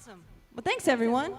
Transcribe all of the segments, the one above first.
Awesome. Well, thanks, everyone.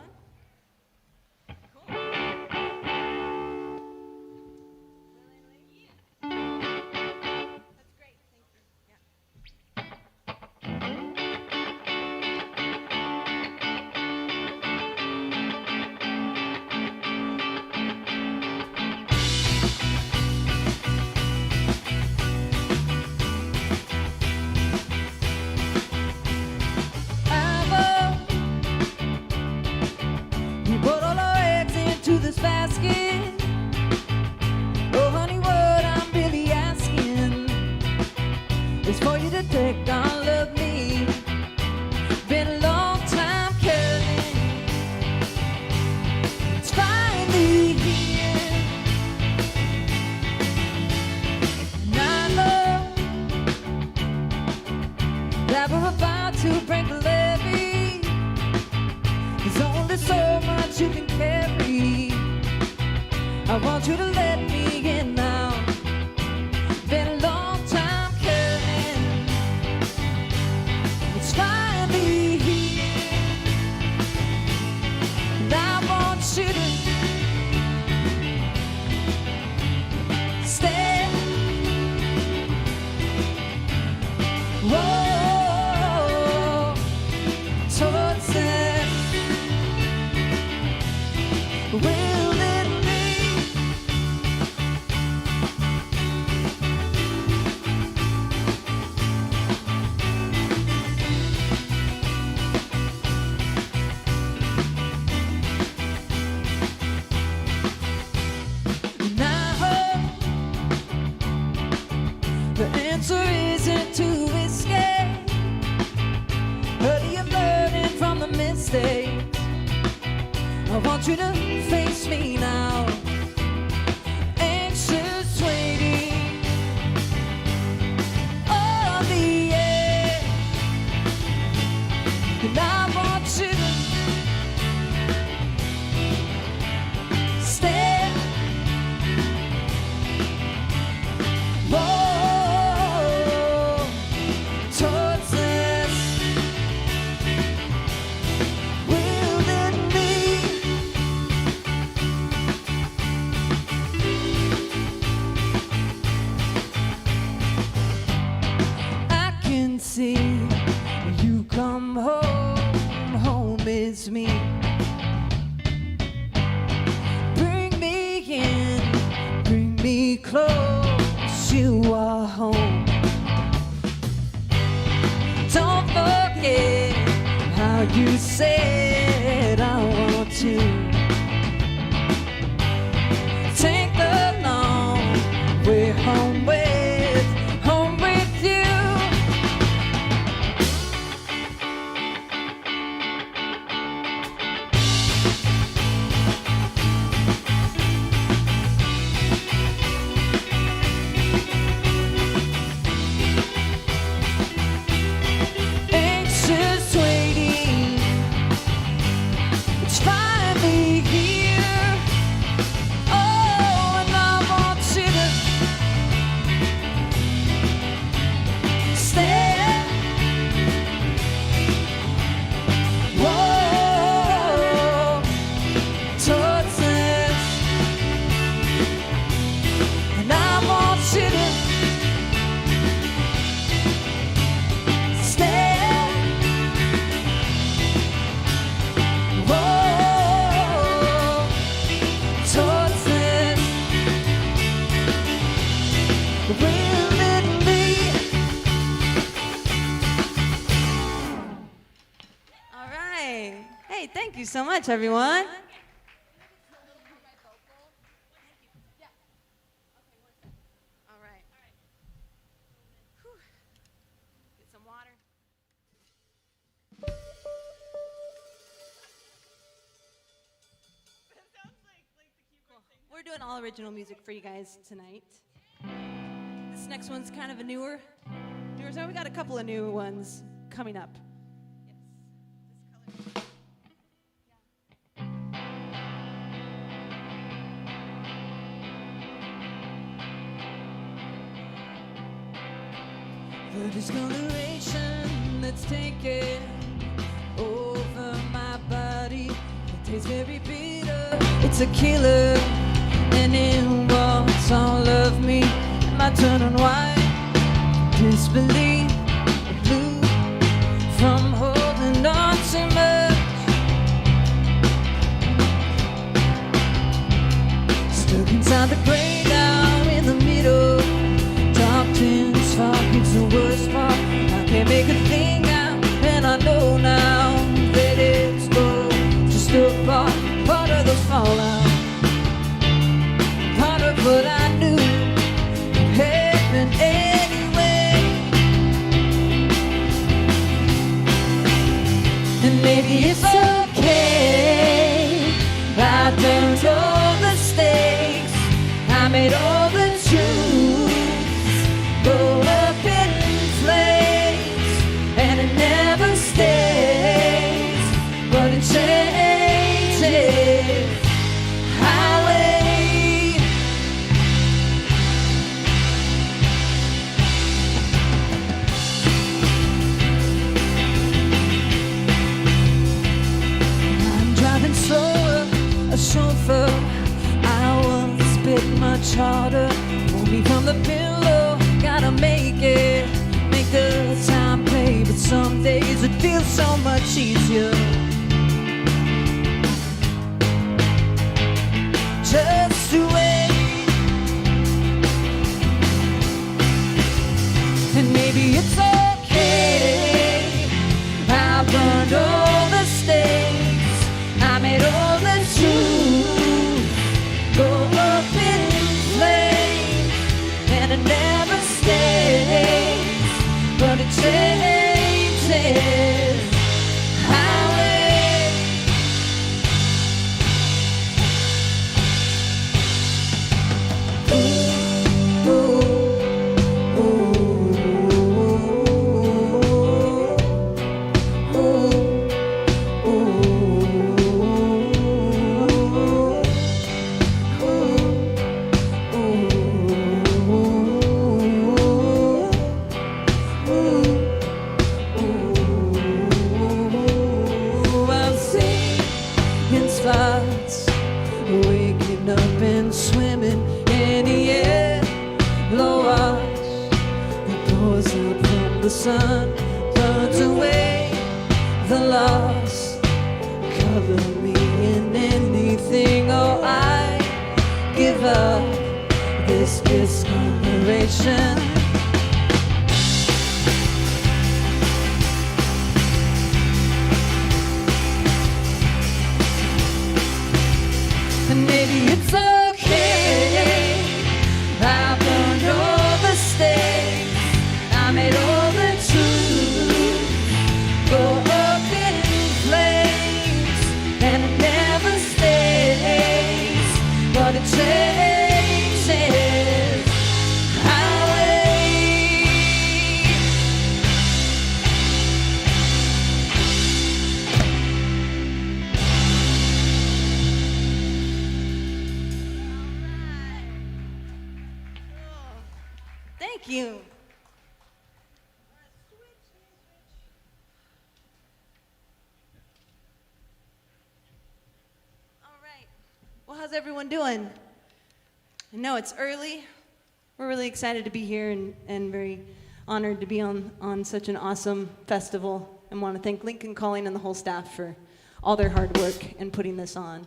So much, everyone. All right. Whew. Get some water. Cool. We're doing all original music for you guys tonight. This next one's kind of a newer song. We got a couple of new ones coming up. The discoloration that's taken over my He's very bitter, it's a killer, and it wants all of me. Am I turning white? Disbelief, blue, from holding on too much. Stuck inside the gray down in the middle. Dark tints, fog, it's the worst part. I can't make a thing out, and I know now that it's all just a part of the fallout. Part of what I knew would happen anyway. And maybe it's okay. I learned all the stakes. I made all the truths go up in flames, and it never stays, but it changes. Highway. I'm driving slower, a chauffeur. I once bit much harder. Pull me from the pillow, gotta make it, make the time pay. But some days it feels so much easier just to wait. And maybe it's okay. I burned all the stakes. I made all the truth go up in flames, and it never stays, but it changes. Highway. Ooh, ooh, ooh, ooh, I'm seeing spots, waking up and swimming in the air. Low watch, the doors up from the sun, burns away the loss. Cover me in anything, or I give up this discoloration. And maybe it's okay. I burned all the stakes. I made all the truth go up in flames, and it never stays, but it changes. Highway. Thank you. All right. Well, how's everyone doing? I know it's early. We're really excited to be here and very honored to be on such an awesome festival, and want to thank Lincoln Calling and the whole staff for all their hard work in putting this on.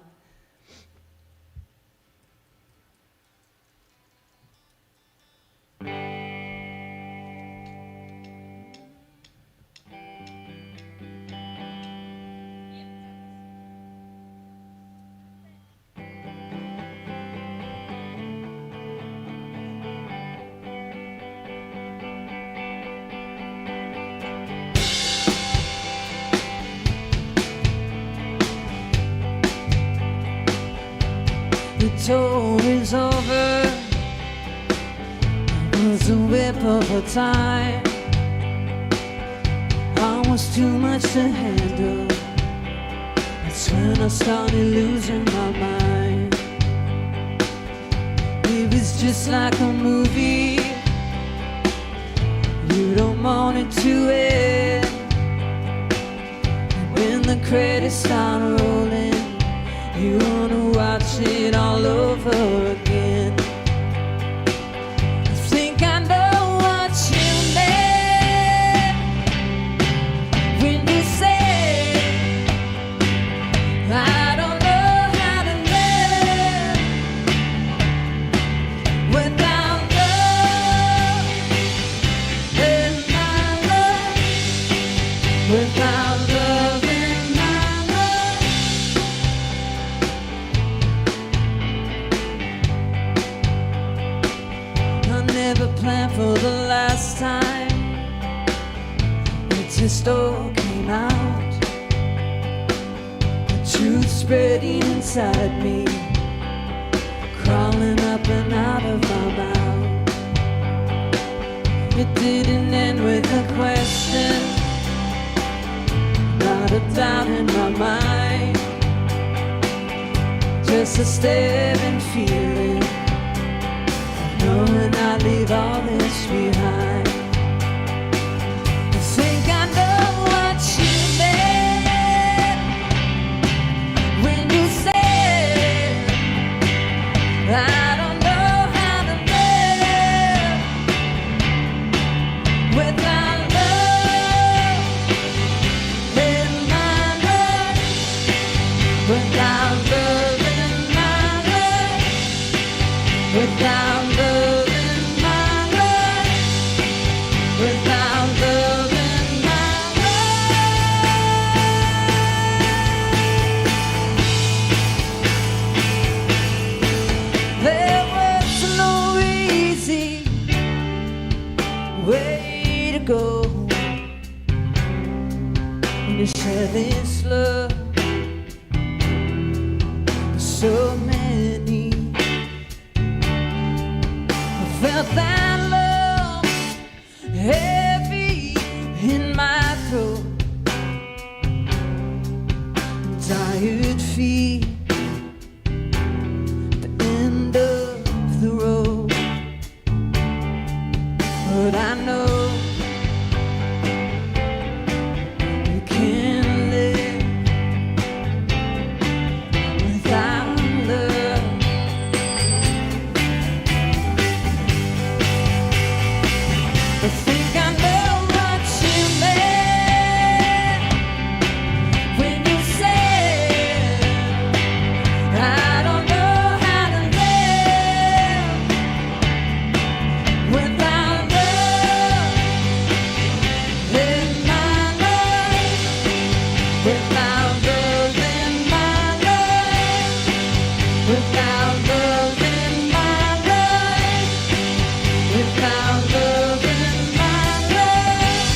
The tour is over. It was a whip of a time, almost too much to handle. That's when I started losing my mind. It was just like a movie. You don't want it to end. And when the credits start rolling, You wanna watch it all over again. I think I know what you meant when you said I don't know how to live without love in my life, without love in my life. I never planned for the last time. It just all came out. The truth spreading inside me, crawling up and out of my mouth. It didn't end with a question, not a doubt in my mind, just a staring feeling, knowing I leave all this behind. I think I know what you meant when you said I don't know how to live without love in my life, without love in my life, without love in my life, without love in my life. There was no easy way to go when you share this love. So many I felt that love heavy in my throat, tired feet, the end of the road. But I know you can't live without love. I think I know what you meant when you said I don't know how to live without love in my life, without love in my life, without love in my life, without love in my life.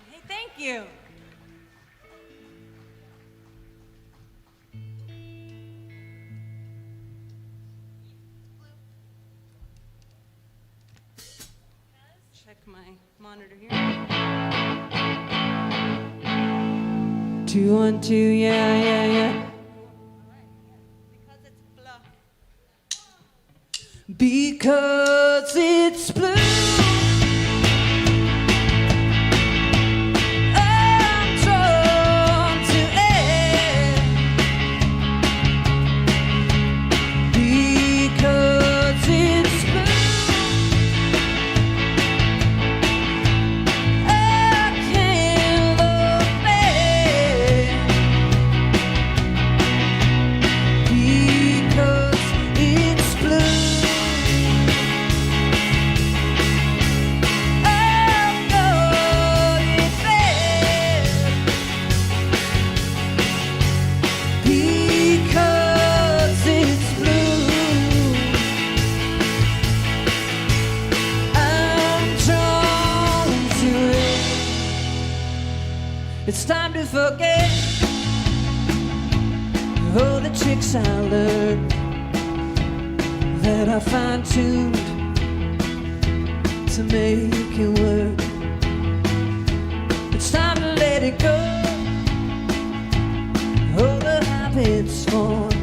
Hey, thank you. Check my monitor here. 212, yeah. Because it's blue. I'm drawn to it. Because it's blue. I can't look back. Because it's blue. It's time to forget all the tricks I learned that I fine-tuned to make it work. It's time to let it go. All the habits formed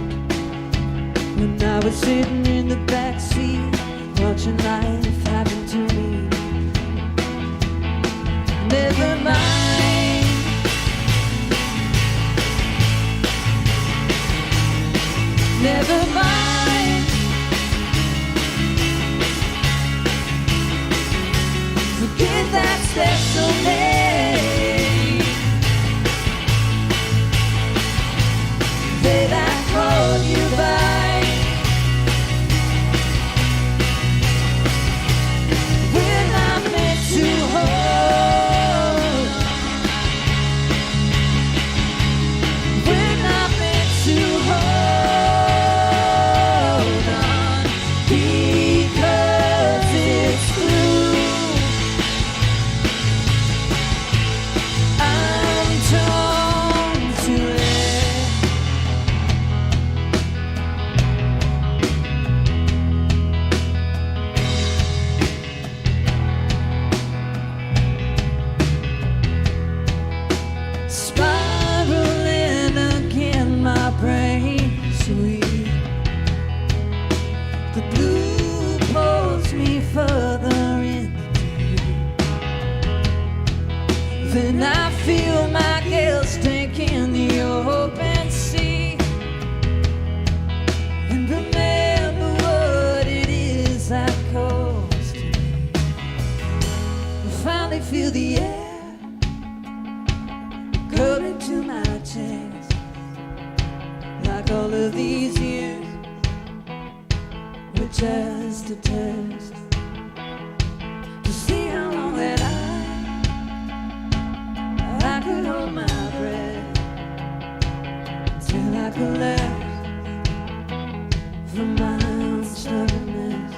when I was sitting in the backseat watching life happen to me. Never mind, never mind. Forget that special name that I called you by. When I'm meant to hold, when I'm meant to hold on, because it's true. I'm torn to spiraling again, my brain sweet. The blue pulls me further into you. Then I feel my gills taking the open sea, and remember what it is that calls to me. I finally feel the air coming to my chest, like all of these years were just a test to see how long that I could hold my breath till I collapse from my own stubbornness.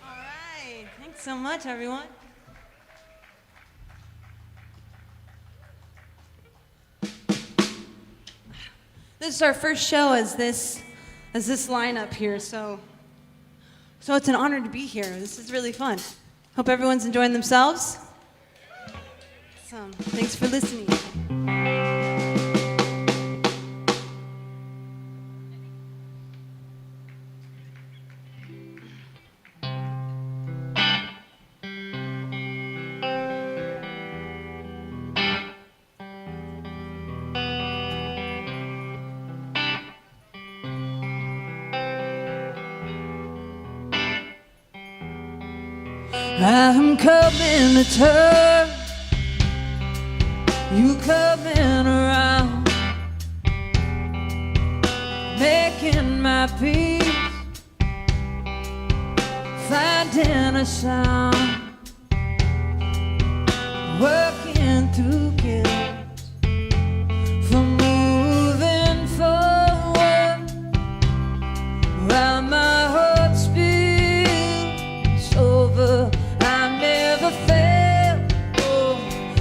All right, thanks so much, everyone. This is our first show as this lineup here, so it's an honor to be here. This is really fun. Hope everyone's enjoying themselves. So, thanks for listening. I'm coming to turn, you coming around, making my peace, finding a sound, working through guilt, for moving forward, while my heart spills over. Never felt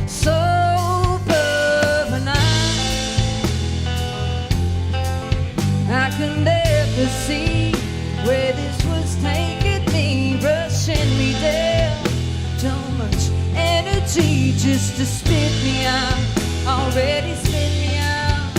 sober, and I could never see where this was taking me, rushing me down. Too much energy just to spit me out, already spit me out.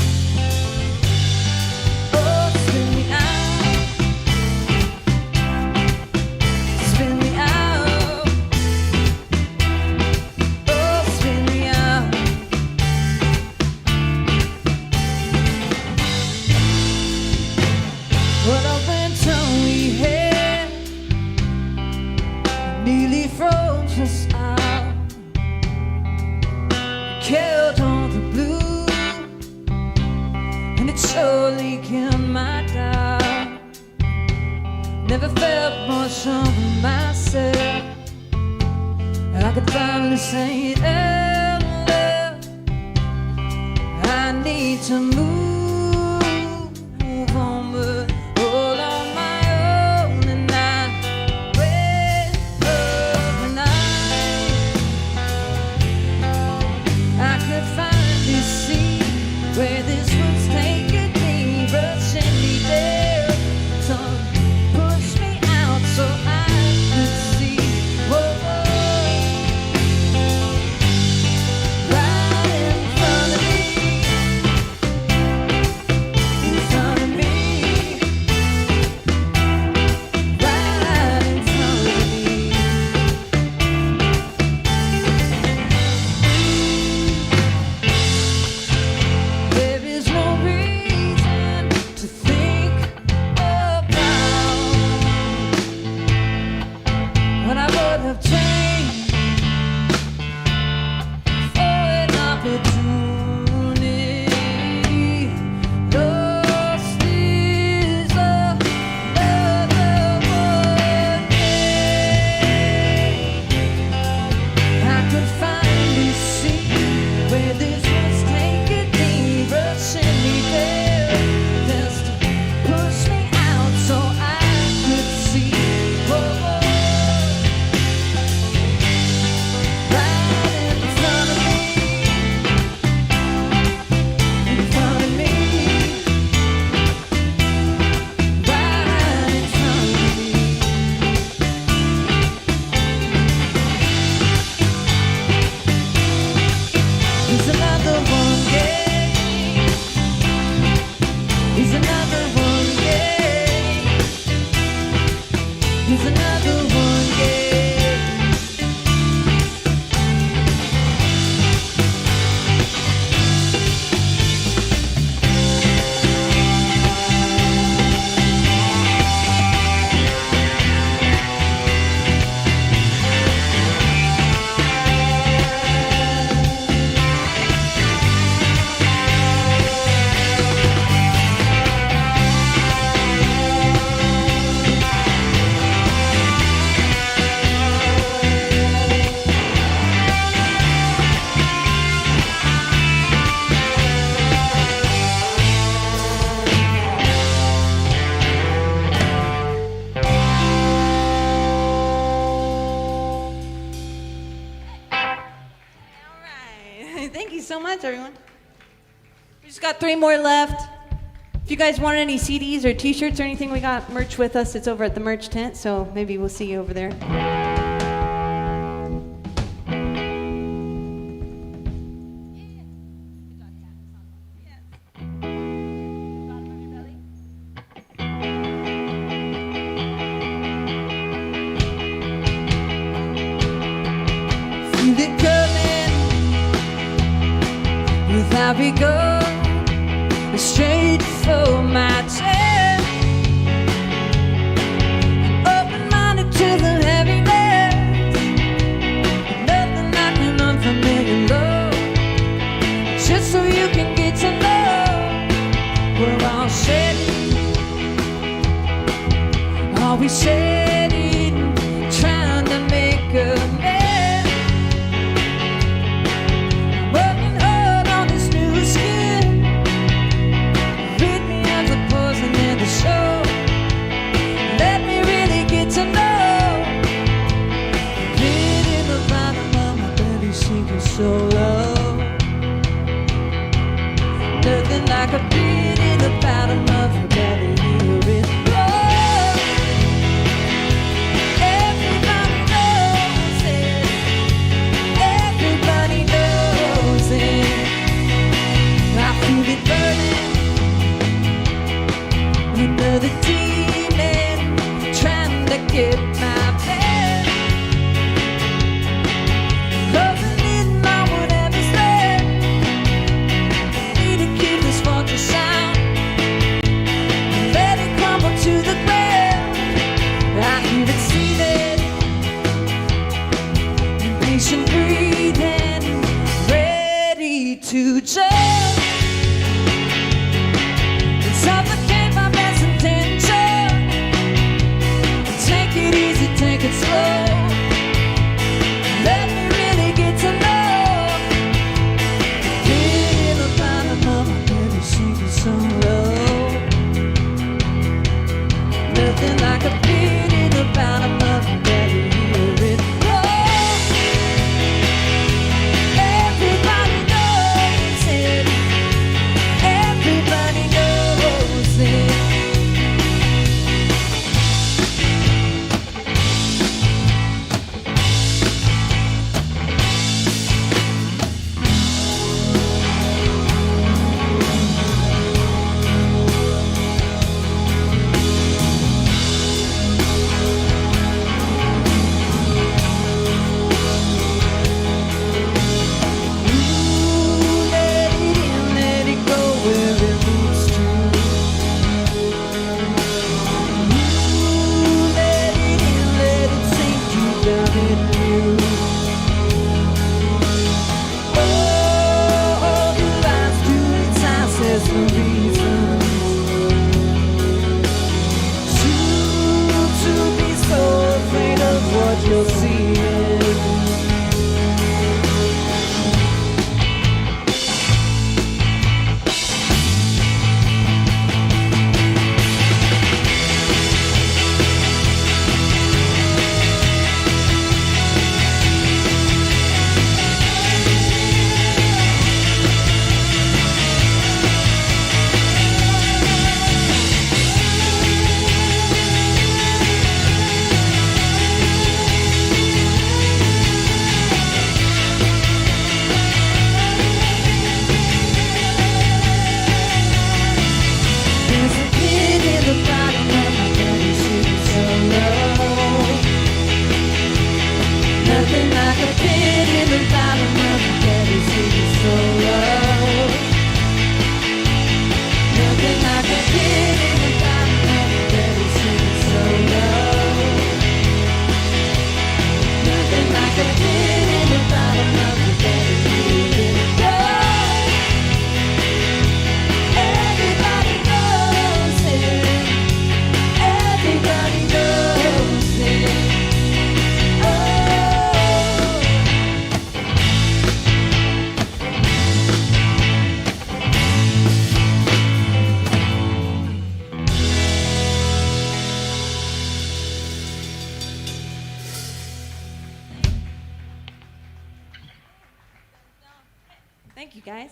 could surely kill my doubt. Never felt more sure of myself. I could finally say it out loud. I need to move on, but all on my own. And I wake up and I could finally see where this was taking me, rushing me down. So push me out so I could see. Whoa, right in front of me, in front of me, right in front of me. There is no reason to think about what I would have changed for an opportunity. Lost is another one day. I could finally see where this was taking me, rushing me there, just to push me out so I could see. Whoa, right in front of me, in front of me, right in front of me. He's another one, yeah. He's another one, yeah. He's another one, yeah. All right. Thank you so much, everyone. We just got 3 more left. If you guys want any CDs or T-shirts or anything, we got merch with us. It's over at the merch tent, so maybe we'll see you over there. Feel it coming without regard, straight for my chair. Open-minded to the heaviness, nothing like an unfamiliar love. Just so you can get to know we're all shedding, are we shedding, trying to make a mess. Working hard on this new skin, rid me of the poison in the show. Let me really get to know. Bit in the bottom of my belly, sinking so low. Nothing like a beat in the bottom of her belly, hear it blow. Everybody knows it. Everybody knows it. I feel it burning. Another demon trying to get my bed. Closing in on whatever's left. Need to keep this fortress sound. Let it crumble to the ground. I hear it seething. Impatient breathing. Ready to jump. guys.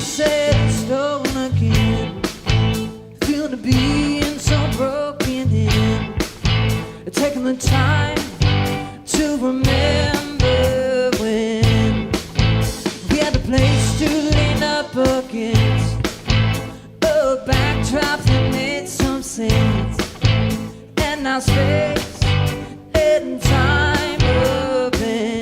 Set in stone again, feeling to be in so broken in, taking the time to remember when we had a place to lean up against, a backdrop that made some sense, and now space and time open.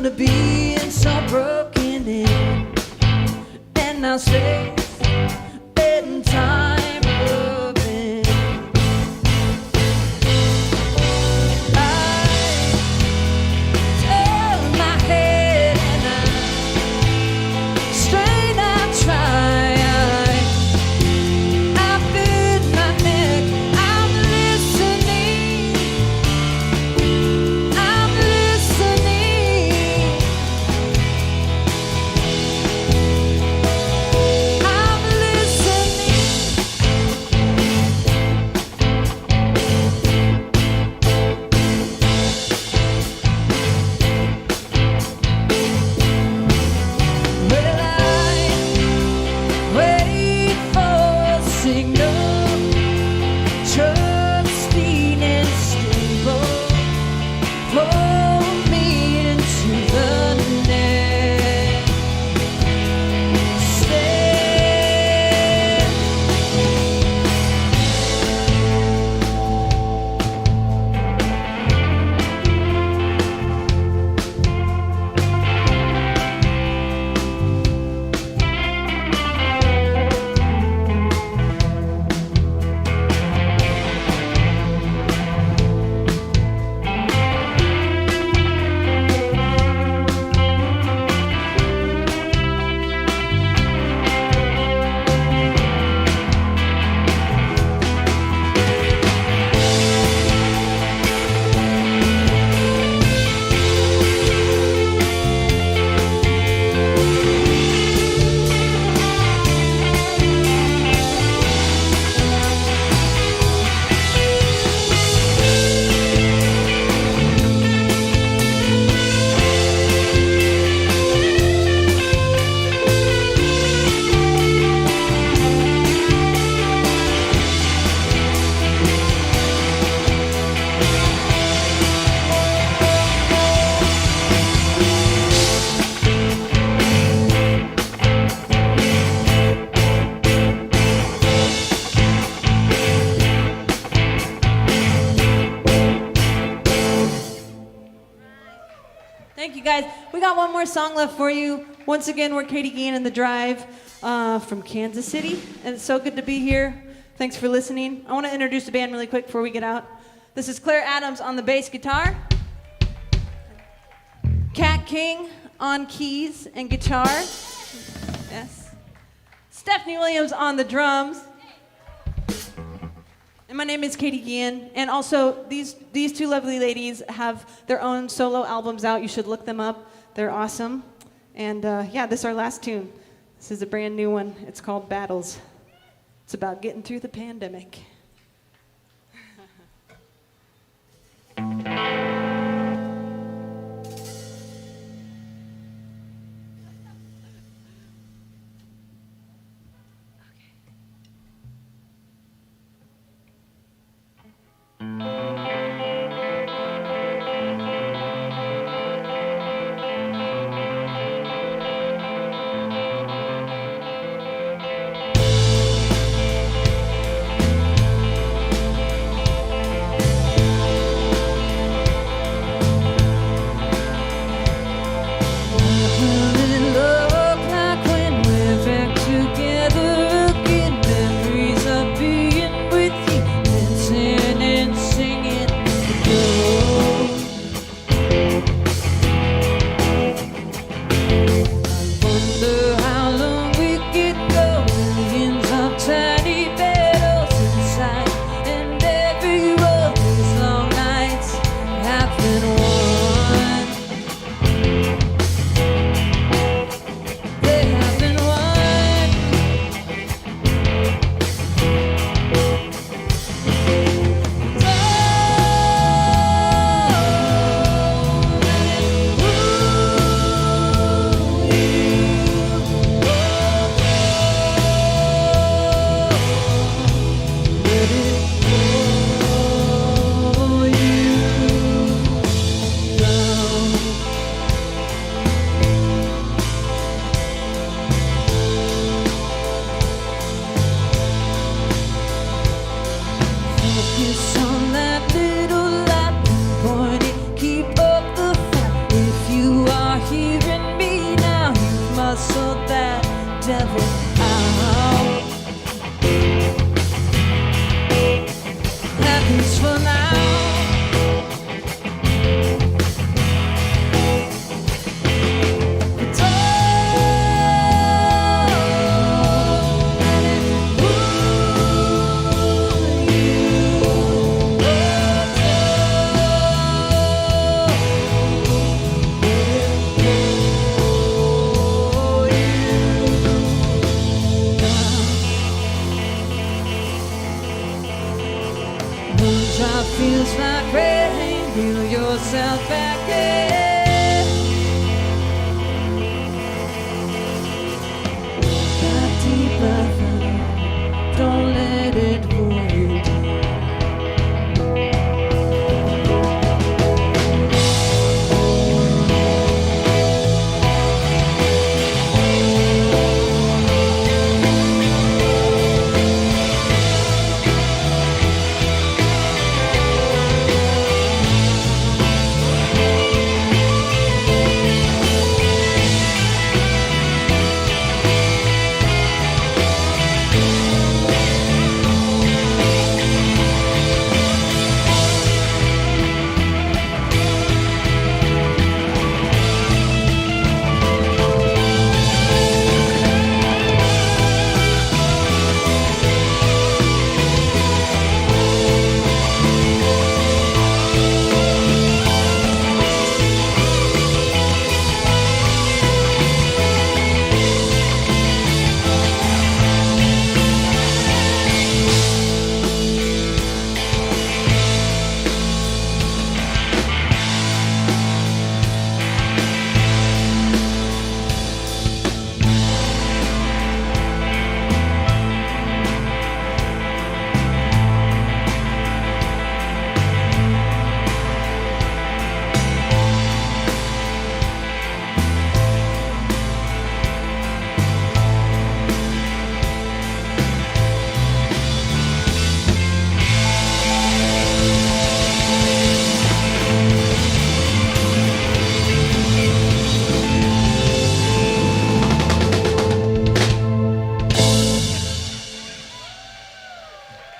To be in so broken in, and now space and time open. I turn my head and I strain, I try, I bend my neck, I'm listening, I'm listening. Thank you, guys. We got one more song left for you. Once again, we're Katy, Guillen, and The Drive from Kansas City, and it's so good to be here. Thanks for listening. I want to introduce the band really quick before we get out. This is Claire Adams on the bass guitar, Kat King on keys and guitar, yes, Stephanie Williams on the drums, and my name is Katy Guillen. And also, these two lovely ladies have their own solo albums out. You should look them up. They're awesome. And yeah, this is our last tune. This is a brand new one. It's called Battles. It's about getting through the pandemic. devil out. At least for now. Feels like rain, reel yourself back in. Got deep breath in, don't let it pull you down.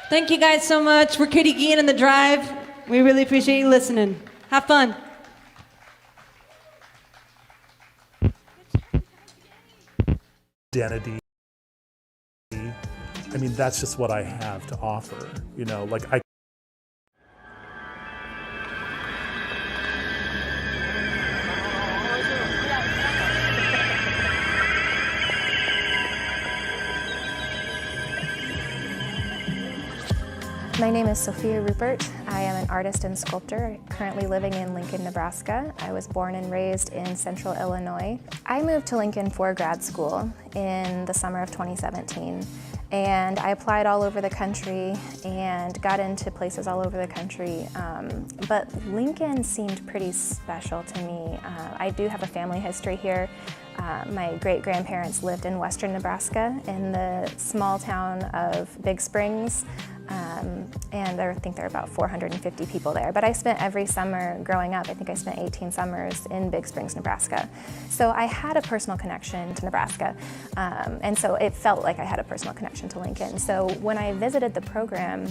Thank you guys so much. We're Katy, Guillen, and The Drive. We really appreciate you listening. Have fun. Identity. I mean, that's just what I have to offer. You know, like I. My name is Sophia Rupert. I am an artist and sculptor currently living in Lincoln, Nebraska. I was born and raised in Central Illinois. I moved to Lincoln for grad school in the summer of 2017, and I applied all over the country and got into places all over the country, but Lincoln seemed pretty special to me. I do have a family history here. My great-grandparents lived in western Nebraska in the small town of Big Springs, and I think there are about 450 people there. But I spent every summer growing up, I think I spent 18 summers in Big Springs, Nebraska. So I had a personal connection to Nebraska, and so it felt like I had a personal connection to Lincoln. So when I visited the program,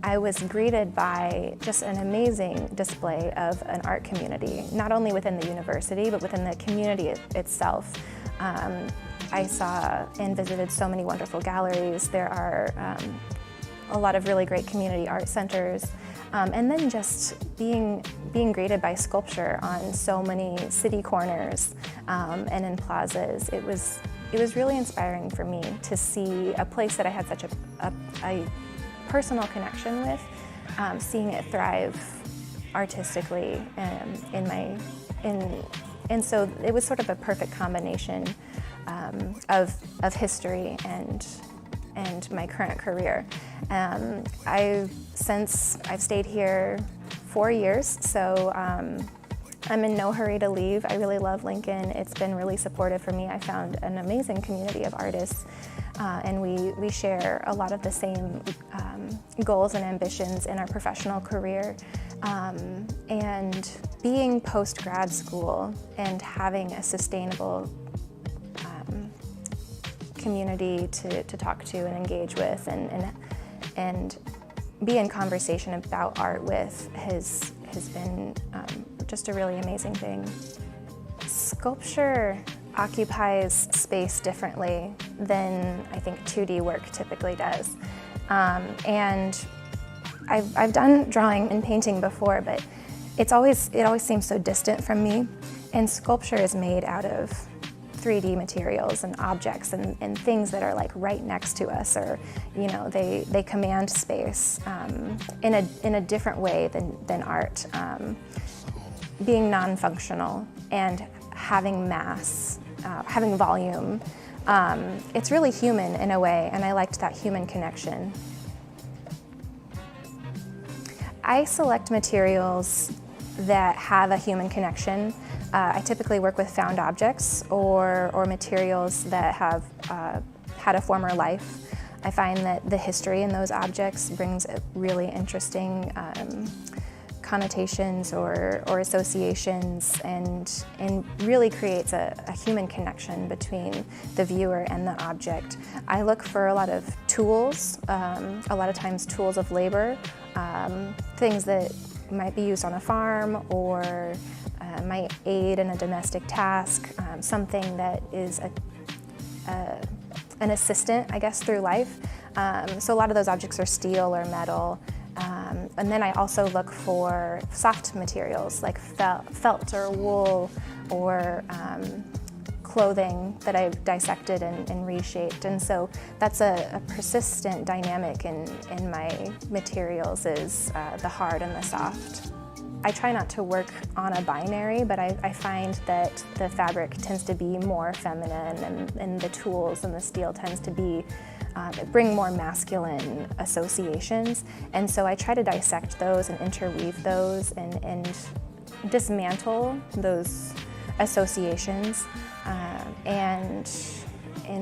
I was greeted by just an amazing display of an art community, not only within the university, but within the community itself. I saw and visited so many wonderful galleries. There are a lot of really great community art centers. And then just being greeted by sculpture on so many city corners and in plazas. It was really inspiring for me to see a place that I had such a personal connection with, seeing it thrive artistically and so it was sort of a perfect combination of history and my current career. I've stayed here 4 years, so I'm in no hurry to leave. I really love Lincoln. It's been really supportive for me. I found an amazing community of artists, and we share a lot of the same goals and ambitions in our professional career. And being post-grad school and having a sustainable community to talk to and engage with and be in conversation about art with has been just a really amazing thing. Sculpture occupies space differently than I think 2D work typically does. And I've done drawing and painting before, but it always seems so distant from me. And sculpture is made out of 3D materials and objects and things that are like right next to us, or they command space in a different way than art. Being non-functional and having mass, having volume, it's really human in a way, and I liked that human connection. I select materials that have a human connection. I typically work with found objects or materials that have had a former life. I find that the history in those objects brings really interesting connotations or associations and really creates a human connection between the viewer and the object. I look for a lot of tools, a lot of times tools of labor, things that might be used on a farm or might aid in a domestic task, something that is an assistant, I guess, through life. So a lot of those objects are steel or metal. And then I also look for soft materials like felt or wool or clothing that I've dissected and reshaped. And so that's a persistent dynamic in my materials is the hard and the soft. I try not to work on a binary, but I find that the fabric tends to be more feminine and the tools and the steel tends to be bring more masculine associations. And so I try to dissect those and interweave those and dismantle those associations and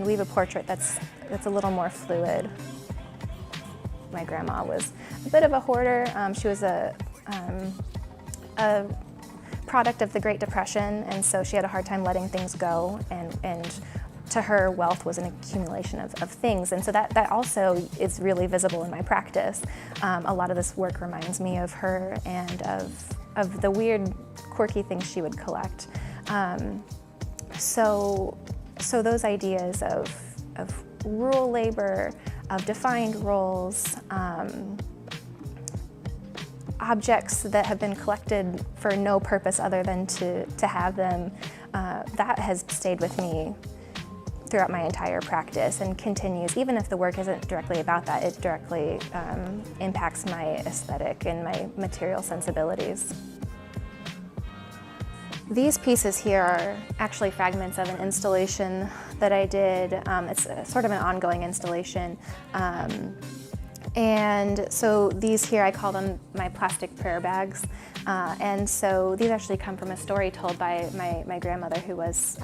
weave a portrait that's a little more fluid. My grandma was a bit of a hoarder. She was a product of the Great Depression, and so she had a hard time letting things go, and to her, wealth was an accumulation of things, and so that also is really visible in my practice. A lot of this work reminds me of her and of the weird, quirky things she would collect. So those ideas of rural labor, of defined roles, objects that have been collected for no purpose other than to have them, that has stayed with me throughout my entire practice and continues. Even if the work isn't directly about that, it directly impacts my aesthetic and my material sensibilities. These pieces here are actually fragments of an installation that I did. It's sort of an ongoing installation. And so these here, I call them my plastic prayer bags. And so these actually come from a story told by my grandmother, who was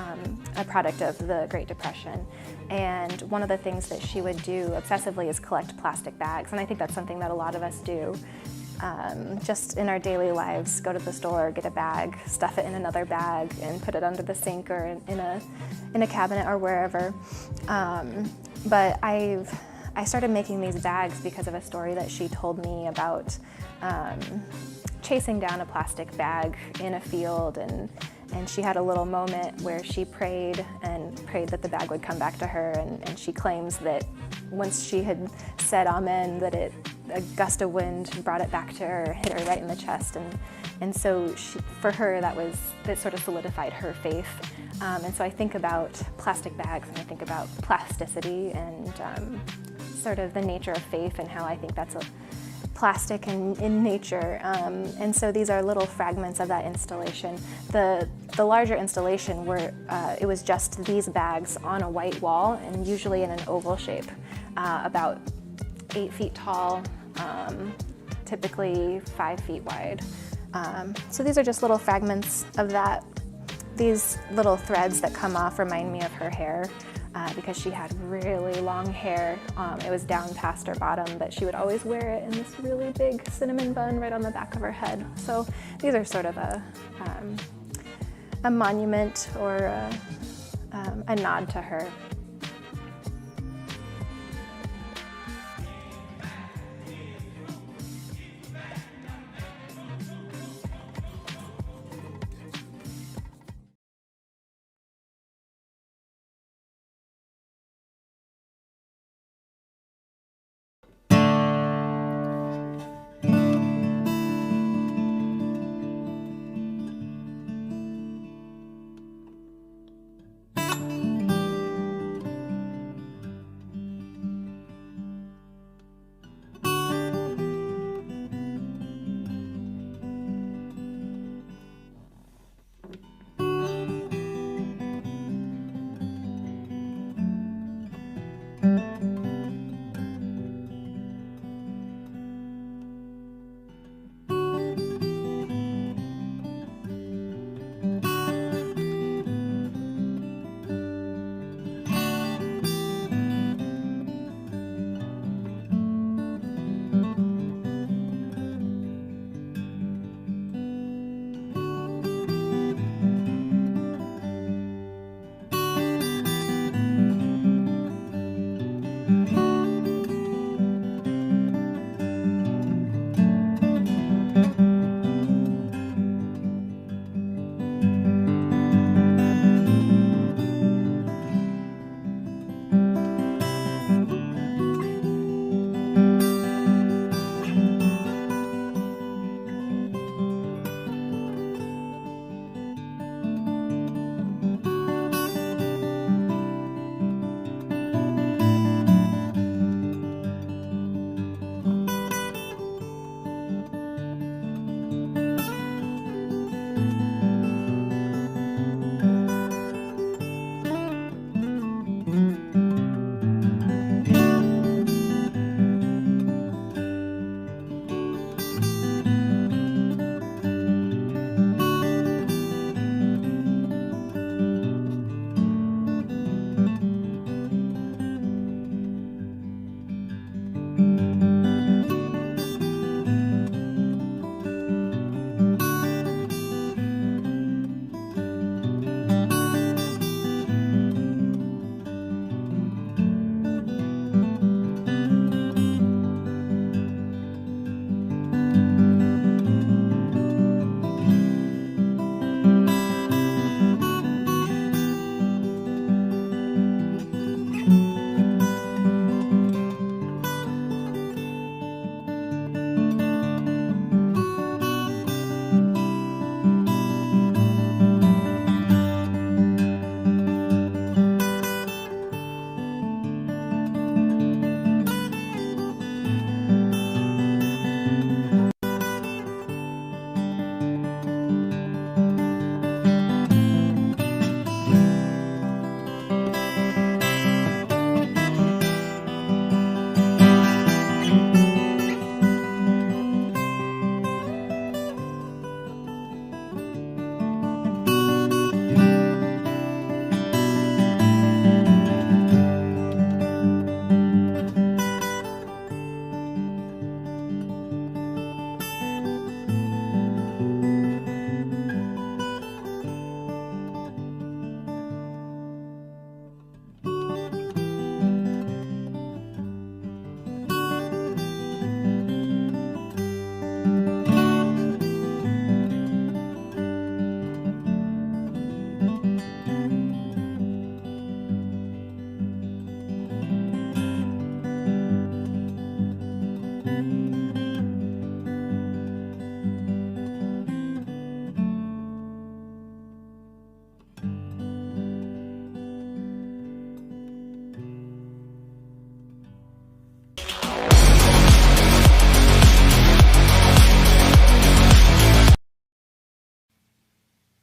a product of the Great Depression. And one of the things that she would do obsessively is collect plastic bags. And I think that's something that a lot of us do. Just in our daily lives, go to the store, get a bag, stuff it in another bag, and put it under the sink or in a cabinet or wherever. But I started making these bags because of a story that she told me about chasing down a plastic bag in a field, and she had a little moment where she prayed that the bag would come back to her, and she claims that once she had said amen, that a gust of wind brought it back to her, hit her right in the chest, and so for her that sort of solidified her faith. And so I think about plastic bags and I think about plasticity and sort of the nature of faith and how I think that's plastic in nature. And so these are little fragments of that installation. The larger installation it was just these bags on a white wall, and usually in an oval shape, about 8 feet tall, typically 5 feet wide. So these are just little fragments of that. These little threads that come off remind me of her hair, because she had really long hair. It was down past her bottom, but she would always wear it in this really big cinnamon bun right on the back of her head. So these are sort of a monument or a nod to her.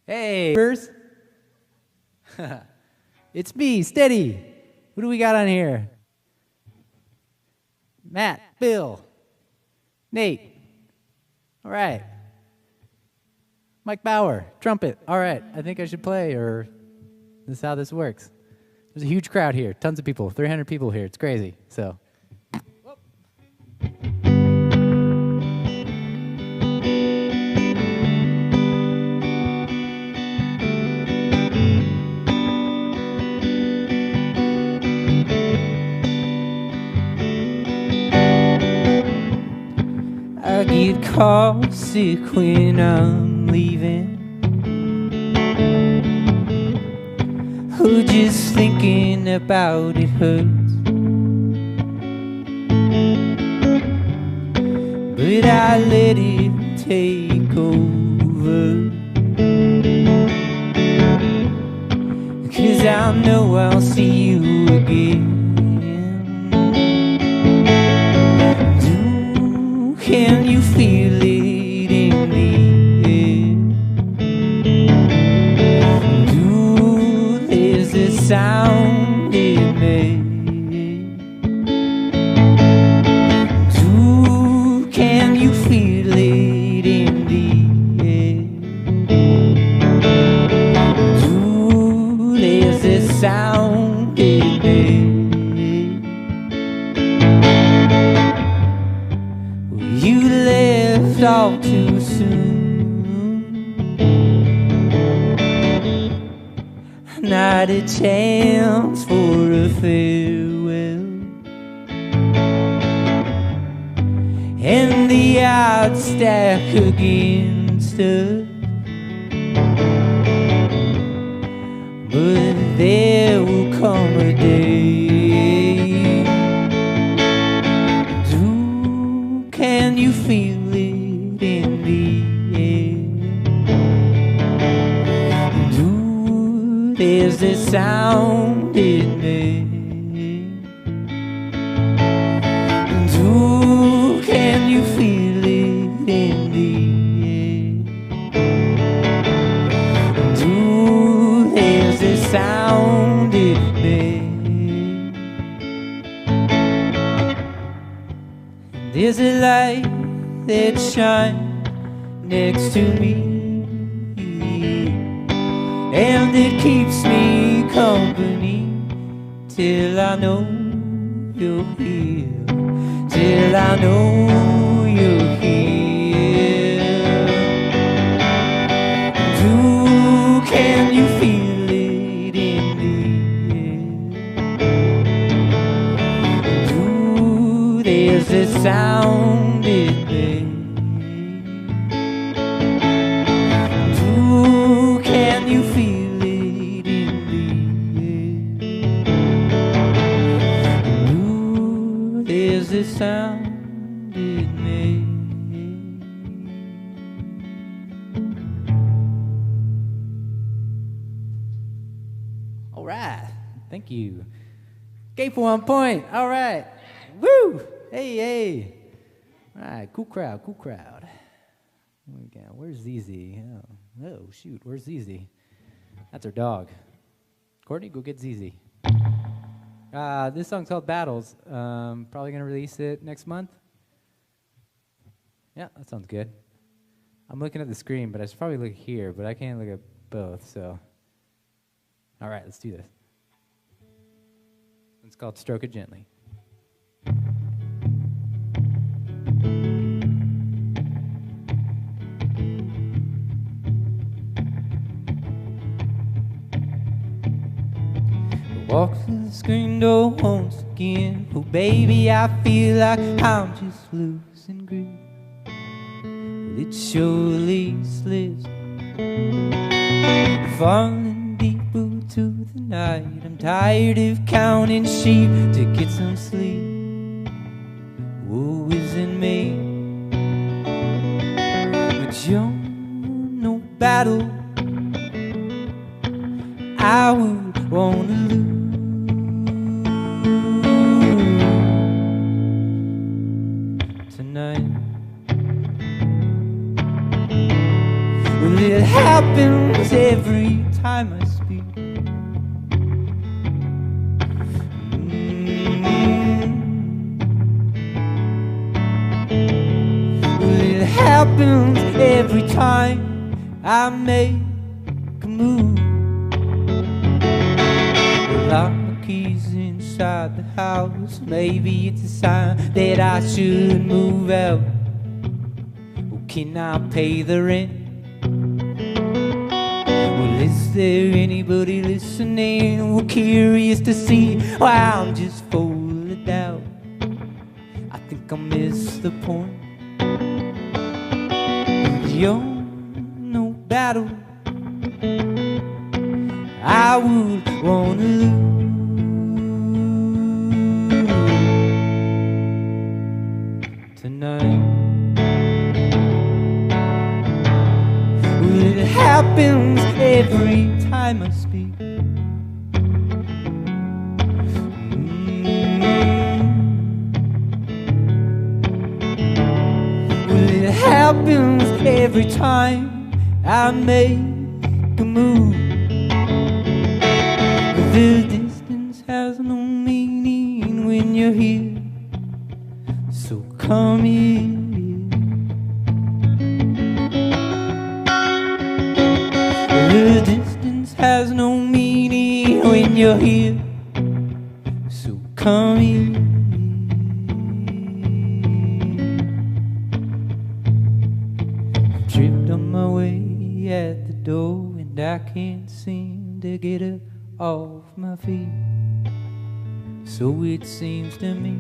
Hey, neighbors. It's me, Steady. Who do we got on here? Matt, Bill, Nate. All right. Mike Bauer, trumpet. All right, I think I should play, or this is how this works. There's a huge crowd here, tons of people, 300 people here. It's crazy, so. I get car sick when I'm leaving. Oh, just thinking about it hurts. But I let it take over, 'cause I know I'll see you again. Can you feel it in the air? Do there's a sound it makes? Do can you feel it in the air? Do there's a sound it makes? You left all too soon, not a chance for a farewell, and the odds stack against us. But there will come a day. Can you feel it in the air? Do there's a sound it makes? Do can you feel it in the air? Do there's a sound it makes? There's a light that shines next to me, and it keeps me company till I know you're here, till I know you're here. Do can you feel it in the air? Do there's a sound it makes? Do can you feel it in the air? Do there's a sound it makes? All right, thank you. Cape 1 point, all right. Woo! Hey, hey. All right, cool crowd, cool crowd. Where's ZZ? Oh, shoot, where's ZZ? That's her dog. Courtney, go get ZZ. This song's called Battles. Probably going to release it next month. Yeah, that sounds good. I'm looking at the screen, but I should probably look here, but I can't look at both, so. All right, let's do this. It's called Stroke It Gently. Walk through the screen door once again. Oh baby, I feel like I'm just losing grip. It surely slips, falling deeper to the night. I'm tired of counting sheep to get some sleep. Woe isn't me, but you're no battle I would wanna lose. Tonight, well, it happens every time I speak. Well, it happens every time I make a move. Lock my keys inside the house. Maybe it's a sign that I should move out. Or can I pay the rent? Well, is there anybody listening? We're curious to see why I'm just full of doubt. I think I missed the point. You're no battle I would wanna lose tonight. Well, it happens every time I speak. Well, it happens every time I make a move. The distance has no meaning when you're here, so come here. The distance has no meaning when you're here, so come here. Tripped on my way at the door and I can't seem to get up off my feet, so it seems to me.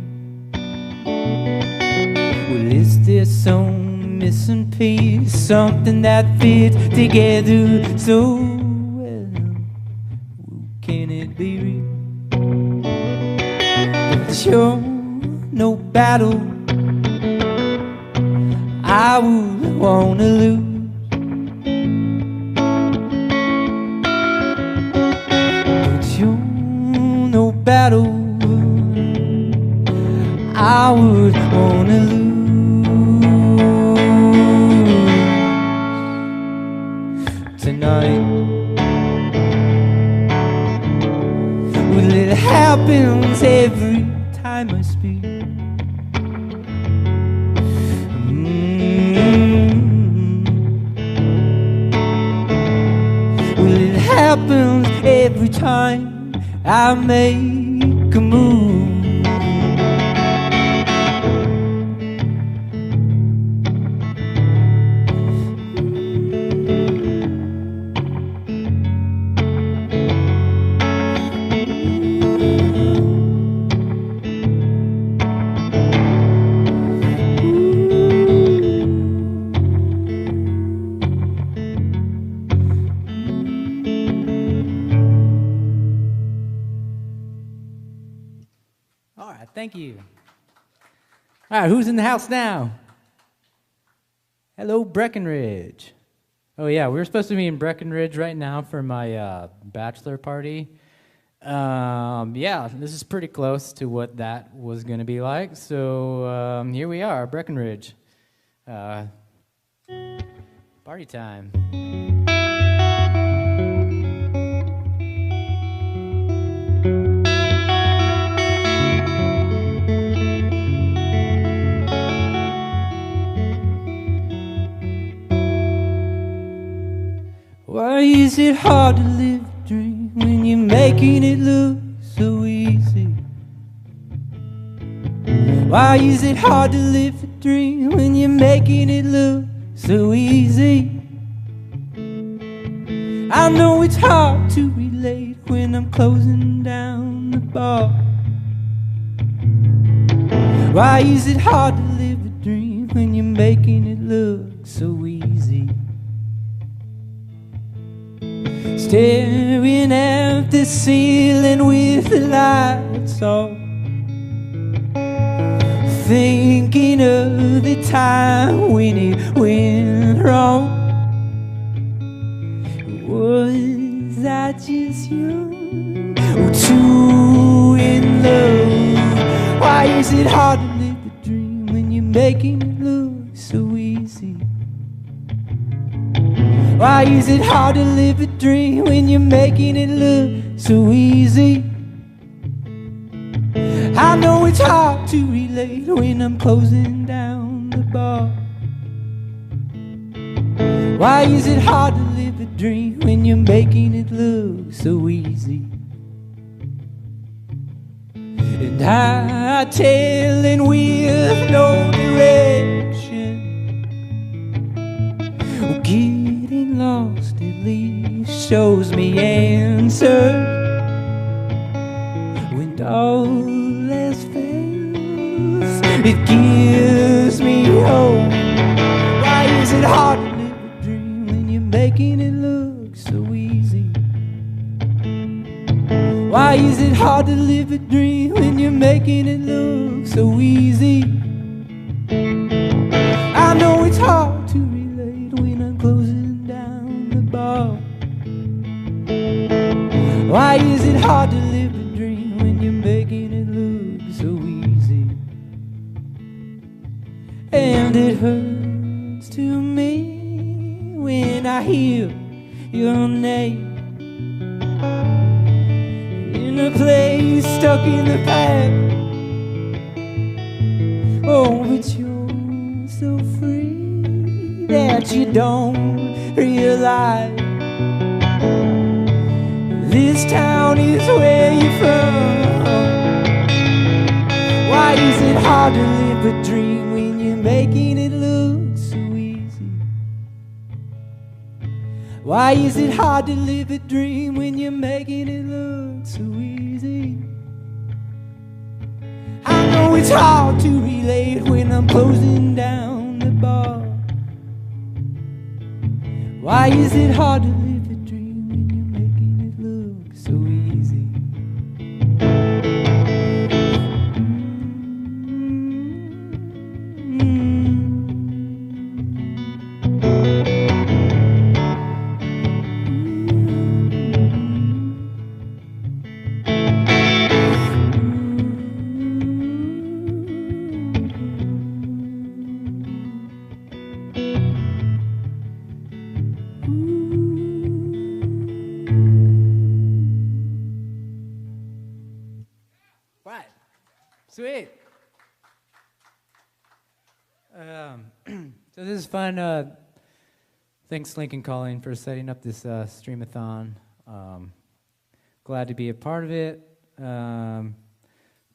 Well, is there some missing piece, something that fits together so well? Can it be real? But you're no battle I would wanna lose. No battle I would wanna lose tonight. Well, it happens every time I speak. Well, it happens every time I make a move. Thank you. All right, who's in the house now? Hello, Breckenridge. Oh yeah, we were supposed to be in Breckenridge right now for my bachelor party. Yeah, this is pretty close to what that was going to be like. So here we are, Breckenridge. Party time. Why is it hard to live a dream when you're making it look so easy? Why is it hard to live a dream when you're making it look so easy? I know it's hard to relate when I'm closing down the bar. Why is it hard to live a dream when you're making it look so easy? Staring at the ceiling with the lights off, thinking of the time when it went wrong. Was I just young or too in love? Why is it hard to live a dream when you're making it look so easy? Why is it hard to live a dream when you're making it look so easy? I know it's hard to relate when I'm closing down the bar. Why is it hard to live a dream when you're making it look so easy? And hightailing with no direction, well, getting lost at least shows me answers. When all else fails, it gives me hope. Why is it hard to live a dream when you're making it look so easy? Why is it hard to live a dream when you're making it look so easy? I know it's hard to relate when I'm closing down the bar. Why is it hard to live a dream when you're making it look so easy? And it hurts to me when I hear your name in a place stuck in the past. Oh, but you're so free that you don't realize this town is where you're from. Why is it hard to live a dream when you're making it look so easy? Why is it hard to live a dream when you're making it look so easy? I know it's hard to relate when I'm closing down the bar. Why is it hard to live a dream when you're making it look so easy? Right. Sweet. So this is fun. Thanks, Lincoln Calling, for setting up this streamathon. Glad to be a part of it.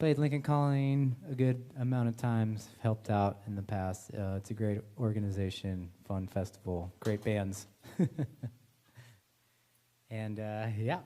Played Lincoln Calling a good amount of times. Helped out in the past. It's a great organization, fun festival, great bands. And yeah.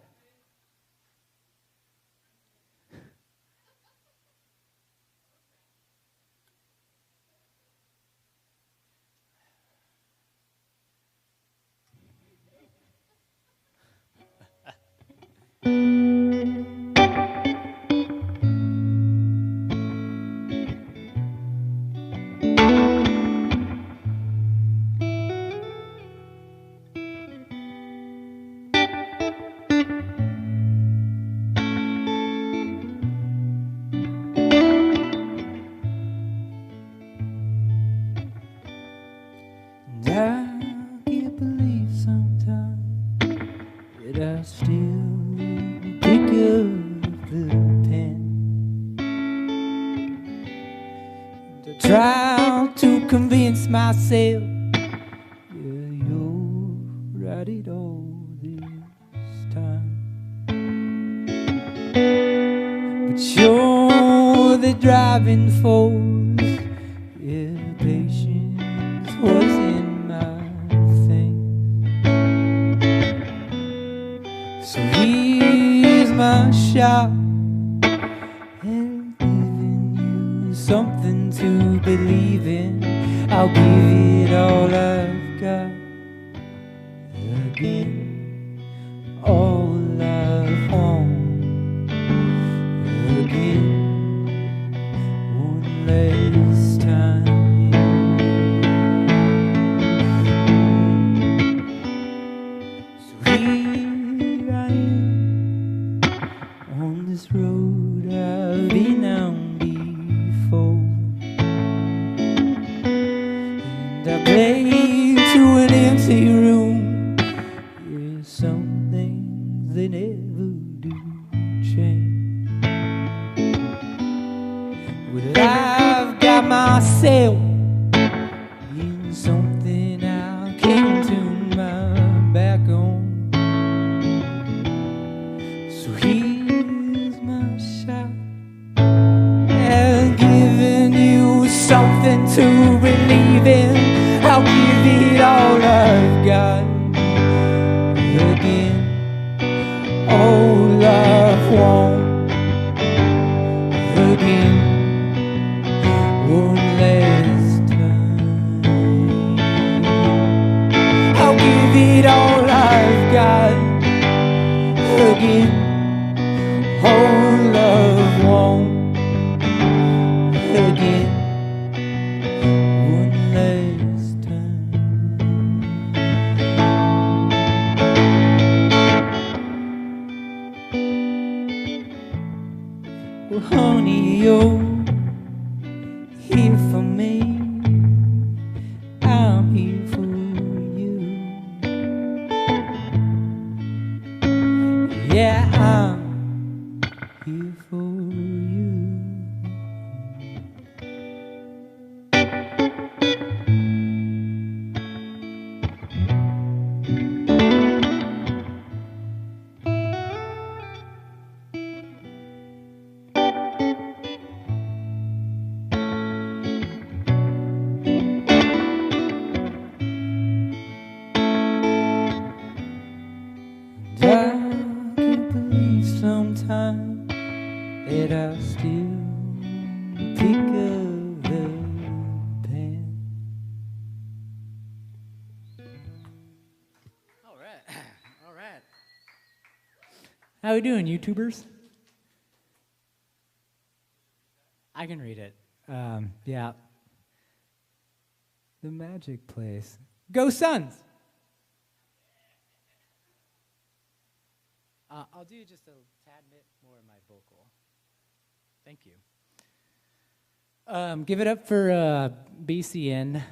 And I can't believe sometimes that I still pick up the pen to try to convince myself, yeah, you'll write it all this time. But you're the driving force, yeah, patience wasn't my thing. So here's my shot at giving you something to believe in. I'll give it all I've got again, all I want again, one last time. So here I am on this road I've been on before, and I play to an empty room myself in something I can't turn my back on. So here's my shot at giving you something to believe in. I'll give it all I've got again. All I've won again. One last time. I'll give it all I've got again. All I've won again. One last time. Well, honey, you're here for me. I'm here for you. Yeah, I'm here for you. I can't believe sometimes that I still pick up the pen. All right, all right. How we doing, YouTubers? I can read it. Yeah. The Magic Place. Go Suns! I'll do just a tad bit more of my vocal. Thank you. Give it up for BCN.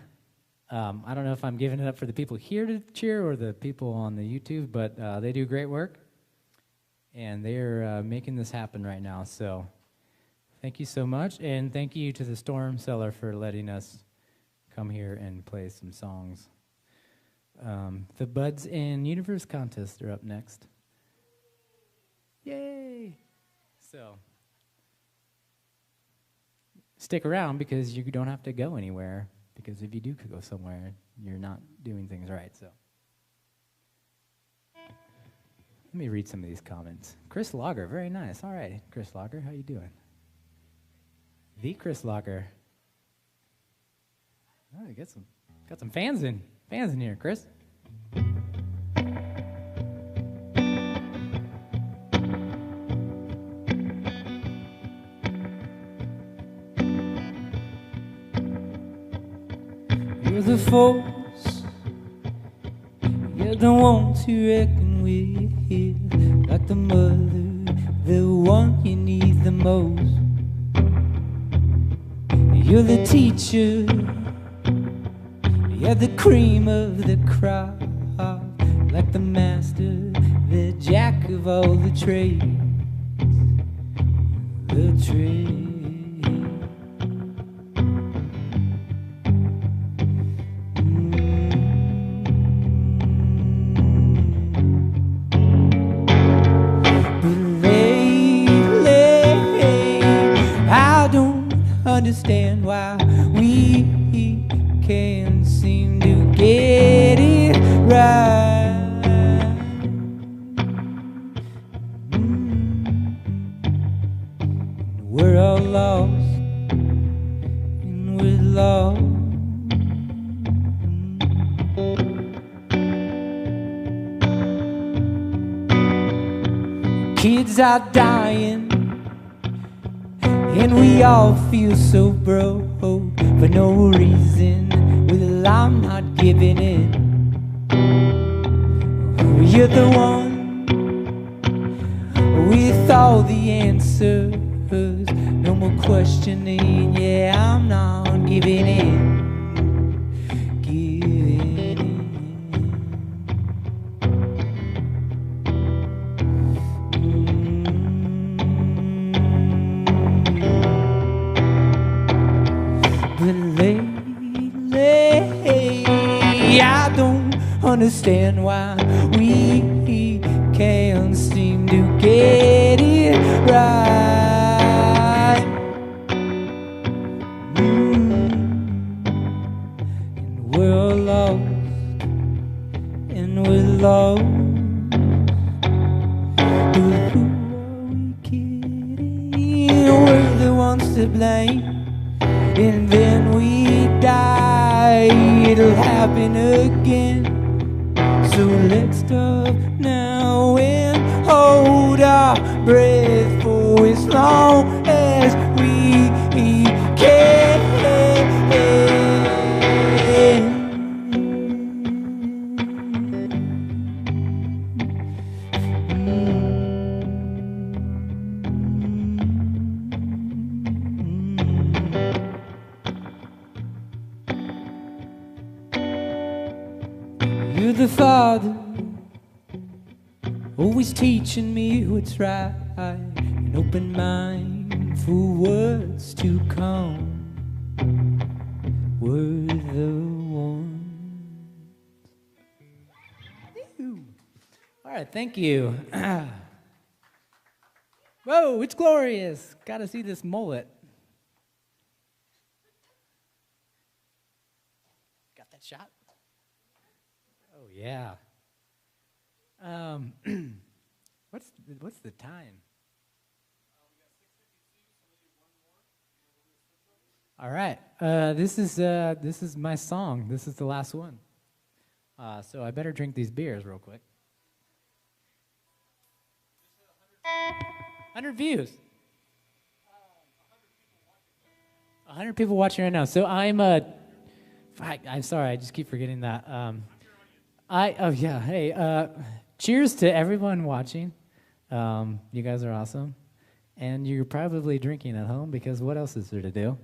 I don't know if I'm giving it up for the people here to cheer or the people on the YouTube, but they do great work. And they're making this happen right now. So thank you so much. And thank you to the Storm Cellar for letting us come here and play some songs. The Buds in Universe contest are up next. Yay! So, stick around because you don't have to go anywhere. Because if you do go somewhere, you're not doing things right. So, let me read some of these comments. Chris Lager, very nice. All right, Chris Lager, how you doing? The Chris Lager. Oh, you got some fans in here, Chris. You're the force, you're the one to reckon with, like the mother, the one you need the most. You're the teacher, you're the cream of the crop, like the master, the jack of all the trades, the trade. Understand why we can't seem to get it right. We're all lost, and we're lost. Kids are dying, and we all feel so broke for no reason. Well, I'm not giving in. You're the one with all the answers. No more questioning. Yeah, I'm not giving in. Giving in. But lately, I don't understand why we can't seem to get it right. And we're lost, and we're lost. But who are we kidding? We're the ones to blame. And then we die, it'll happen again. So let's stop now and hold our breath for as long as we can. You're the father, always teaching me what's right, an open mind for what's to come. We're the ones. All right, thank you. Whoa, it's glorious. Gotta see this mullet. Got that shot? Oh, yeah. What's the time? All right. This is my song. This is the last one. So I better drink these beers real quick. 100 views. 100 people watching right now. So I'm sorry, I just keep forgetting that. Hey, cheers to everyone watching. You guys are awesome. And you're probably drinking at home because what else is there to do?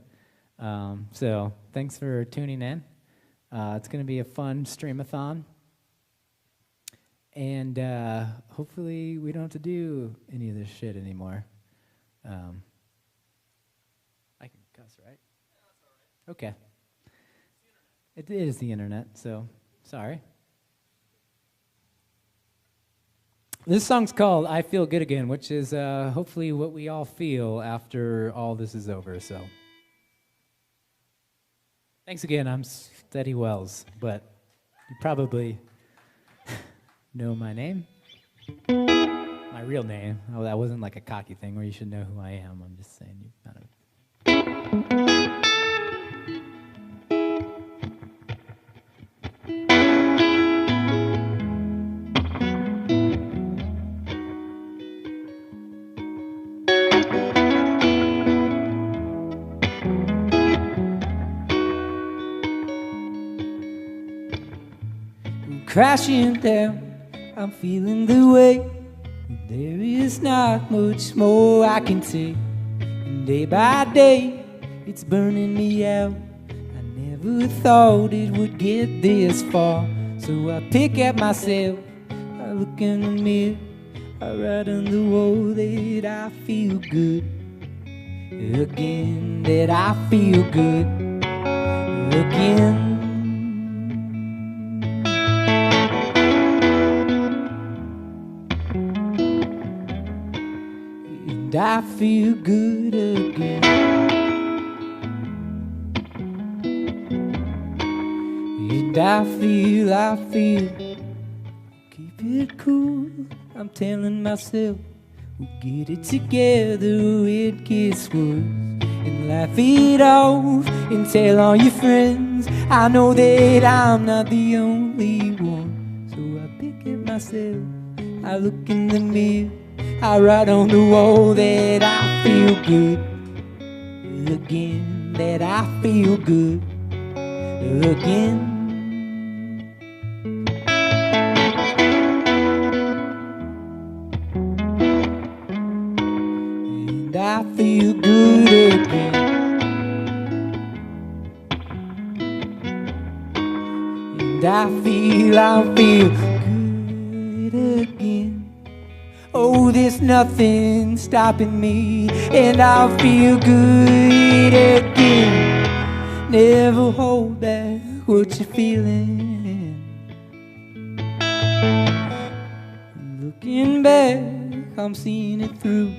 So thanks for tuning in. It's going to be a fun streamathon. And hopefully we don't have to do any of this shit anymore. I can cuss, right? Yeah, that's all right. Okay. It is the internet, so sorry. This song's called I Feel Good Again, which is hopefully what we all feel after all this is over, so. Thanks again, I'm Steady Wells, but you probably know my name. My real name. Oh, that wasn't like a cocky thing where you should know who I am. I'm just saying you kind of. Crashing down, I'm feeling the weight. There is not much more I can take. And day by day, it's burning me out. I never thought it would get this far. So I pick at myself, I look in the mirror, I write on the wall that I feel good. Again, that I feel good. Again. And I feel good again. And I feel. Keep it cool, I'm telling myself. We'll get it together, it gets worse. And laugh it off and tell all your friends. I know that I'm not the only one. So I pick at myself, I look in the mirror, I write on the wall that I feel good. Again, that I feel good. Again. And I feel good again. And I feel good again. Oh, there's nothing stopping me, and I'll feel good again. Never hold back what you're feeling. Looking back, I'm seeing it through.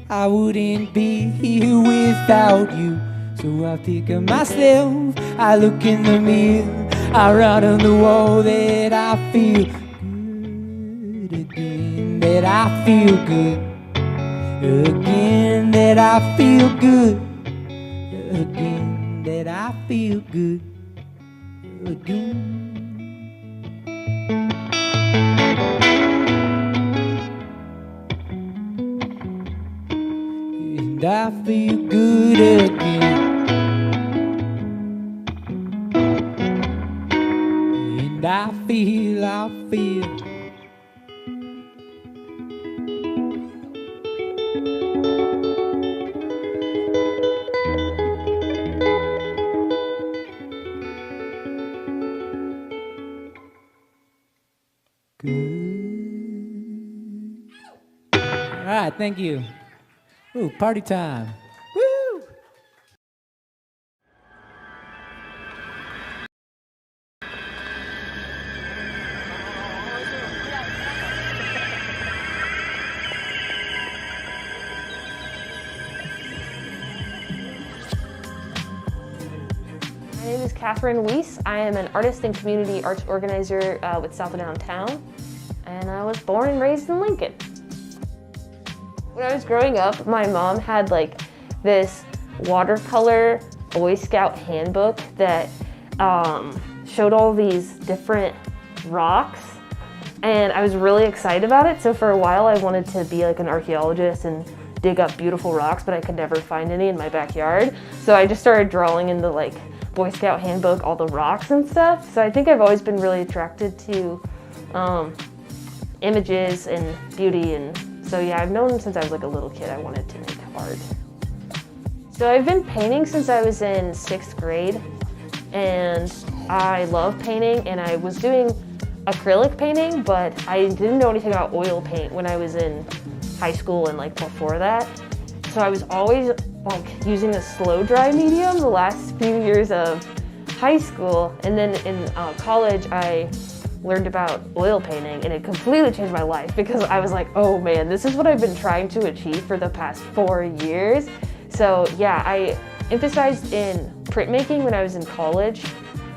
I wouldn't be here without you. So I pick up myself, I look in the mirror, I write on the wall that I feel good again, that I feel good again, that I feel good again, that I feel good again. And I feel good again. And I feel good. All right, thank you. Ooh, party time. Woo! My name is Catherine Weiss. I am an artist and community arts organizer with South of Downtown, and I was born and raised in Lincoln. When I was growing up, my mom had like this watercolor Boy Scout handbook that showed all these different rocks, and I was really excited about it. So for a while I wanted to be like an archaeologist and dig up beautiful rocks, but I could never find any in my backyard. So I just started drawing in the like Boy Scout handbook all the rocks and stuff. So I think I've always been really attracted to images and beauty, and so yeah, I've known since I was like a little kid I wanted to make art. So I've been painting since I was in 6th grade, and I love painting, and I was doing acrylic painting, but I didn't know anything about oil paint when I was in high school and like before that. So I was always like using a slow dry medium the last few years of high school, and then in college I learned about oil painting, and it completely changed my life because I was like, oh man, this is what I've been trying to achieve for the past 4 years. So yeah, I emphasized in printmaking when I was in college,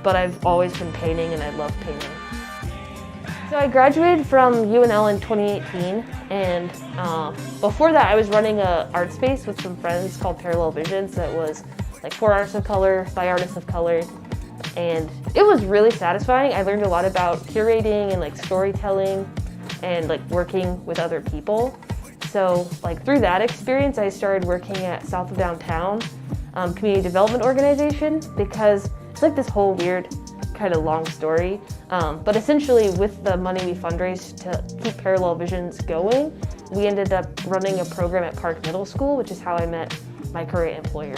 but I've always been painting and I love painting. So I graduated from UNL in 2018, and before that I was running an art space with some friends called Parallel Visions that was like for artists of color, by artists of color. And it was really satisfying. I learned a lot about curating and like storytelling and like working with other people. So like through that experience, I started working at South of Downtown Community Development Organization, because it's like this whole weird kind of long story. But essentially with the money we fundraised to keep Parallel Visions going, we ended up running a program at Park Middle School, which is how I met my current employer.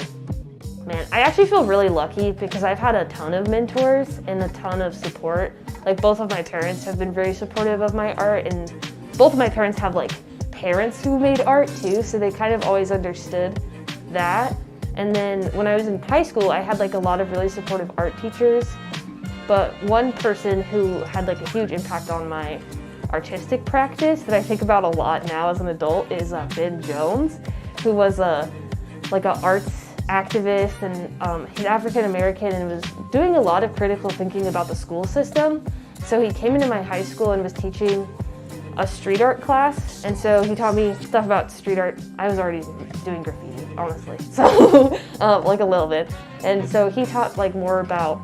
Man, I actually feel really lucky because I've had a ton of mentors and a ton of support. Like both of my parents have been very supportive of my art, and both of my parents have like parents who made art too, so they kind of always understood that. And then when I was in high school, I had like a lot of really supportive art teachers, but one person who had like a huge impact on my artistic practice that I think about a lot now as an adult is Ben Jones, who was like an arts activist, and he's African American and was doing a lot of critical thinking about the school system. So he came into my high school and was teaching a street art class, and so he taught me stuff about street art. I was already doing graffiti, honestly, so like a little bit. And so he taught like more about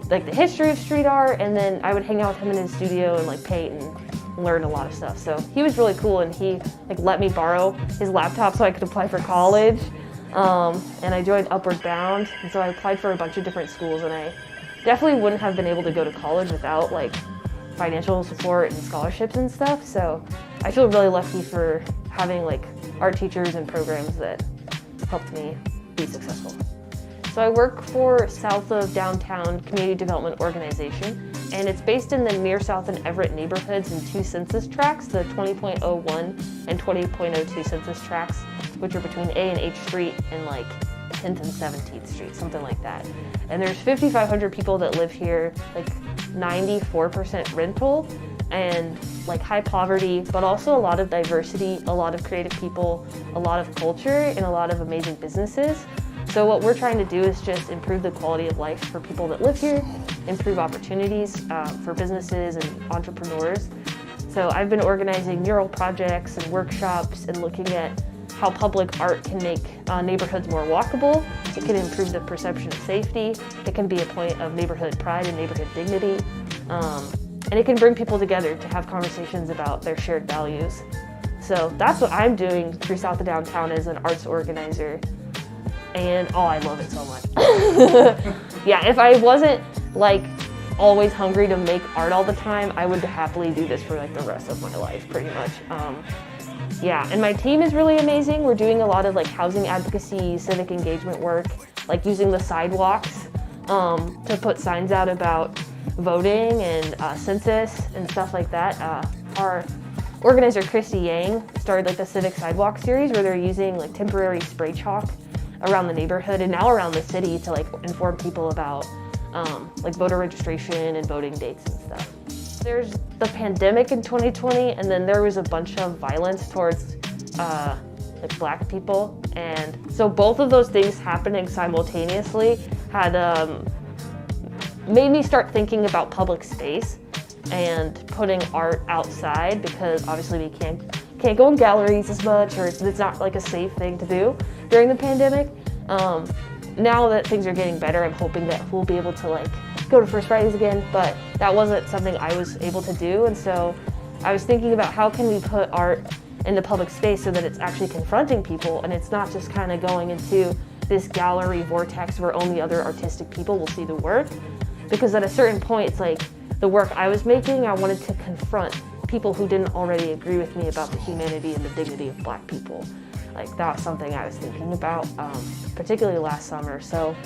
like the history of street art, and then I would hang out with him in his studio and like paint and learn a lot of stuff. So he was really cool, and he like let me borrow his laptop so I could apply for college. And I joined Upward Bound, and so I applied for a bunch of different schools, and I definitely wouldn't have been able to go to college without like financial support and scholarships and stuff. So I feel really lucky for having like art teachers and programs that helped me be successful. So I work for South of Downtown Community Development Organization, and it's based in the Near South and Everett neighborhoods in 2 census tracts, the 20.01 and 20.02 census tracts, which are between A and H Street and like 10th and 17th Street, something like that. And there's 5,500 people that live here, like 94% rental, and like high poverty, but also a lot of diversity, a lot of creative people, a lot of culture, and a lot of amazing businesses. So what we're trying to do is just improve the quality of life for people that live here, improve opportunities for businesses and entrepreneurs. So I've been organizing mural projects and workshops and looking at how public art can make neighborhoods more walkable. It can improve the perception of safety. It can be a point of neighborhood pride and neighborhood dignity. And it can bring people together to have conversations about their shared values. So that's what I'm doing through South of Downtown as an arts organizer. And oh, I love it so much. Yeah, if I wasn't like always hungry to make art all the time, I would happily do this for like the rest of my life, pretty much. Yeah, and my team is really amazing. We're doing a lot of like housing advocacy, civic engagement work, like using the sidewalks to put signs out about voting and census and stuff like that. Our organizer Christy Yang started like the Civic Sidewalk series where they're using like temporary spray chalk around the neighborhood and now around the city to like inform people about like voter registration and voting dates and stuff. There's the pandemic in 2020, and then there was a bunch of violence towards like Black people, and so both of those things happening simultaneously had made me start thinking about public space and putting art outside, because obviously we can't go in galleries as much, or it's not like a safe thing to do during the pandemic. Now that things are getting better, I'm hoping that we'll be able to like go to First Fridays again, but that wasn't something I was able to do. And so I was thinking about how can we put art in the public space so that it's actually confronting people and it's not just kind of going into this gallery vortex where only other artistic people will see the work. Because at a certain point, it's like the work I was making, I wanted to confront people who didn't already agree with me about the humanity and the dignity of Black people. Like that was something I was thinking about, particularly last summer. So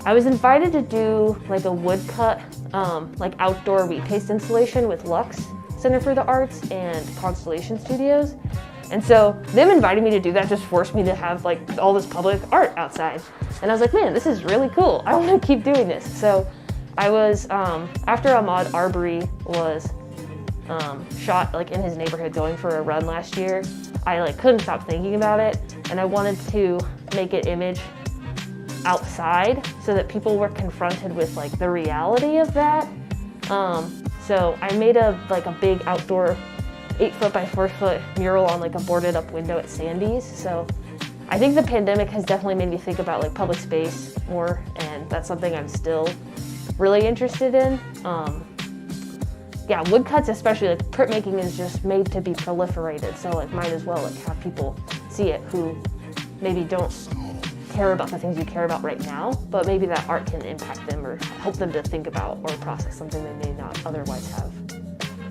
I was invited to do like a woodcut, like outdoor wheat paste installation with Lux Center for the Arts and Constellation Studios. And so them inviting me to do that just forced me to have like all this public art outside. And I was like, man, this is really cool. I want to keep doing this. So I was, after Ahmaud Arbery was shot like in his neighborhood going for a run last year, I like couldn't stop thinking about it, and I wanted to make an image outside so that people were confronted with like the reality of that. So I made a big outdoor 8-foot by 4-foot mural on like a boarded up window at Sandy's. So I think the pandemic has definitely made me think about like public space more, and that's something I'm still really interested in. Yeah, woodcuts especially, like printmaking is just made to be proliferated, so like might as well like have people see it who maybe don't care about the things you care about right now, but maybe that art can impact them or help them to think about or process something they may not otherwise have.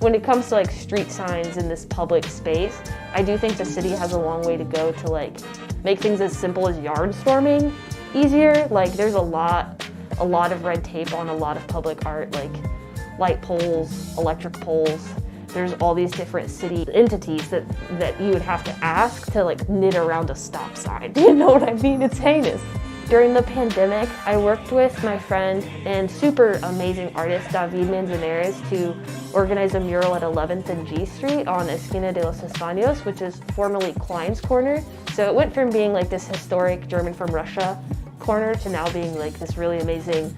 When it comes to like street signs in this public space, I do think the city has a long way to go to like make things as simple as yard storming easier. Like there's a lot of red tape on a lot of public art, like light poles, electric poles. There's all these different city entities that you would have to ask to like knit around a stop sign. Do you know what I mean? It's heinous. During the pandemic, I worked with my friend and super amazing artist, David Manzanares, to organize a mural at 11th and G Street on Esquina de los Españos, which is formerly Klein's Corner. So it went from being like this historic German from Russia corner to now being like this really amazing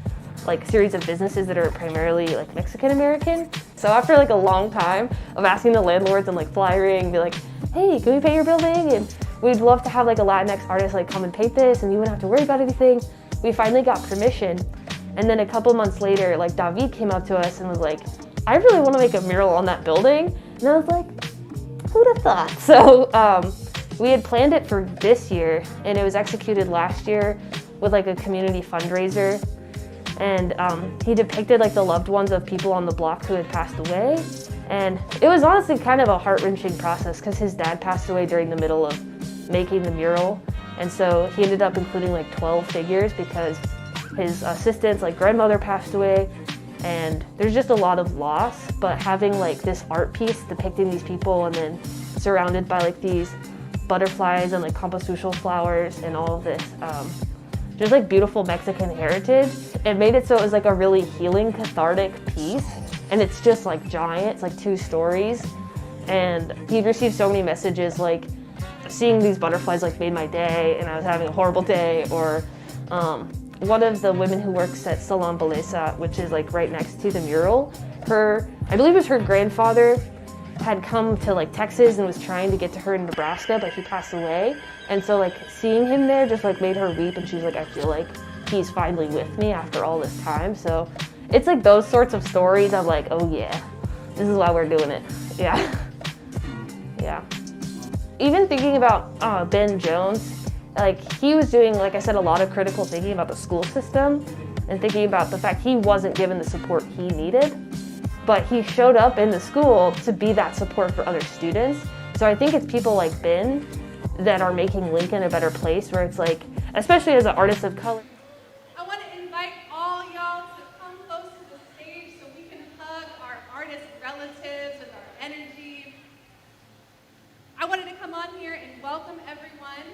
like series of businesses that are primarily like Mexican American. So after like a long time of asking the landlords and like flyering, be like, hey, can we paint your building? And we'd love to have like a Latinx artist like come and paint this and you wouldn't have to worry about anything. We finally got permission. And then a couple months later, like David came up to us and was like, I really want to make a mural on that building. And I was like, who'd have thought? So we had planned it for this year and it was executed last year with like a community fundraiser. And he depicted like the loved ones of people on the block who had passed away. And it was honestly kind of a heart-wrenching process because his dad passed away during the middle of making the mural. And so he ended up including like 12 figures because his assistant's like grandmother passed away. And there's just a lot of loss, but having like this art piece depicting these people and then surrounded by like these butterflies and like composucial flowers and all of this just like beautiful Mexican heritage. It made it so it was like a really healing, cathartic piece. And it's just like giant, it's like 2 stories. And he received so many messages like, seeing these butterflies like made my day and I was having a horrible day. Or one of the women who works at Salon Belleza, which is like right next to the mural, I believe it was her grandfather had come to like Texas and was trying to get to her in Nebraska, but he passed away. And so like seeing him there just like made her weep, and she's like, I feel like he's finally with me after all this time. So it's like those sorts of stories. I'm like, oh yeah, this is why we're doing it. Yeah. Yeah. Even thinking about Ben Jones, like he was doing, like I said, a lot of critical thinking about the school system and thinking about the fact he wasn't given the support he needed, but he showed up in the school to be that support for other students. So I think it's people like Ben that are making Lincoln a better place, where it's like, especially as an artist of color. I want to invite all y'all to come close to the stage so we can hug our artist relatives with our energy. I wanted to come on here and welcome everyone,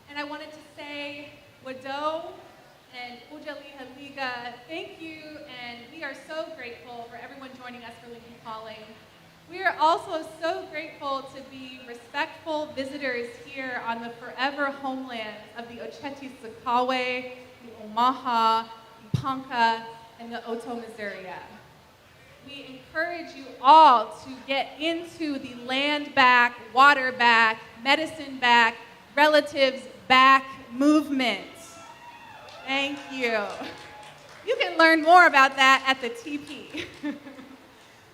and I wanted to say Wado and Ujali Haliga, thank you, and we are so grateful for everyone joining us for Lincoln Calling. We are also so grateful to be respectful visitors here on the forever homeland of the Oceti Sakaway, the Omaha, the Ponca, and the Oto Missouri. We encourage you all to get into the land back, water back, medicine back, relatives back movement. Thank you. You can learn more about that at the TP.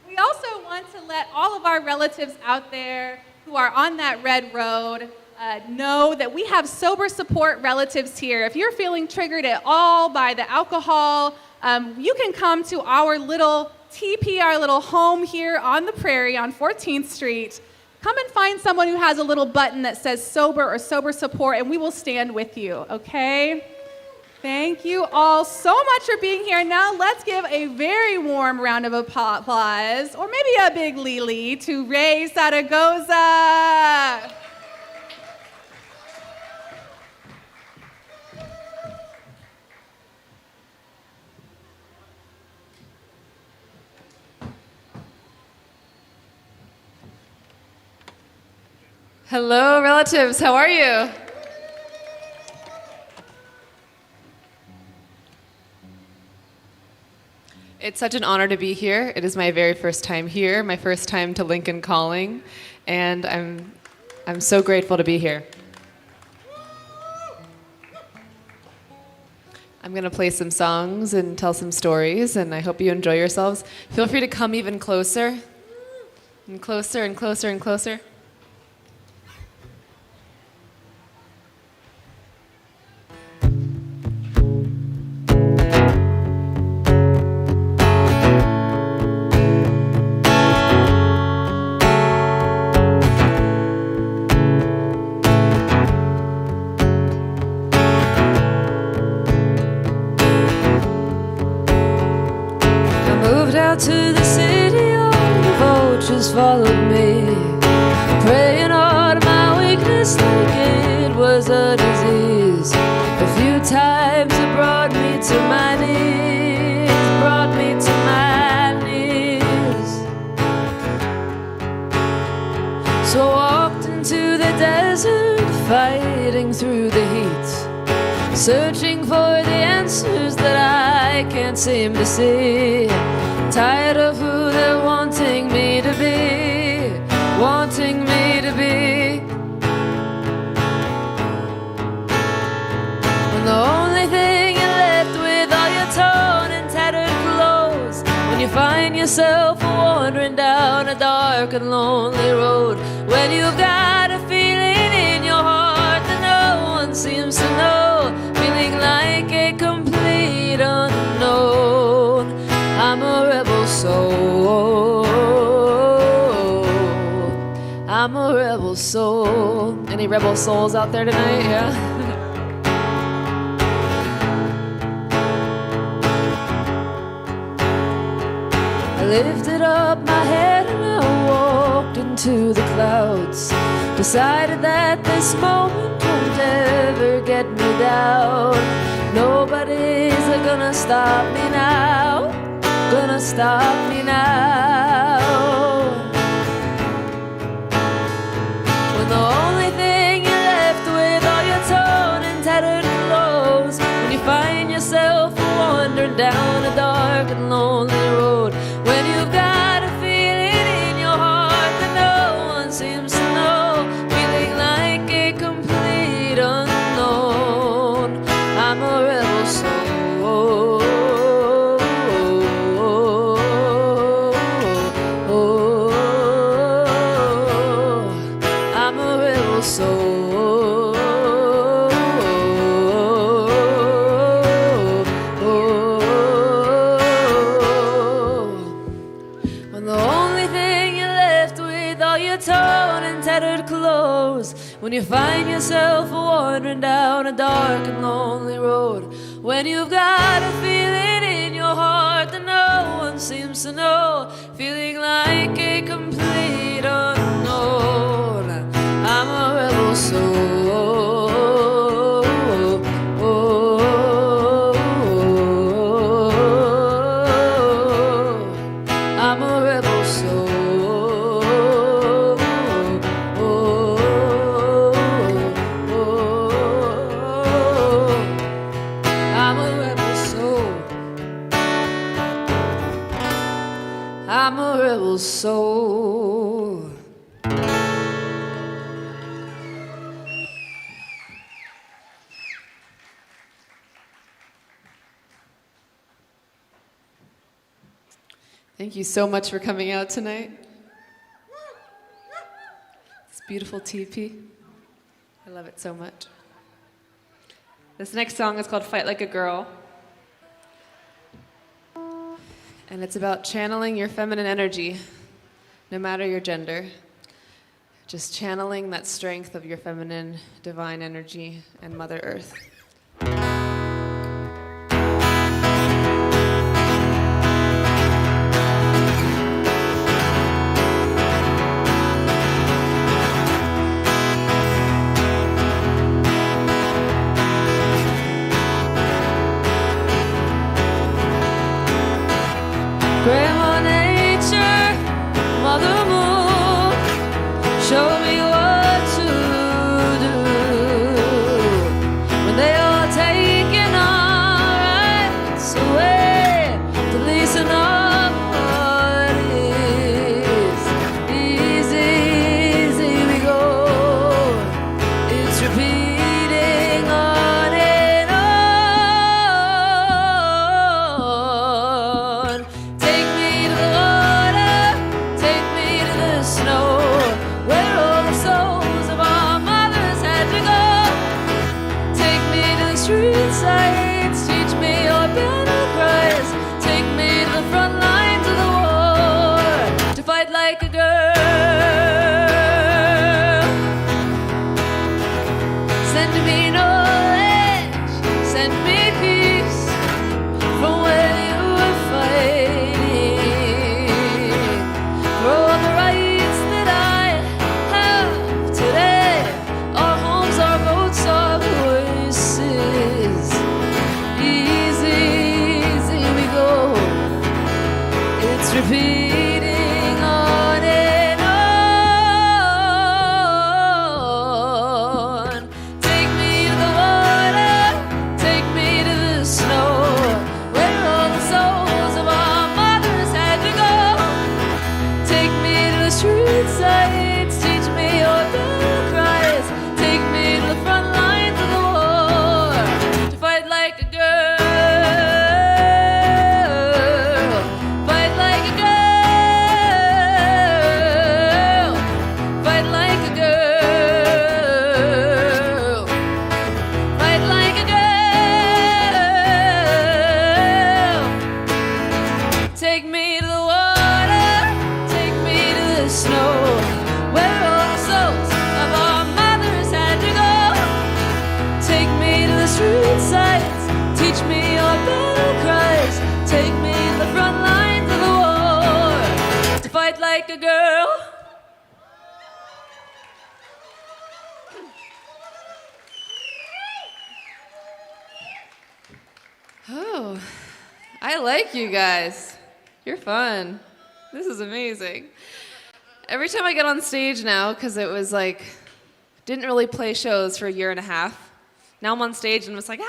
We also want to let all of our relatives out there who are on that red road know that we have sober support relatives here. If you're feeling triggered at all by the alcohol, you can come to our little TP, our little home here on the prairie on 14th Street. Come and find someone who has a little button that says sober or sober support, and we will stand with you, okay? Thank you all so much for being here. Now let's give a very warm round of applause, or maybe a big Lili, to Raye Zaragoza. Hello, relatives. How are you? It's such an honor to be here. It is my very first time here, my first time to Lincoln Calling, and I'm so grateful to be here. I'm going to play some songs and tell some stories, and I hope you enjoy yourselves. Feel free to come even closer, and closer, and closer, and closer. To the city, all the vultures followed me, preying on my weakness like it was a disease. A few times it brought me to my knees, brought me to my knees. So I walked into the desert, fighting through the heat, searching for the answers that I can't seem to see. Tired of who they're wanting me to be, wanting me to be. And the only thing you're left with are your torn and tattered clothes, when you find yourself wandering down a dark and lonely road, when you've got a feeling in your heart that no one seems to know, feeling like a complete unknown. I'm a rebel soul, I'm a rebel soul. Any rebel souls out there tonight? Yeah. I lifted up my head and I walked in into the clouds. Decided that this moment won't ever get me down. Nobody's gonna stop me now, gonna stop me now. When the only thing you're left with are your torn and tattered clothes, when you find yourself wandering down a dark and lonely road, when you've got a feeling in your heart that no one seems to know, feeling like a complete unknown. I'm a rebel soul. I'm a rebel soul. When the only thing you're left with are your torn and tattered clothes, when you find yourself wandering down a dark and lonely road, when you've got a feeling in your heart that no one seems to know, feeling like a complete unknown. I'm a rebel soul. I'm a rebel soul. I'm a rebel soul. I'm a rebel soul. Thank you so much for coming out tonight. This beautiful teepee. I love it so much. This next song is called Fight Like a Girl. And it's about channeling your feminine energy, no matter your gender. Just channeling that strength of your feminine, divine energy and Mother Earth. Grandma Nature, Mother Moon, show me what to do when they are taking our rights away, to listen up what is. Easy, easy we go. It's repeating on and on. Take me to the water, take me to the snow, where all the souls of our mothers had to go. Take me to the street sights, teach me your battle cries. Take me to the front lines of the war, to fight like a girl. Send me knowledge, send me peace, from where you were fighting, for all the rights that I have today. Our homes, our boats, our voices. Easy, easy we go. It's repeating on and on. Take me to the water, take me to the snow, where all the souls of our mothers had to go. Take me to the street sights, teach me your battle cries. Take me to the front lines of the war, to fight like a girl. Fight like a girl. Fight like a girl. Fight like a girl. Take me to the water, take me to the snow, where all the souls of our mothers had to go. Take me to the street sights, teach me your battle cries. Take me to the front lines of the war, to fight like a girl. I like you guys. You're fun. This is amazing. Every time I get on stage now, because it was like, didn't really play shows for a year and a half. Now I'm on stage and it's like,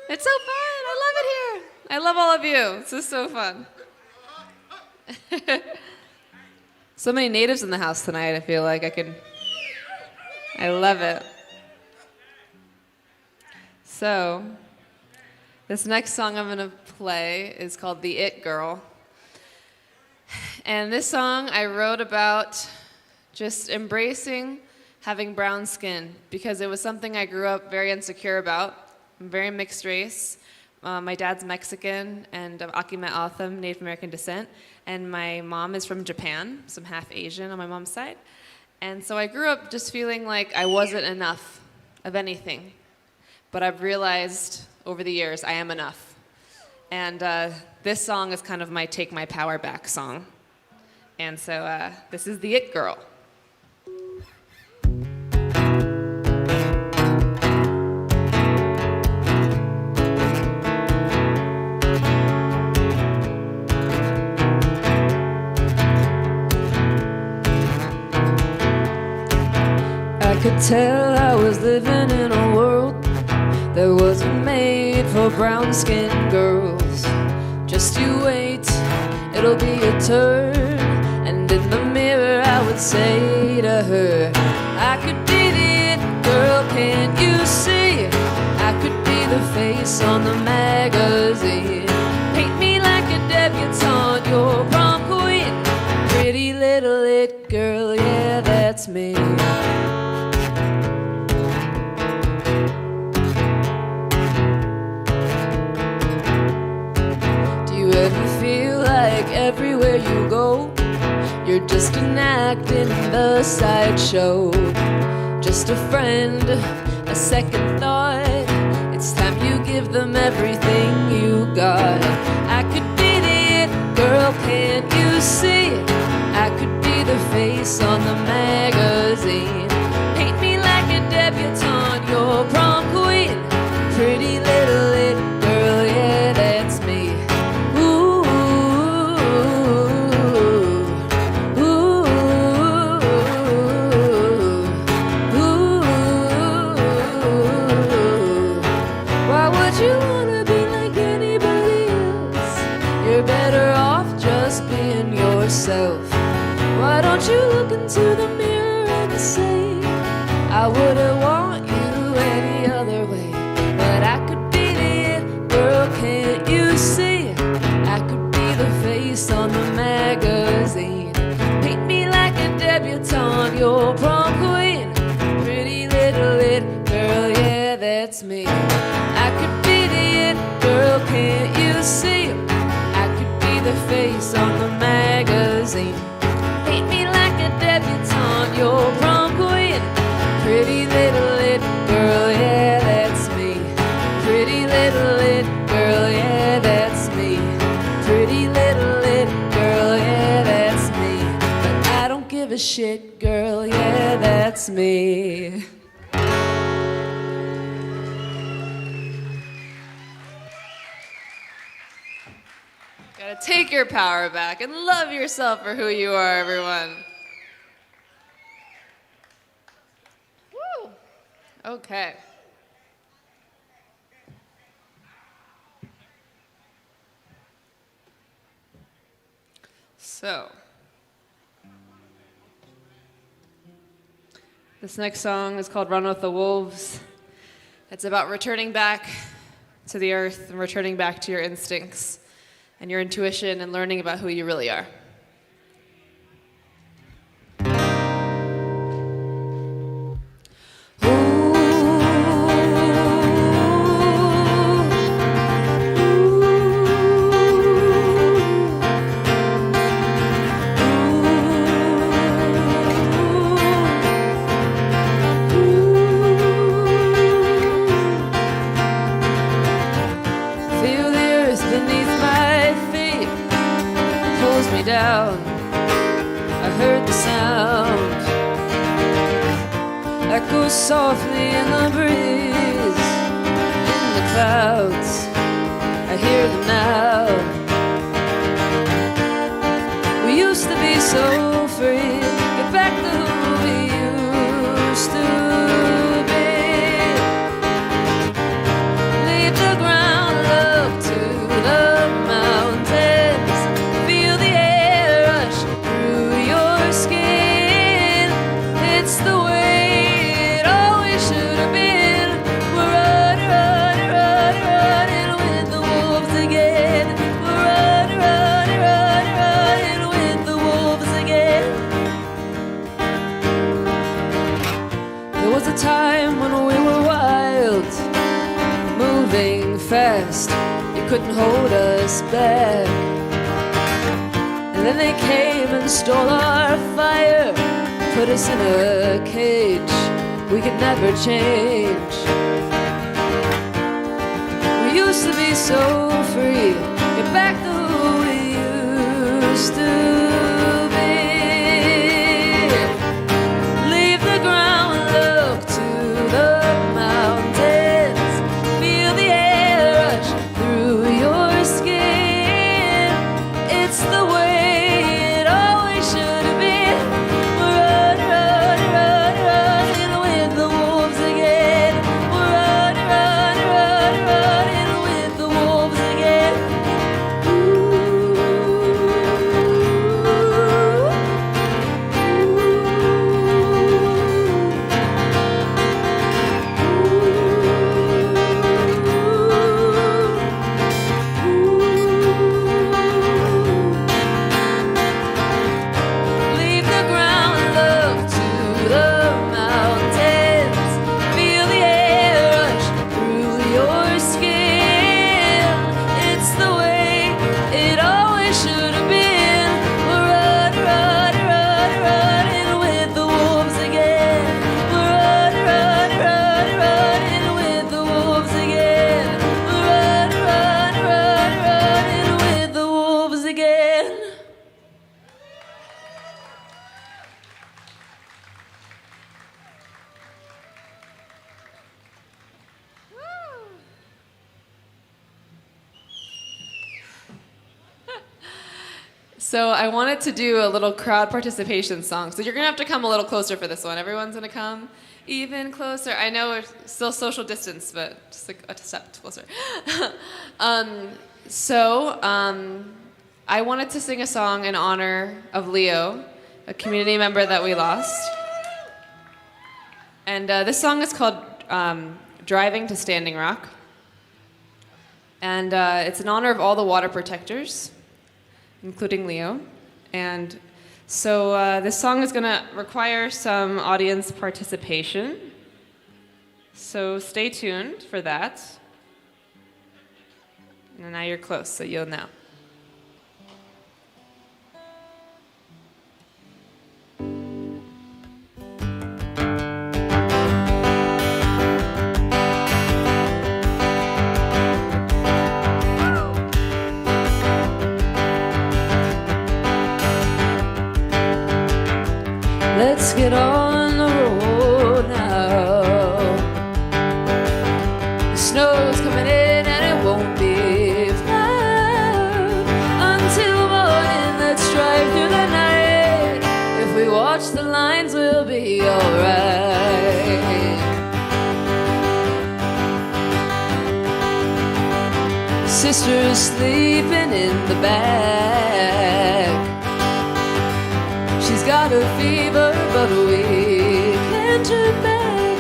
it's so fun. I love it here. I love all of you. This is so fun. So many natives in the house tonight. I feel like I love it. So, this next song I'm going to play is called The It Girl. And this song I wrote about just embracing having brown skin because it was something I grew up very insecure about. I'm very mixed race. My dad's Mexican and of Akime Atham, Native American descent. And my mom is from Japan, so I'm half Asian on my mom's side. And so I grew up just feeling like I wasn't enough of anything. But I've realized over the years I am enough. And this song is kind of my Take My Power Back song. And so this is The It Girl. I could tell I was living in a world that wasn't made for brown-skinned girls. Just you wait, it'll be a turn. And in the mirror I would say to her, I could be the it girl, can't you see? I could be the face on the magazine. Paint me like a debutante, your prom queen. Pretty little it girl, yeah, that's me. Ever feel like everywhere you go, you're just an act in the sideshow? Just a friend, a second thought. It's time you give them everything you got. I could be the it girl, can't you see? I could be the face on the magazine. Paint me like a debutante, your prom queen. Pretty little it girl, yeah, that's me. Why don't you look into the mirror and say, I wouldn't want you any other way. But I could be the it girl, can't you see? I could be the face on the magazine. Paint me like a debutante, your prom queen. Pretty little it girl, yeah, that's me. I could be the it girl, can't you see? I could be the face on the magazine. Paint me like a debutante, your prom queen. Pretty little it girl, yeah, that's me. Pretty little it girl, yeah, that's me. Pretty little it girl, yeah, that's me. But I don't give a shit, girl, yeah, that's me. Gotta take your power back and love yourself for who you are, everyone. Woo! Okay. So, this next song is called Run with the Wolves. It's about returning back to the earth and returning back to your instincts and your intuition and learning about who you really are. Feel the earth beneath my feet pulls me down. I heard the sound echoes softly in the breeze, in the clouds. I I hear them now. We used to be so free, get back to who we used to be. Leave the ground, look to the mountains, feel the air rush through your skin. It's the way it always should have been. We're running, running, running, running with the wolves again. We're running, running, running, running with the wolves again. There was a time when we were wild, moving fast, you couldn't hold us back. And then they came and stole our fire, put us in a cage we could never change. We used to be so free, get back to who we used to be. Leave the ground, look to the mountains, feel the air rush through your skin. It's the way it always should have been. We're running, running, running, running with the wolves again. We're running, running, running, running with the wolves again. Leave the ground, look to the mountains, feel the air rush through your skin. It's the way it always should have been. We're running, running, running, running with the wolves again. We're running, running, running, running with the wolves again. We're running, running, running, running with the wolves again. So I wanted to do a little crowd participation song. So you're gonna have to come a little closer for this one. Everyone's gonna come even closer. I know we're still social distance, but just like a step closer. I wanted to sing a song in honor of Leo, a community member that we lost. And this song is called Driving to Standing Rock. And it's in honor of all the water protectors, including Leo. And so this song is going to require some audience participation. So stay tuned for that. And now you're close, so you'll know. Let's get on the road now. The snow's coming in and it won't be far until morning. Let's drive through the night. If we watch the lines, we'll be alright. Sister's sleeping in the back. She's got a fever, but we can't turn back.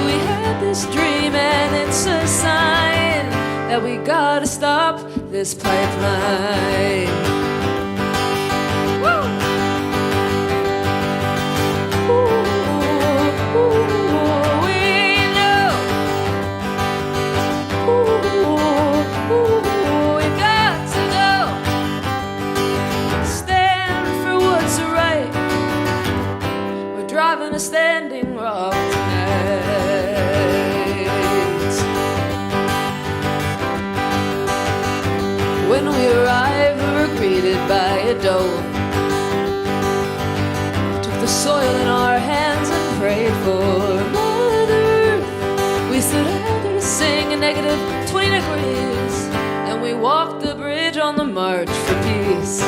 We had this dream and it's a sign that we gotta stop this pipeline. Woo! Ooh, ooh, we know. Ooh, ooh, we've got to go. Stand for what's right. We're driving a standing rock tonight. When we arrived, we were greeted by a dove. Took the soil in our hands and prayed for Mother Earth. We stood out there to sing a negative 20 degrees, and we walk the bridge on the march for peace.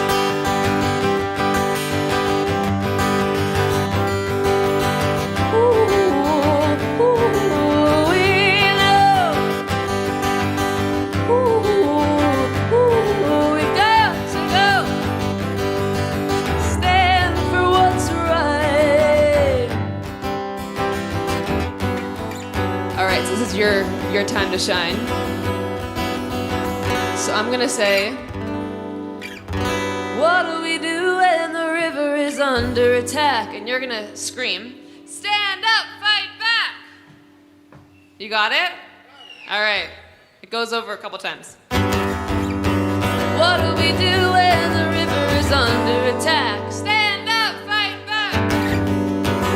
This is your time to shine. So I'm gonna say, what do we do when the river is under attack? and you're gonna scream, stand up, fight back. You got it? All right. It goes over a couple times. What do we do when the river is under attack? Stand up, fight back.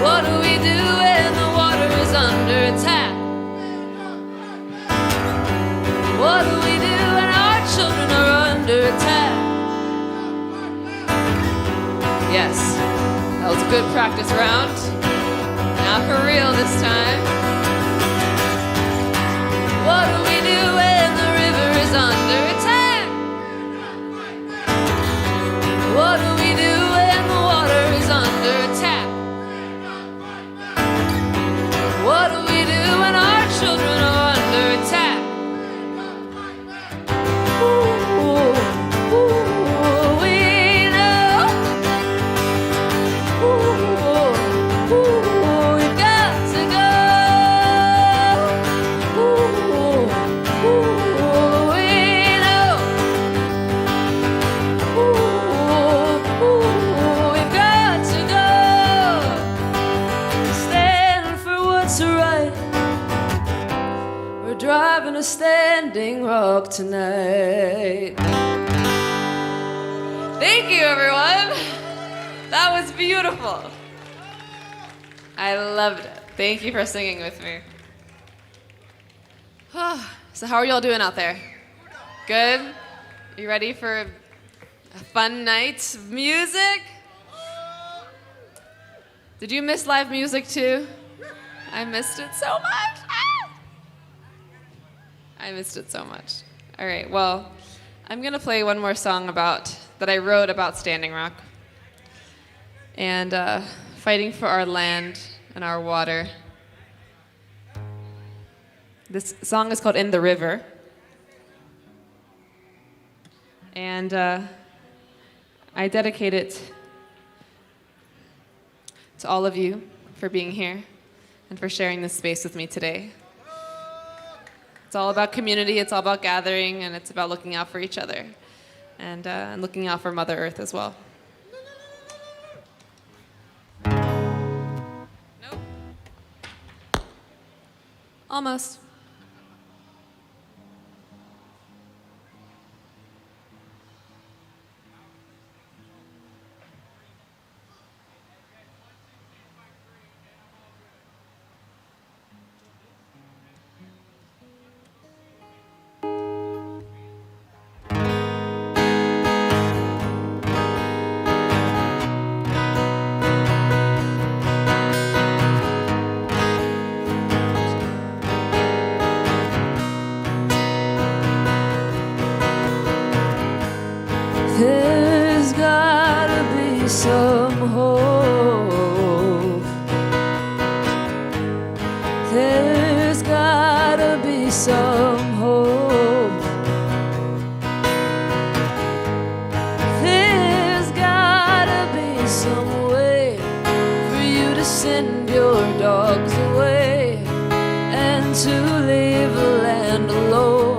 What do we do when the water is under attack? What do we do when our children are under attack? Yes, that was a good practice round. Now for real this time. What do we do when the river is under attack? What do we do when the water is under attack? What do we do when our children are under attack? Driving a standing rock tonight. Thank you, everyone. That was beautiful. I loved it. Thank you for singing with me. So how are y'all doing out there? Good? You ready for a fun night of music? Did you miss live music too? I missed it so much. I missed it so much. All right, well, I'm gonna play one more song that I wrote about Standing Rock and fighting for our land and our water. This song is called In the River. And I dedicate it to all of you for being here and for sharing this space with me today. It's all about community, it's all about gathering, and it's about looking out for each other and looking out for Mother Earth as well. Nope. Almost. There's gotta be some hope. There's gotta be some hope. There's gotta be some way for you to send your dogs away and to leave the land alone.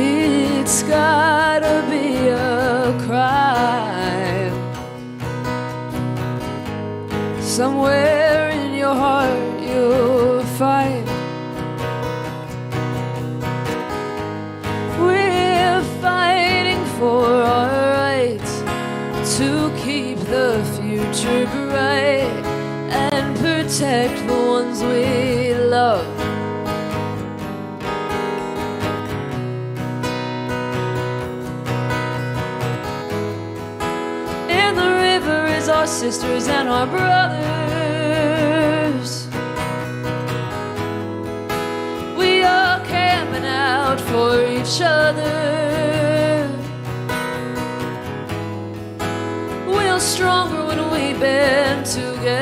It's gotta be a crime somewhere in your heart you'll find we're fighting for our rights to keep the future bright and protect the ones we love. Our sisters and our brothers.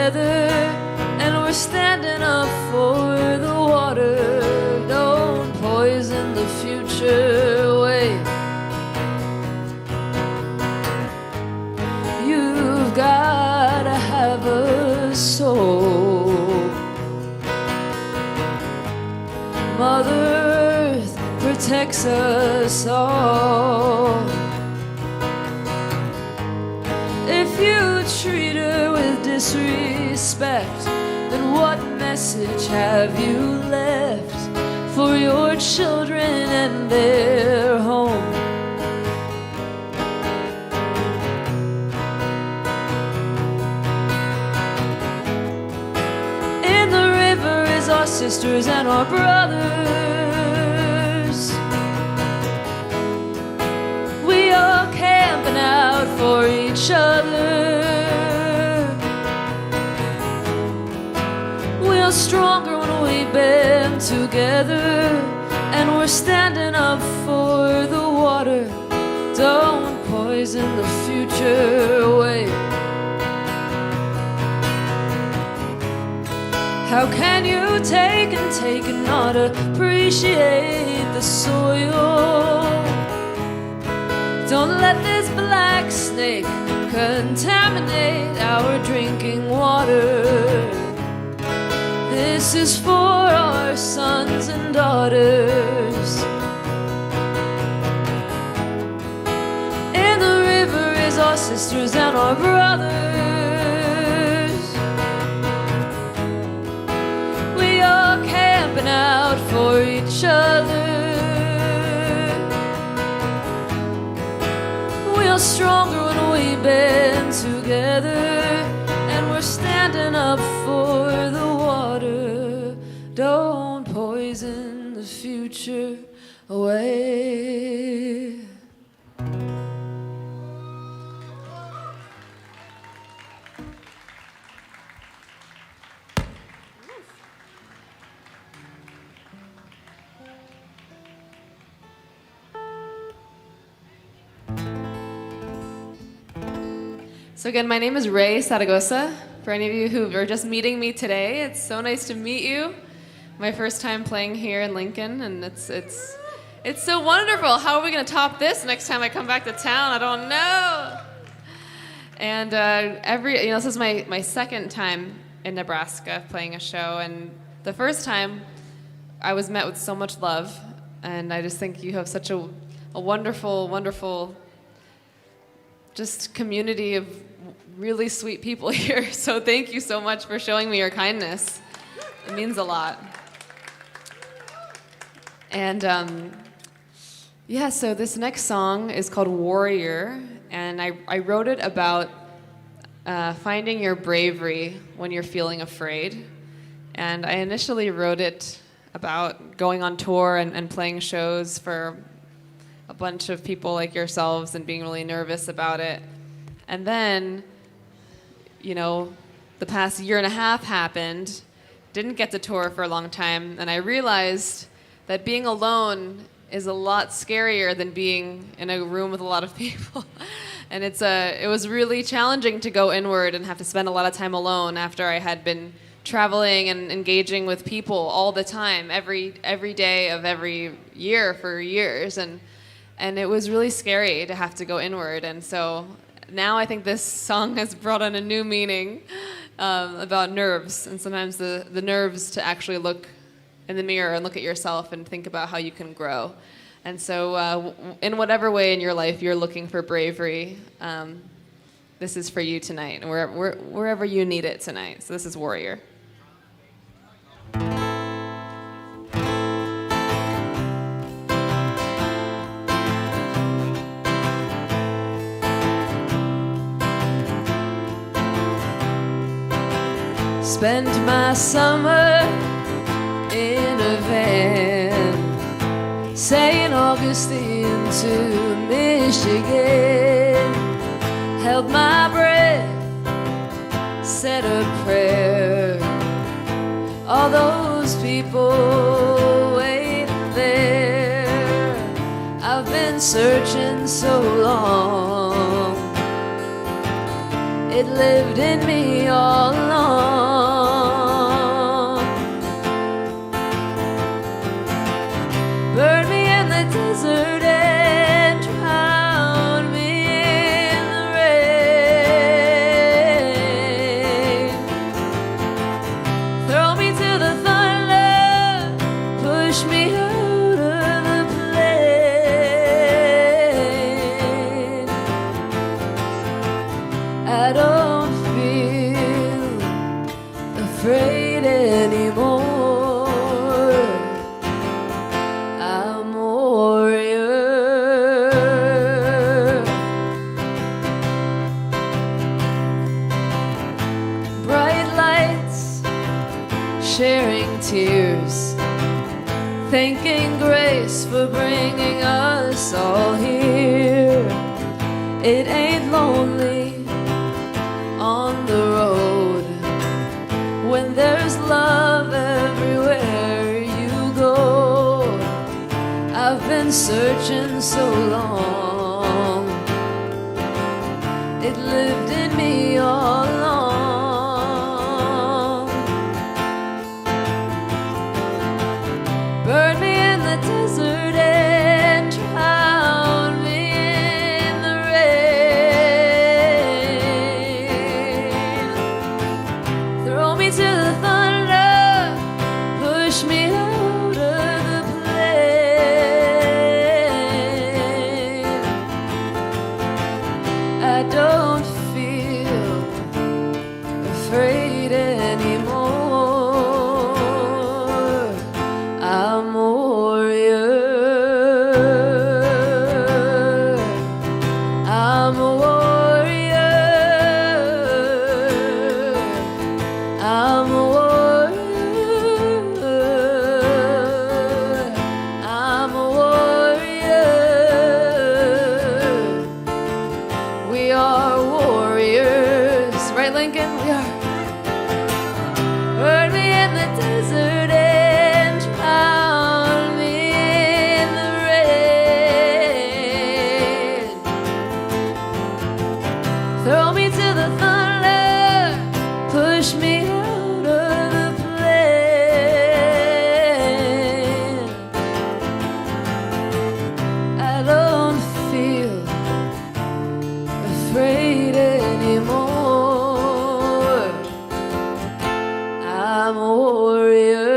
together, and we're standing up for the water. Don't poison the future away. You've gotta have a soul. Mother Earth protects us all. If you treat her with disrespect, then what message have you left for your children and their home? In the river is our sisters and our brothers. We are camping out for each other. We're stronger when we band together, and we're standing up for the water. Don't poison the future away. How can you take and not appreciate the soil? Don't let this black snake contaminate our drinking water. This is for our sons and daughters. In the river is our sisters and our brothers. We are camping out for each other. We're stronger when we band together, and we're standing up for the water. Don't poison the future away. So again, my name is Raye Zaragoza. For any of you who are just meeting me today, it's so nice to meet you. My first time playing here in Lincoln, and it's so wonderful. How are we going to top this next time I come back to town? I don't know. And this is my second time in Nebraska playing a show, and the first time I was met with so much love, and I just think you have such a wonderful, wonderful just community of really sweet people here. So thank you so much for showing me your kindness. It means a lot. And so this next song is called Warrior, and I wrote it about finding your bravery when you're feeling afraid. And I initially wrote it about going on tour and playing shows for a bunch of people like yourselves and being really nervous about it. And then, the past year and a half happened, didn't get to tour for a long time, and I realized that being alone is a lot scarier than being in a room with a lot of people. And it was really challenging to go inward and have to spend a lot of time alone after I had been traveling and engaging with people all the time, every day of every year for years. And it was really scary to have to go inward. And so now I think this song has brought on a new meaning about nerves, and sometimes the nerves to actually look in the mirror and look at yourself and think about how you can grow. And so in whatever way in your life you're looking for bravery, this is for you tonight, and wherever you need it tonight. So this is Warrior. Spent my summer in a van, St. Augustine to Michigan. Held my breath, said a prayer. All those people waiting there. I've been searching so long. It lived in me all along. Burned me in the desert and drowned me in the rain. Throw me to the thunder, push me out of the plane. I don't feel afraid anymore. I'm a warrior. Bright lights, sharing tears, thanking grace for bringing us all here. It ain't lonely on the road when there's love everywhere you go. I've been searching so long. It lived in me all along. Burned me in the desert and drowned me in the rain. Throw me to the thunder, push me out of the plane. I don't feel afraid anymore. I'm a warrior. I'm a warrior. I'm a warrior. I'm a warrior. We are warriors, right, Lincoln? We are. Burn me in the desert and drown me in the rain. Throw me to the thunder, push me out of the plane. I don't feel afraid anymore. I'm a warrior.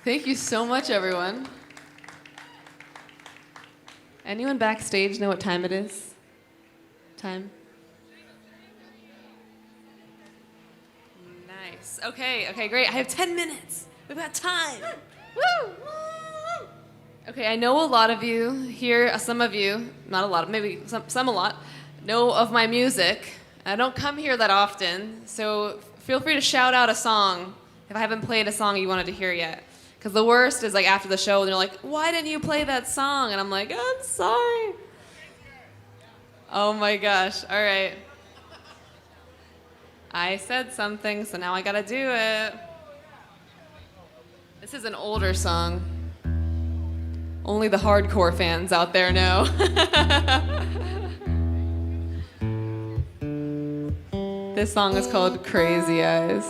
Thank you so much, everyone. Anyone backstage know what time it is? Time? Nice. Okay, great. I have 10 minutes. We've got time. Woo! Okay, I know a lot of you here, some of you, not a lot, maybe some a lot, know of my music. I don't come here that often, so feel free to shout out a song if I haven't played a song you wanted to hear yet. Because the worst is like after the show, they're like, why didn't you play that song? And I'm like, oh, I'm sorry. Oh my gosh, all right. I said something, so now I gotta do it. This is an older song. Only the hardcore fans out there know. This song is called Crazy Eyes.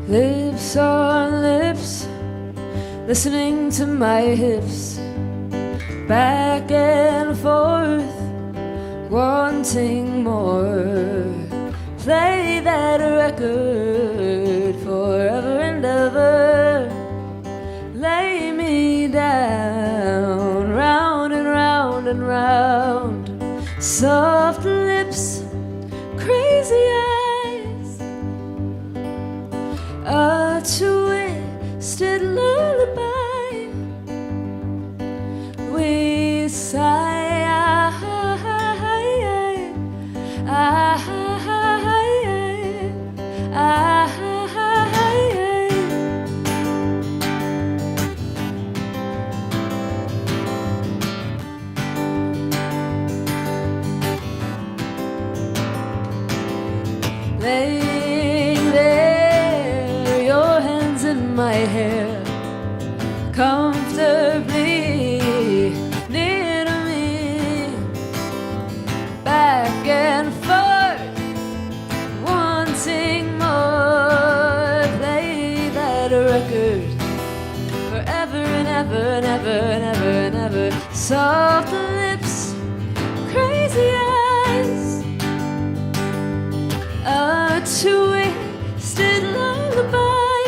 Lips on lips, listening to my hips, back and forth, wanting more. Play that record forever and ever. Lay me down, round and round and round. Soft lips, crazy eyes, a twisted lullaby. We sigh. laying there, your hands in my hair, comfortably near to me, back and forth, wanting more. Play that record forever and ever and ever and ever and ever. Soft lips, crazy eyes, a twisted lullaby.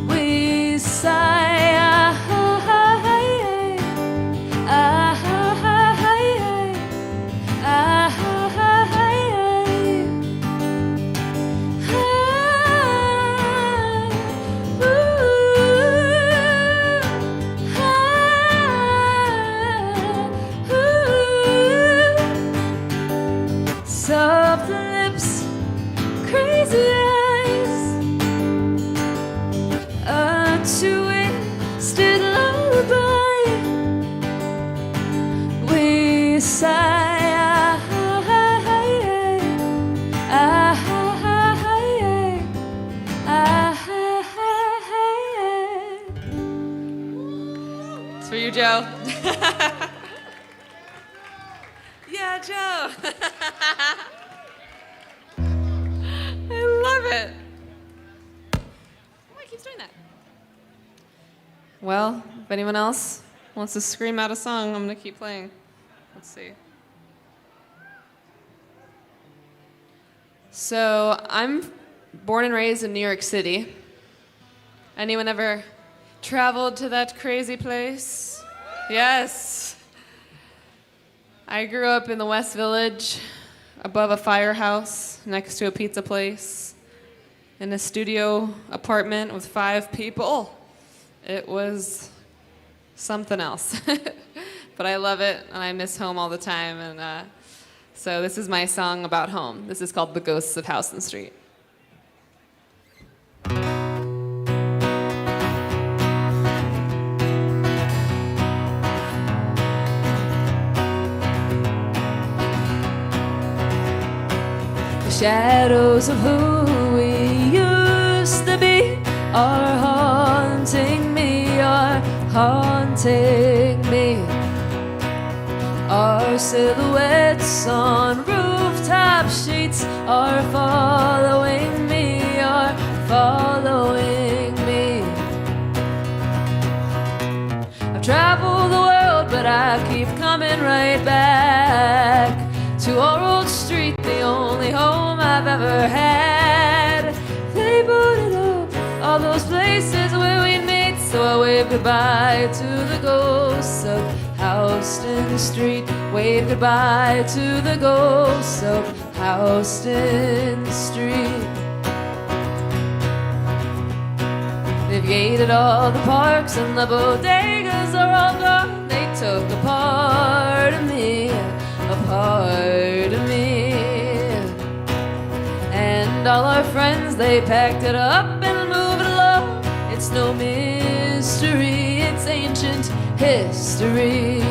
We sigh, ah, ah, ah, ah, ah, soft lips, crazy eyes, a twisted lullaby. We sigh, ah, ah, ah, It's for you, Joe. Yeah, Joe. I love it. Oh, he keeps doing that. Well, if anyone else wants to scream out a song, I'm going to keep playing. Let's see. So, I'm born and raised in New York City. Anyone ever traveled to that crazy place? Yes. I grew up in the West Village, above a firehouse, next to a pizza place, in a studio apartment with 5 people. It was something else. But I love it, and I miss home all the time. And so this is my song about home. This is called The Ghosts of Houston Street. Shadows of who we used to be are haunting me, are haunting me. Our silhouettes on rooftop sheets are following me, are following me. I've traveled the world, but I keep coming right back to our old street, the only home I've ever had. They boarded up all those places where we meet, so I wave goodbye to the ghosts of Houston Street. Wave goodbye to the ghosts of Houston Street. They've gated all the parks and the bodegas are all gone. They took a part of me, a part of me. And all our friends, they packed it up and moved along. It's no mystery, it's ancient history.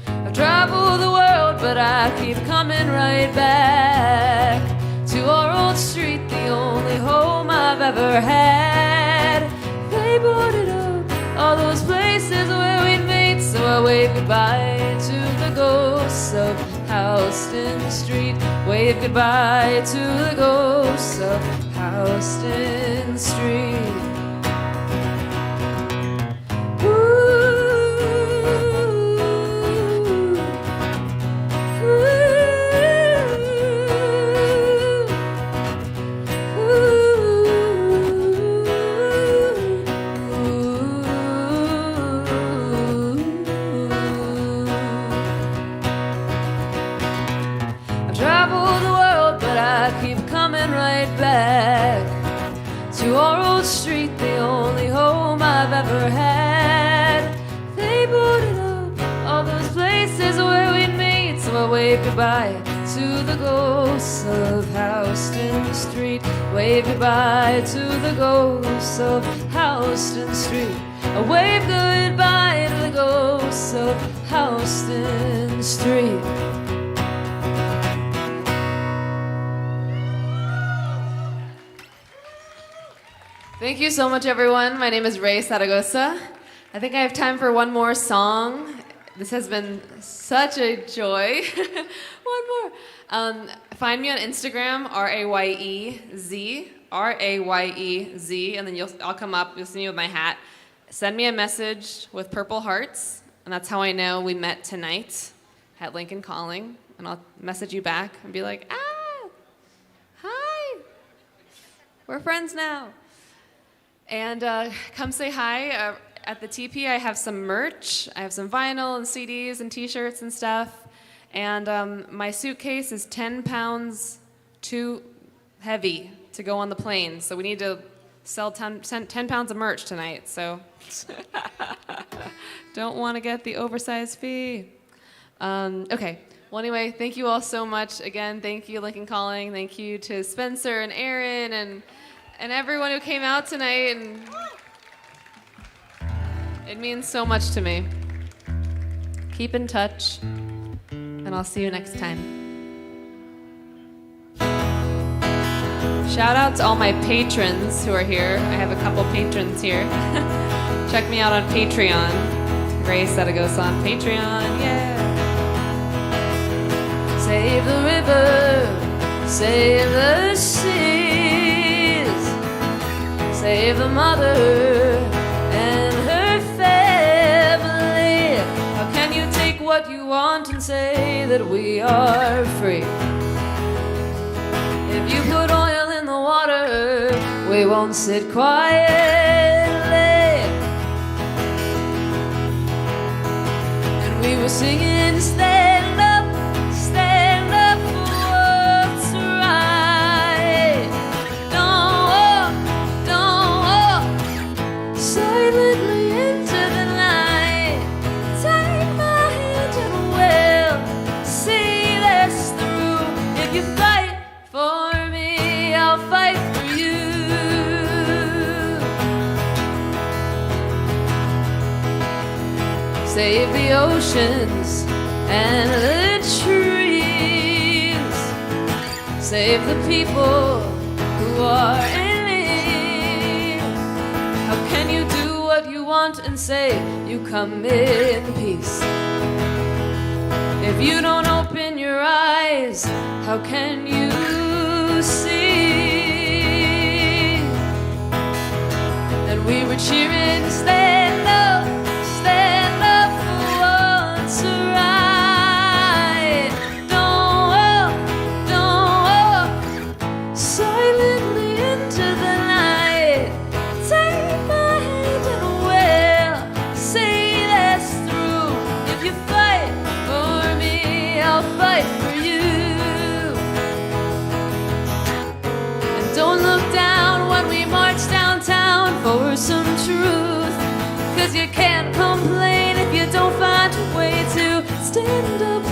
I've traveled the world, but I keep coming right back to our old street, the only home I've ever had. They boarded up all those places where we'd meet, so I wave goodbye to the ghosts of Houston Street. Wave goodbye to the ghosts of Houston Street. To our old street, the only home I've ever had. They boarded up all those places where we'd meet, so I wave goodbye to the ghosts of Houston Street. Wave goodbye to the ghosts of Houston Street. I wave goodbye to the ghosts of Houston Street. Thank you so much, everyone. My name is Raye Zaragoza. I think I have time for one more song. This has been such a joy. One more. Find me on Instagram, Rayez, Rayez, and then I'll come up. You'll see me with my hat. Send me a message with purple hearts, and that's how I know we met tonight at Lincoln Calling. And I'll message you back and be like, hi, we're friends now. And come say hi. At the TP, I have some merch. I have some vinyl and CDs and T-shirts and stuff. And my suitcase is 10 pounds too heavy to go on the plane. So we need to sell 10 pounds of merch tonight. So don't want to get the oversized fee. Okay. Well, anyway, thank you all so much. Again, thank you, Lincoln Calling. Thank you to Spencer and Aaron and everyone who came out tonight. And it means so much to me. Keep in touch, and I'll see you next time. Shout out to all my patrons who are here. I have a couple patrons here. Check me out on Patreon. Raye Zaragoza on Patreon, yeah. Save the river, save the seas, save the mother and her family. How can you take what you want and say that we are free? If you put oil in the water, we won't sit quietly. And we were singing, stand up for what's right. Don't walk silently into the night. Take my hand and we'll see this through. If you fight for me, I'll fight for you. Save the oceans and the trees, save the people who are in need. How can you do what you want and say you come in peace? If you don't open your eyes, how can you see? And we were cheering, stand up for what's right. Don't walk silently into the night. Take my hand and we'll see this through. If you fight for me, I'll fight for you. And don't look down when we march downtown for some truth. 'Cause you can't complain if you don't find a way to stand up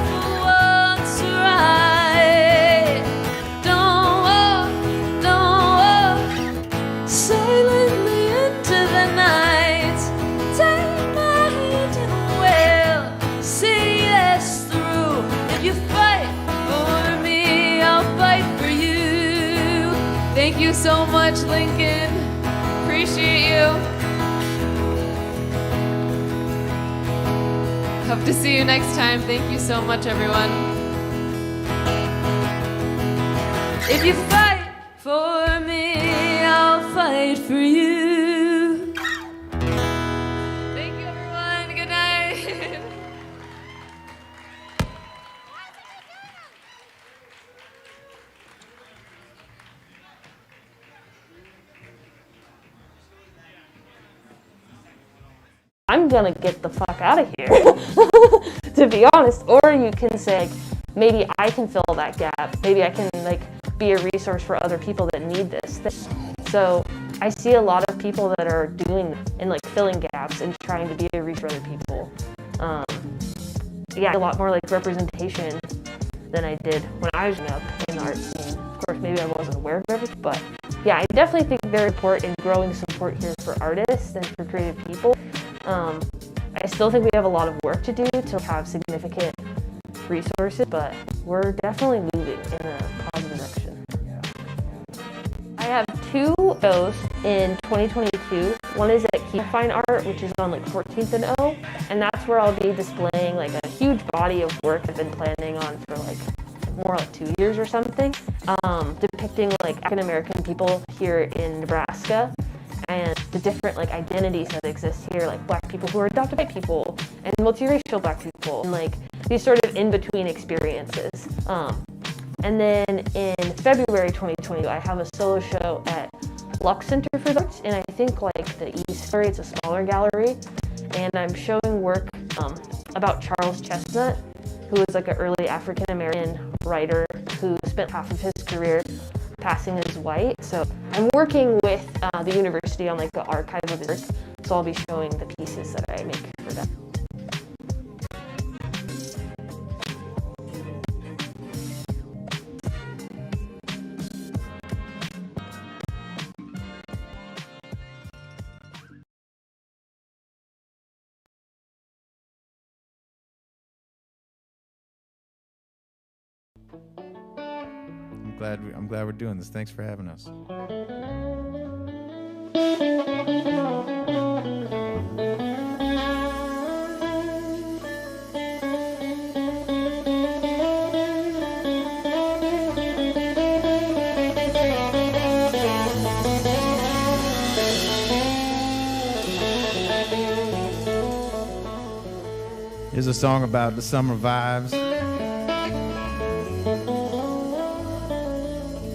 for what's right. Don't walk silently into the night. Take my hand and we'll see this through. If you fight for me, I'll fight for you. Thank you so much, Lincoln. Appreciate you. Hope to see you next time. Thank you so much, everyone. If you fight for me, I'll fight for you. Thank you, everyone. Good night. I'm gonna get the fuck out of here, to be honest. Or you can say, like, maybe I can fill that gap. Maybe I can be a resource for other people that need this. So I see a lot of people that are doing and filling gaps and trying to be a resource for other people. A lot more representation than I did when I was up in the art scene. Of course, maybe I wasn't aware of everything, but yeah, I definitely think they're important in growing support here for artists and for creative people. I still think we have a lot of work to do to have significant resources, but we're definitely moving in a positive direction. have 2 shows in 2022. One is at Katy Fine Art, which is on like 14th and O, and that's where I'll be displaying like a huge body of work I've been planning on for like more like 2 years or something, depicting like African American people here in Nebraska and the different like identities that exist here, like Black people who are adopted by people and multiracial Black people, and like these sort of in-between experiences. And then in February 2022, I have a solo show at Lux Center for the Arts, and I think like the East Gallery, it's a smaller gallery, and I'm showing work about Charles Chestnut, who was like an early African American writer who spent half of his career passing as white. So I'm working with the university on like the archive of his work, so I'll be showing the pieces that I make for them. I'm glad we're doing this. Thanks for having us. Here's a song about the summer vibes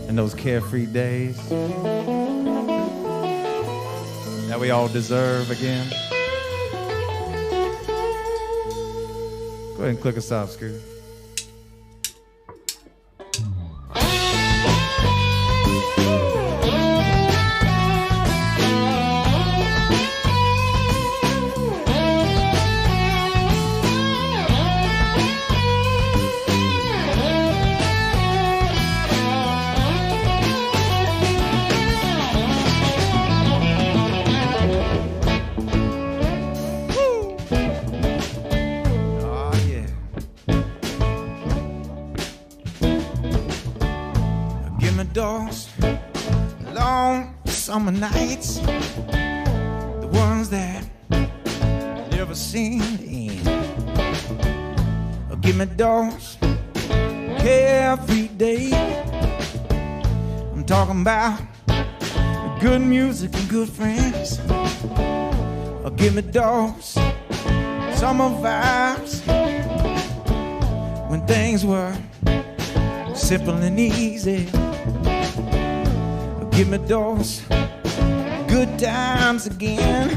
and those carefree days that we all deserve again. Go ahead and click us off, Screw. Summer nights, the ones that never seem to end. Give me those carefree days. I'm talking about good music and good friends. Give me those summer vibes when things were simple and easy. Give me those good times again.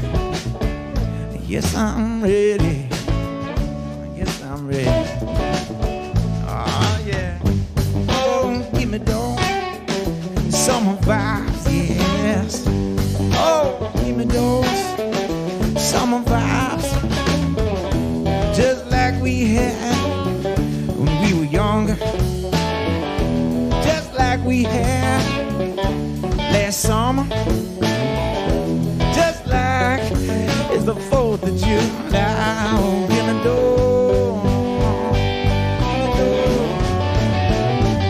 Yes, I'm ready. Yes, I'm ready. Oh, yeah. Oh, give me those summer vibes, yes. Oh, give me those summer vibes. Just like we had when we were younger. Just like we had last summer, just like it's the 4th of July. Oh, give me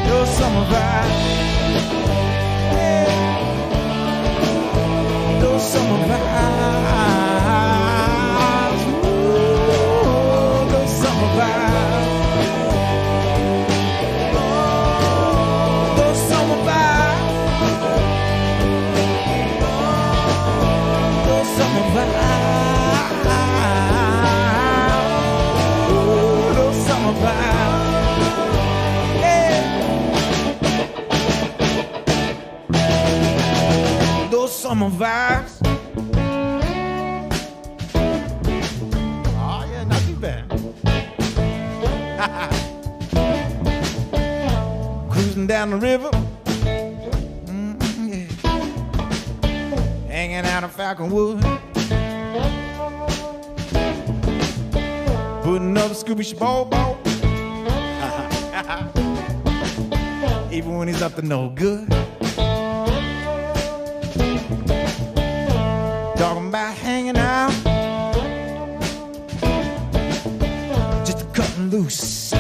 those summer vibes, yeah. Those summer vibes, ooh, those summer vibes, oh, those summer vibes. Summer vibes, ooh, those summer vibes, yeah. Those summer vibes. Oh yeah, not too bad. Cruising down the river, yeah. Hanging out in Falconwood. Putting up a Scooby Shabobo. Even when he's up to no good. Talking about hanging out, just to cut loose.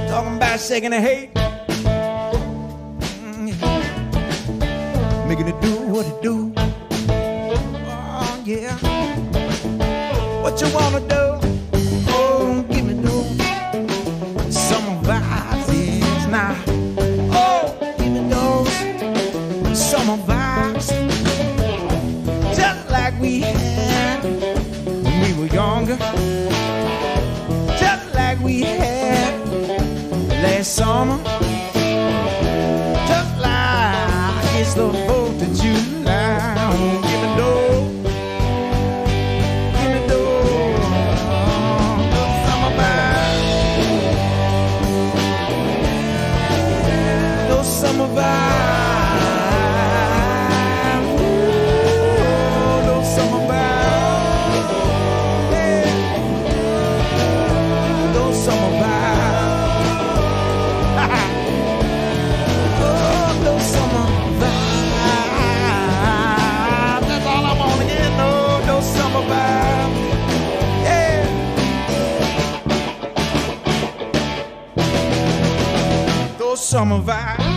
Talking about shaking the hate making it do what it do. Oh, yeah. What you wanna do? Oh, give me those summer vibes, yes, now. Oh, give me those summer vibes, just like we had when we were younger, just like we had last summer, just like it's the 4th of July. Oh, give me those. Summer vibe, ooh, those summer vibes, yeah. Those summer vibes, oh, those summer vibes. That's all I want to get, no, those summer vibes, yeah. Those summer vibes.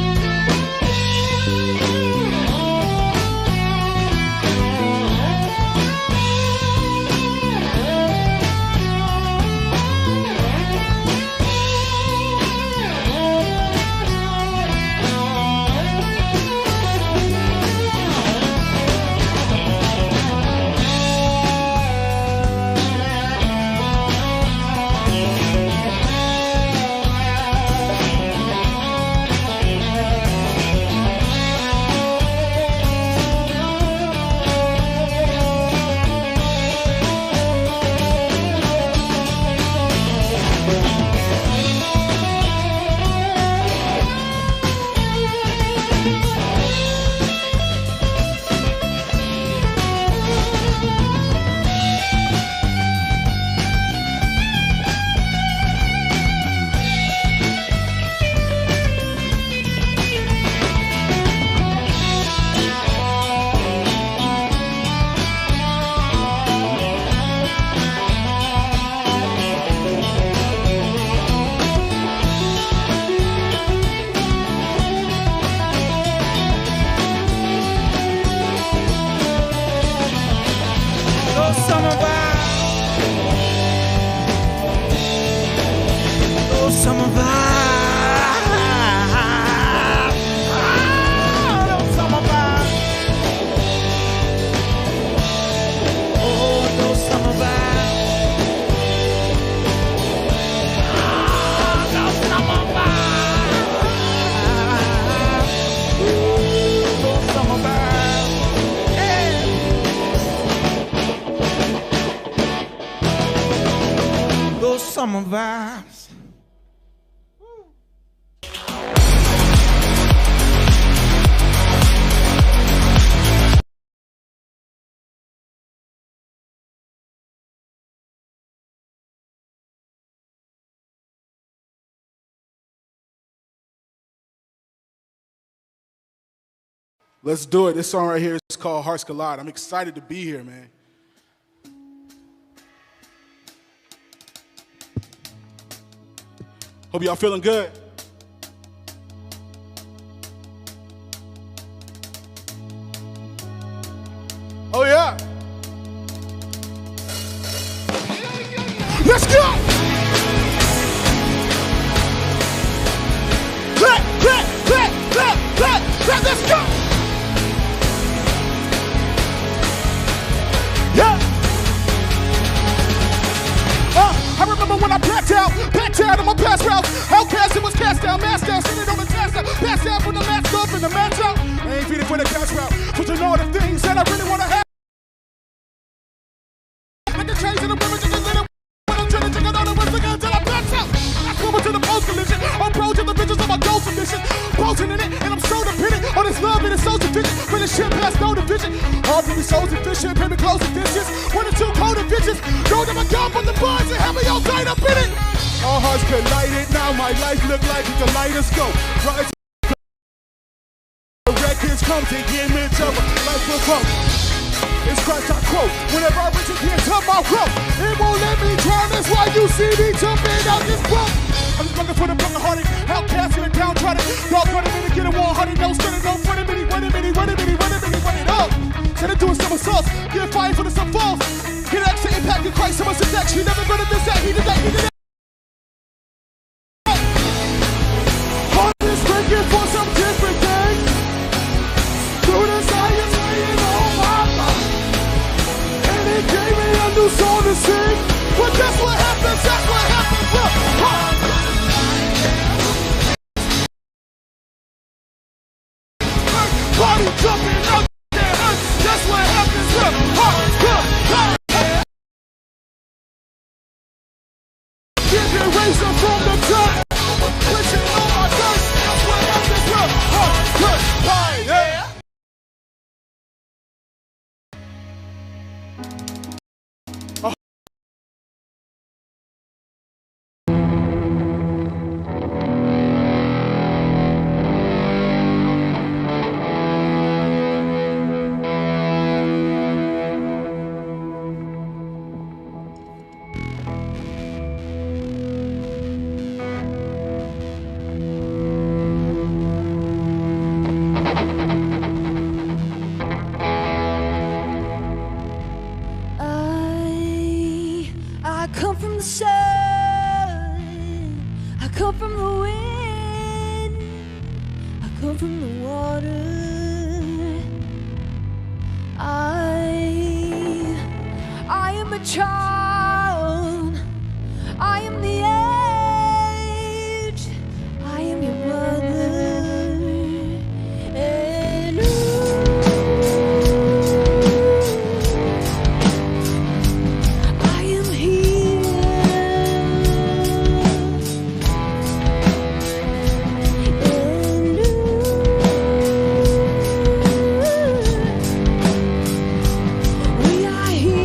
Summer vibes. Let's do it. This song right here is called Hearts Collide. I'm excited to be here, man. Hope y'all feeling good. Oh yeah. Let's go. Let's go. Yeah. I remember when I packed out on my past route. Outcast, it was cast down, masked down, sitting on the task out, passed out from the mask up and the match out. I ain't feeding for the cash route, but you know the things that I really want to have. Like the chains and the women just a little. When I'm trying to check out all the ones again until I pass out. I come into the post collision, approach to the bitches of my ghost edition. Posting in it, and I'm so dependent on this love and it's so sufficient. When the shit past no division, hard to be so sufficient, pay me close to dishes. One or two coded bitches, go to my gun, put the bars and have me all tied up in it. Our hearts collided, now my life look like a kaleidoscope. Rise the records come to give me trouble, life will come. It's Christ I quote, whenever I reach it can't touch my rope. It won't let me drown, that's why you see me jumping out this boat. I'm just looking for the broken hearted, outcast in the downtrodden. Dog running in to get a 100, no stunning, no funny, mini, running, mini, running, mini, running. it up. Instead of doing somersaults, get fired for the some falls. Hit an extra impact and quite so much sex. You never gonna miss that. He did that, he did that. Heart is breaking for some different thing. Through the science, laying on my mind. And it gave me a new song to sing. But that's what happens, that's what happens. Look, party jumping up there, that's what happens. Look, keep it racing from the top. Pushing on my dirt, that's what happens. Look, party, yeah. I come from the sun, I come from the wind, I come from the water. I am a child, I am the age, I am your mother, and I am here. And we are here.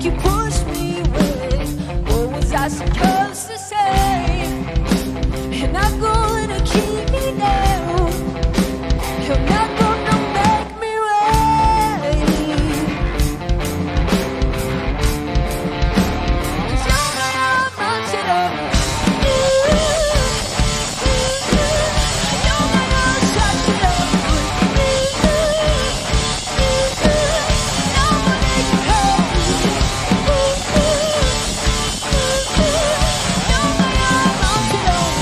you pushed me away. What was I supposed to say? And I'm gonna keep me down. You're not gonna make me wait. 'Cause you're my untitled. You're my untitled. Nobody can help you. You're my untitled.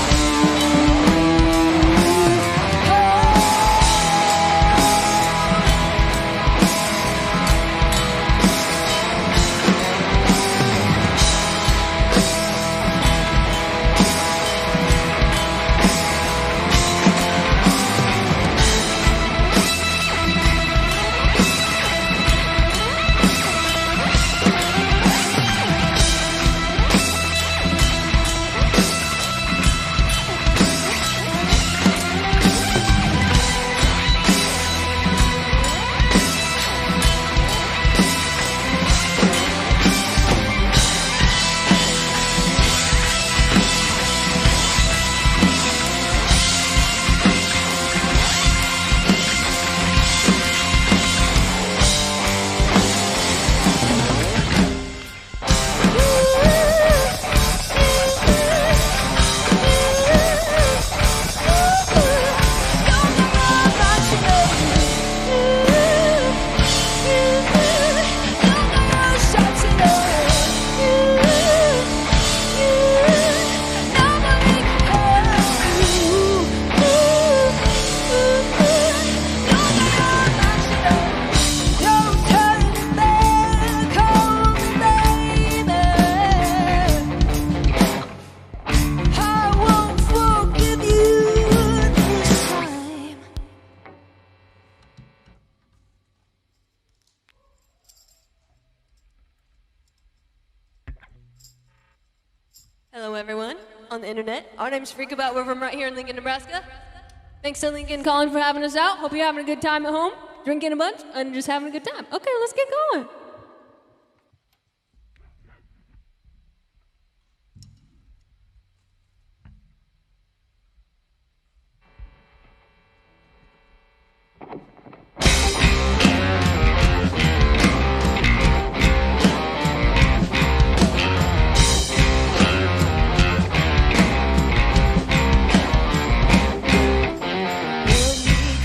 Hello, everyone on the internet. Our name's Freakabout. We're from right here in Lincoln, Nebraska. Thanks to Lincoln Calling for having us out. Hope you're having a good time at home, drinking a bunch, and just having a good time. Okay, let's get going.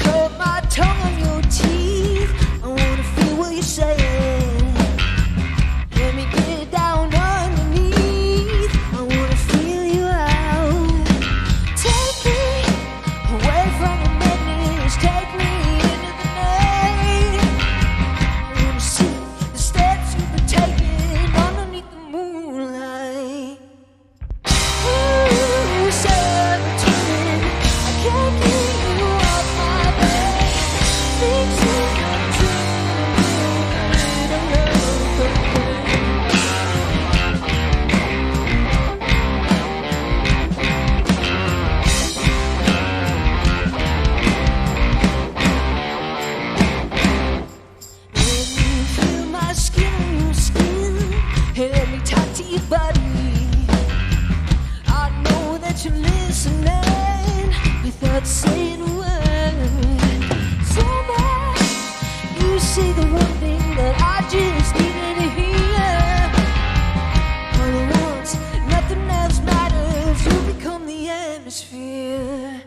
Cut my tongue on your teeth. I wanna feel what you're saying. Let me get down underneath. I wanna feel you out. Take me away from the madness. Take me into the night. I wanna see the steps you've been taking underneath the moonlight. Ooh, seventeen. I can't get you off my brain. Things you've been doing, I love the pain. Let me feel my skin on your skin, and let me talk to your body. I know that you're listening without saying a word. So much, you say the one thing that I just needed to hear. All at once, nothing else matters. You become the atmosphere.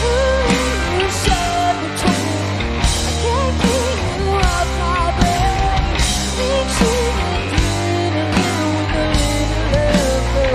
Ooh, sabotage. I can't get you off my brain. Things you've been doing, a little with a little love.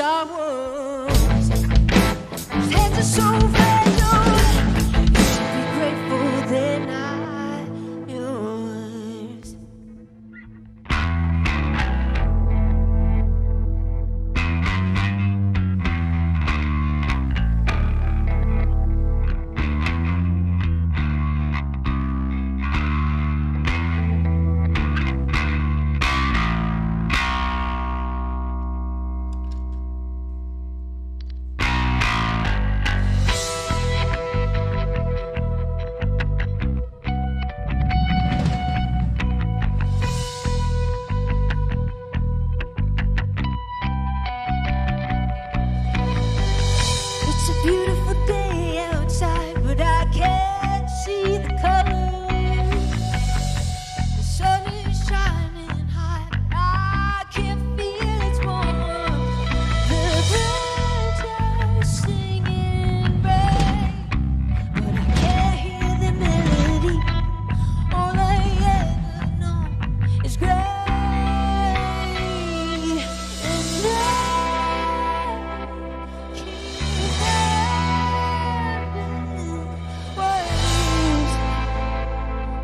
Star Wars. His hands are so fragile. You should be grateful they're not yours. It's a beautiful day outside, but I can't see the colors. The sun is shining high, but I can't feel its warmth. The birds are singing bright, but I can't hear the melody. All I ever know is gray, and I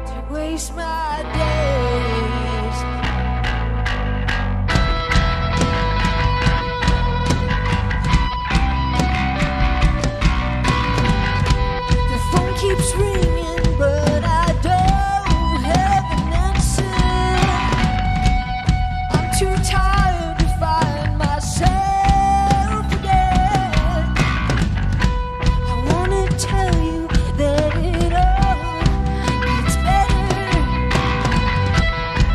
to waste my days. The phone keeps ringing, but I don't have an answer. I'm too tired to find myself again. I wanna tell you that it all gets better,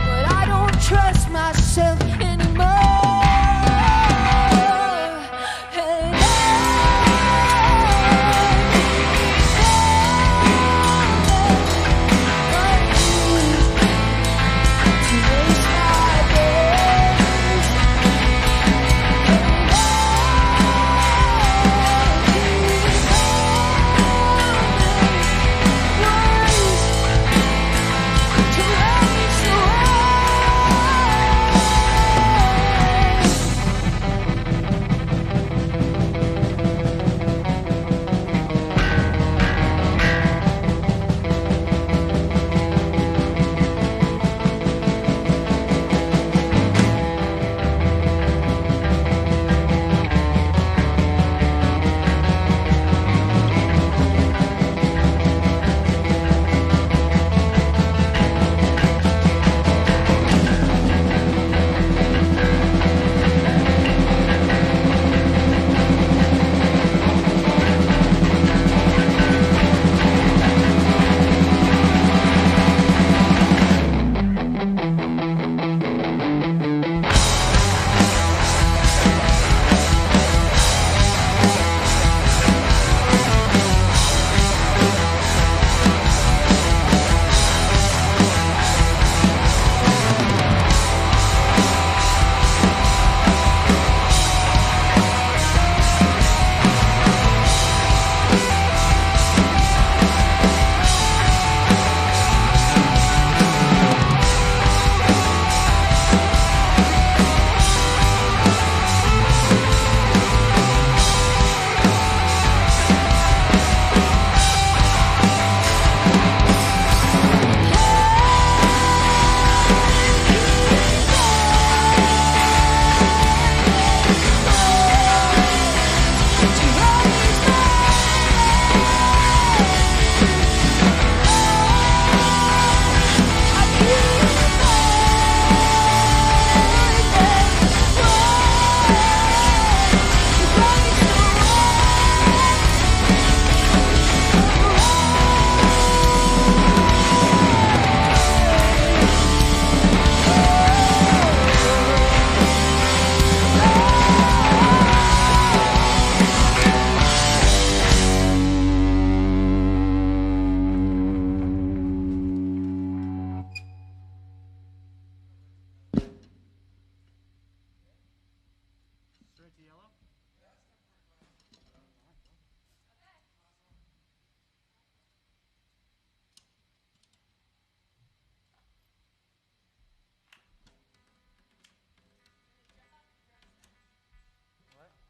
but I don't trust myself anymore. And to waste my days. What?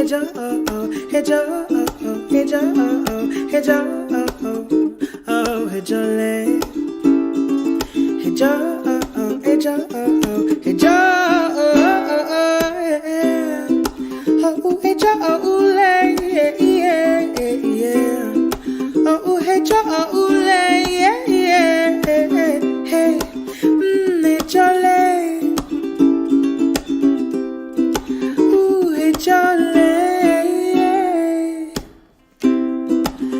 Joe, hey Joe, hey Joe, hey Joe, hey Jolene. Hey Joe, hey Joe, hey Joe, yeah. Oh, hey Joe, yeah, yeah. Oh, hey Joe, yeah, yeah. Hey, hey Jolene. Ooh, hey Jolene.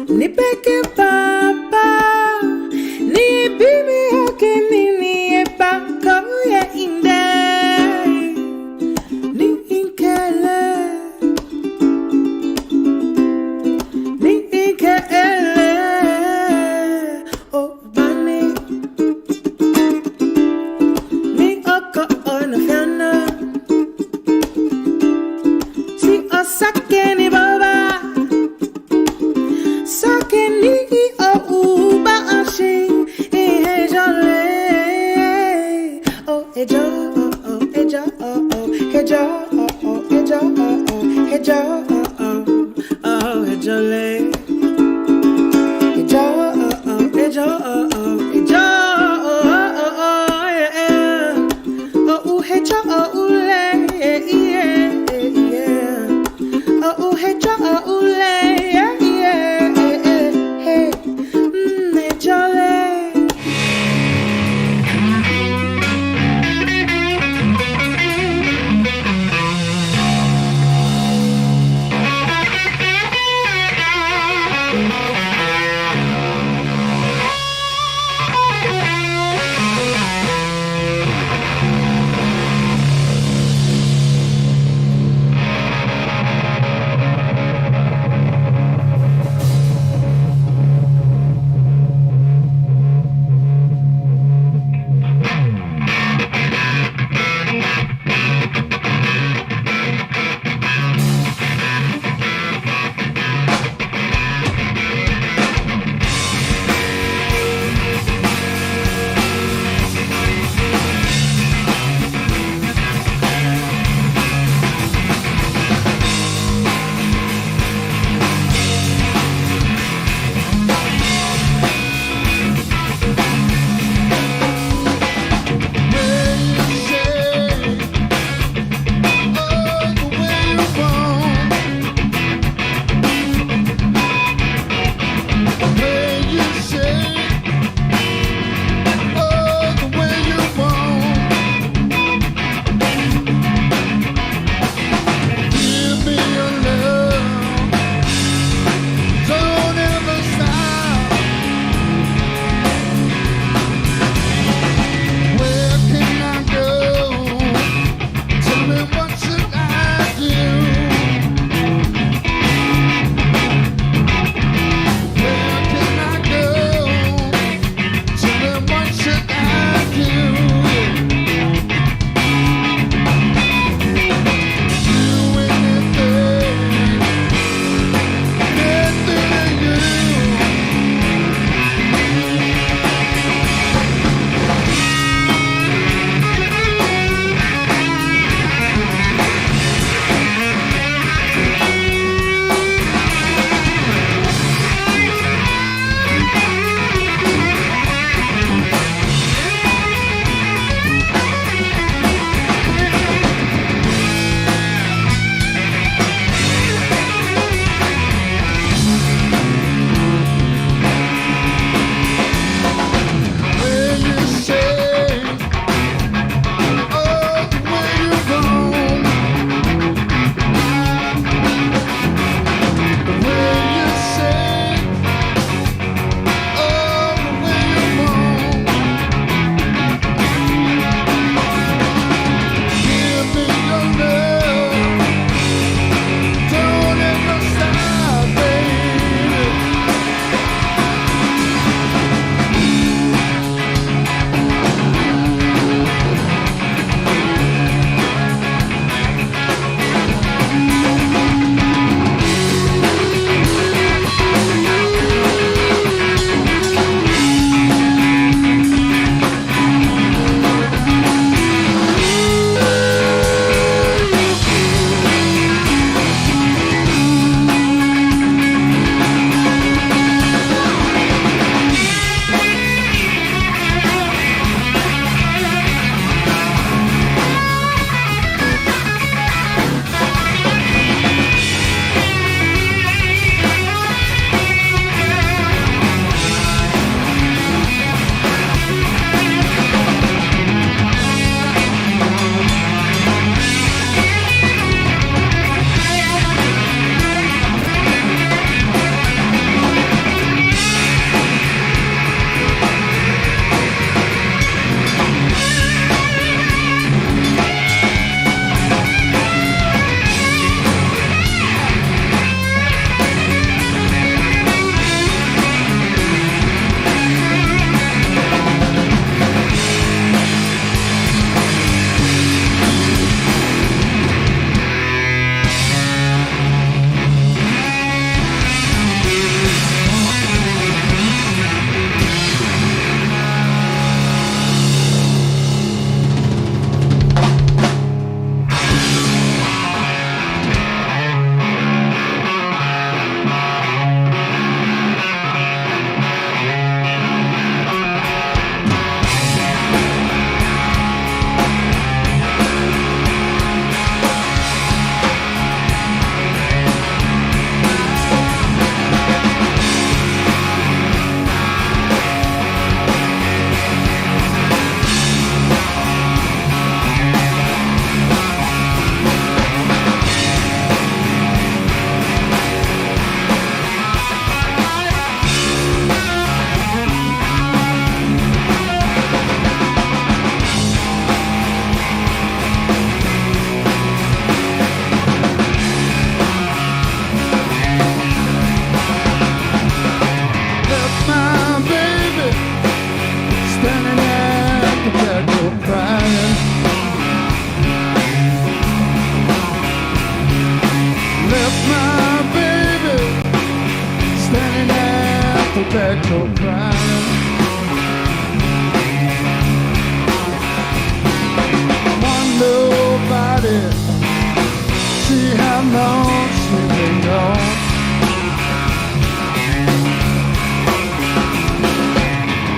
Ni peke papa, ni bibi hake ni bako ya inde, ni inkele, ni inkele, oh bani, ni oko ono fiana, si osake ni baba. Sakeni o ba ashi e jole oh e jo oh e jo oh e jo oh e jo oh e jo oh e jole e jo oh e jo oh e jo oh e jo oh le yeah oh e jo oh le gone.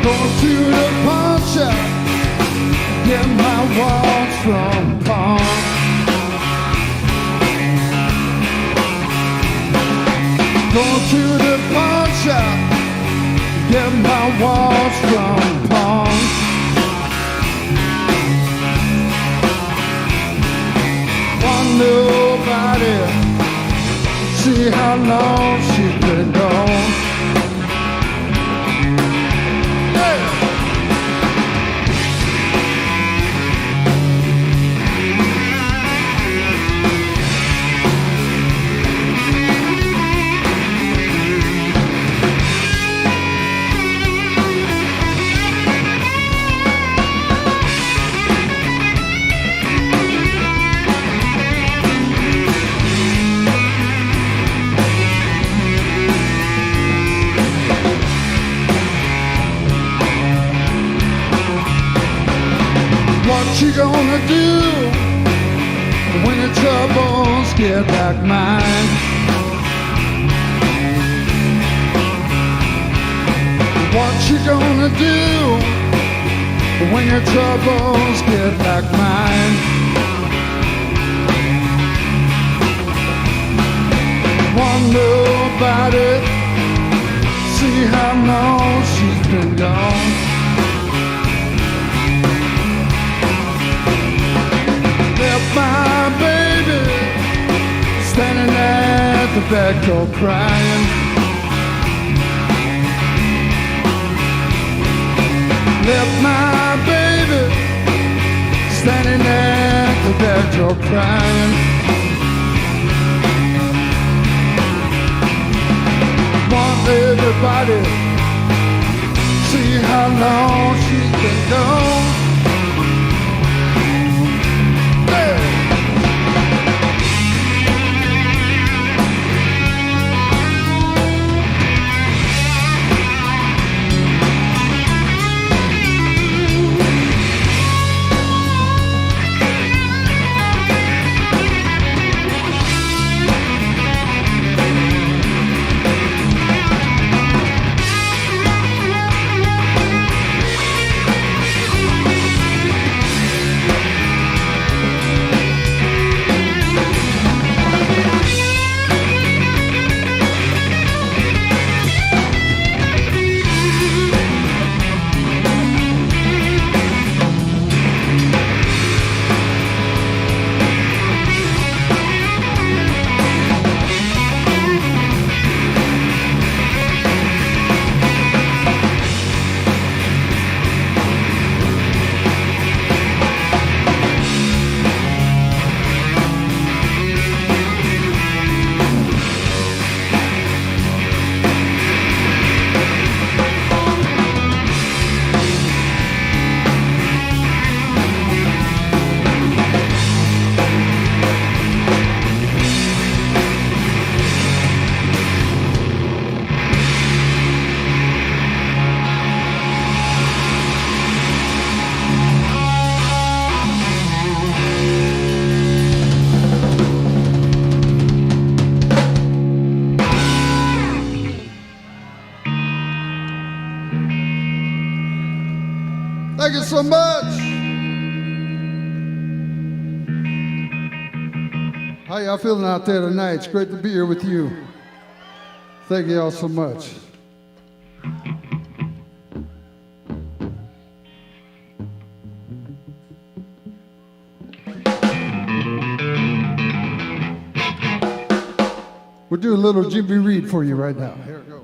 Going to the pawn shop, get my walls from pawn. Going to the pawn shop, get my walls from pawn. Want nobody, see how long she's been gone. What you gonna do when your troubles get like mine? What you gonna do when your troubles get like mine? Want nobody, see how long she's been gone. Left my baby standing at the back door crying. Left my baby standing at the back door crying. Want everybody see how long she's been gone. Thank you so much. How y'all feeling out there tonight? It's great to be here with you. Thank you all so much. We'll do a little Jimmy Reed for you right now. Here we go.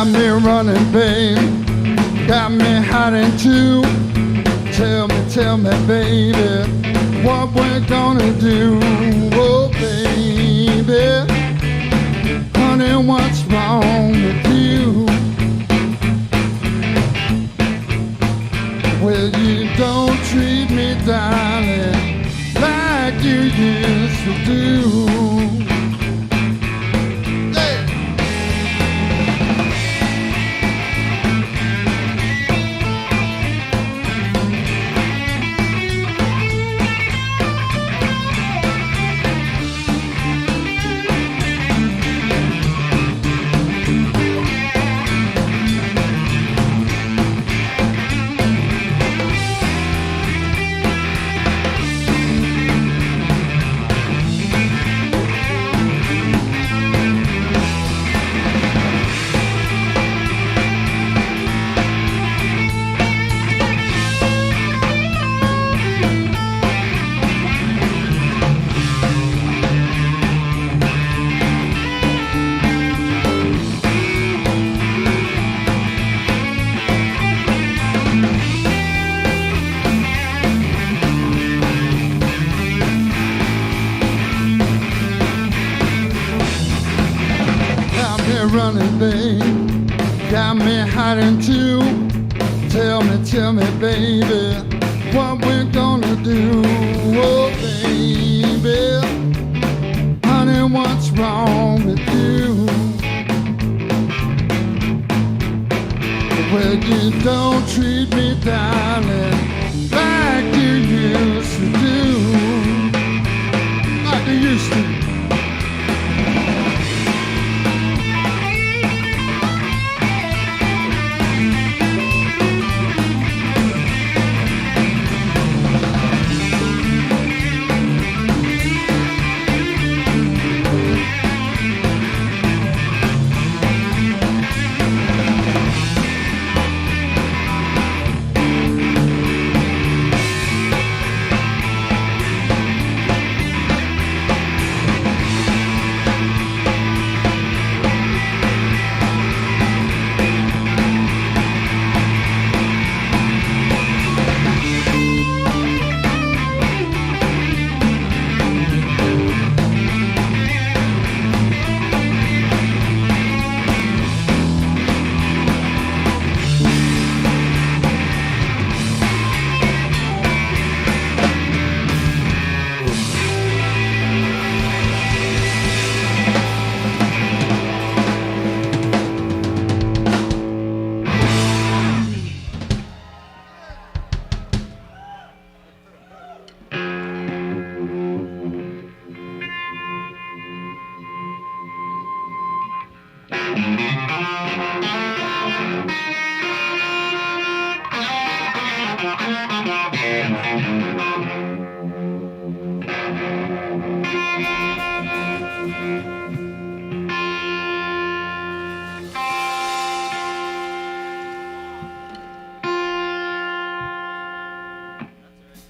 Got me running, babe. Got me hiding too. Tell me, baby, what we're gonna do. Oh, baby, honey, what's wrong with you? Well, you don't treat me, darling, like you used to do. Running, babe, got me hiding too. Tell me, baby, what we're gonna do. Oh, baby, honey, what's wrong with you? Well, you don't treat me, darling, like you used to do. Like you used to.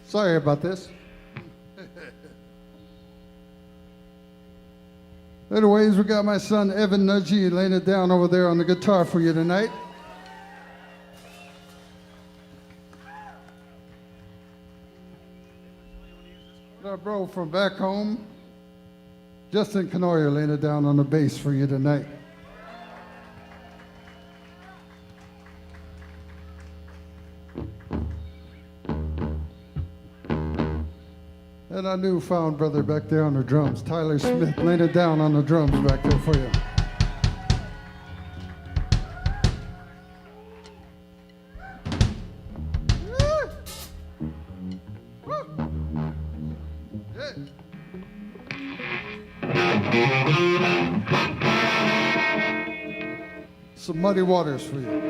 Sorry about this. Anyways, we got my son Evan Nudgy laying it down over there on the guitar for you tonight. Our bro from back home, Justin Canoyer, laying it down on the bass for you tonight. And our newfound brother back there on the drums, Tyler Smith, laying it down on the drums back there for you. Some Muddy Waters for you.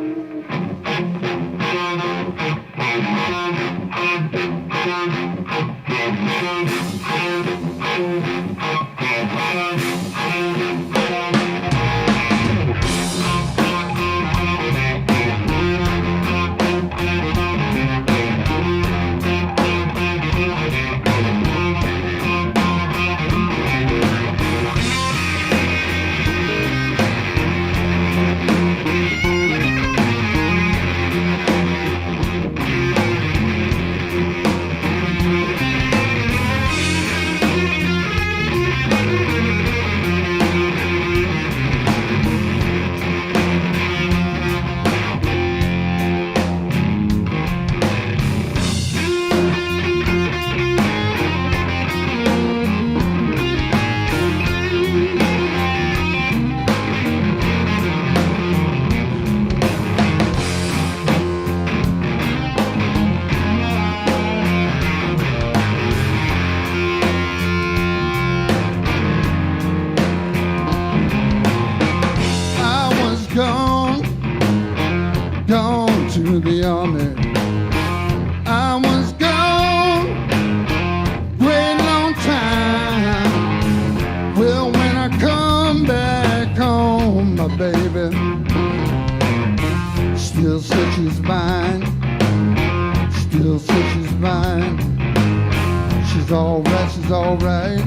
alright.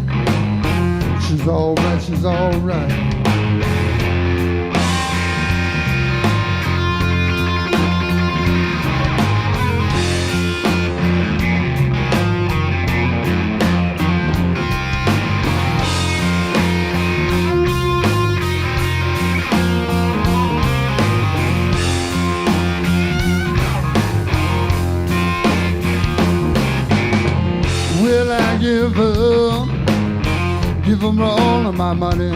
She's alright, she's alright. Will I give them all of my money?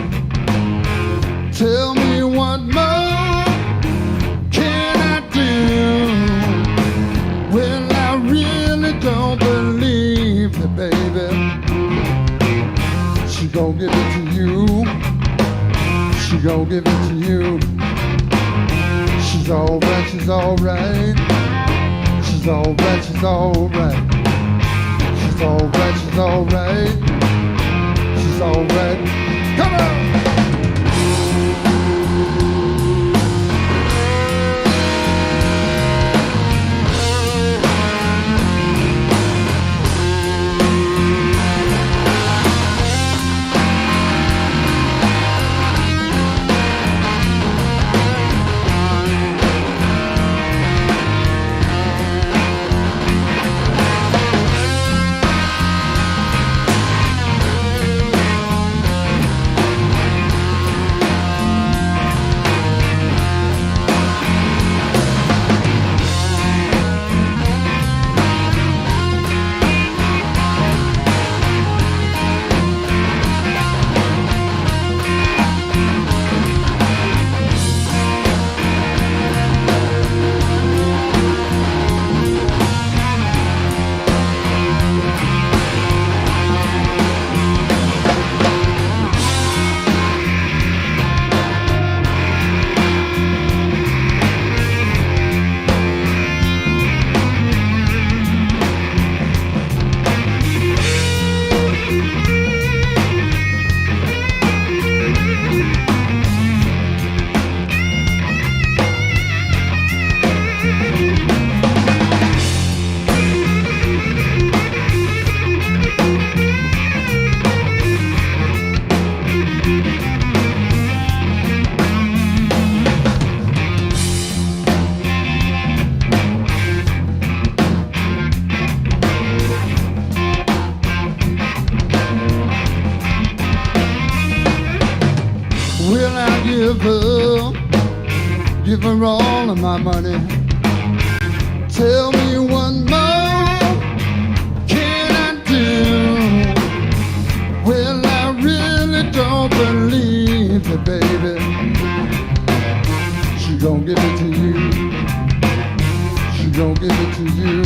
Tell me what more can I do? Well, I really don't believe it, baby. She gon' give it to you. She gon' give it to you. She's alright, she's alright. She's alright, she's alright. She's alright, she's alright. She's alright. Come on! Will I give her all of my money? Tell me what more can I do? Well, I really don't believe it, baby. She gon' give it to you. She gon' give it to you.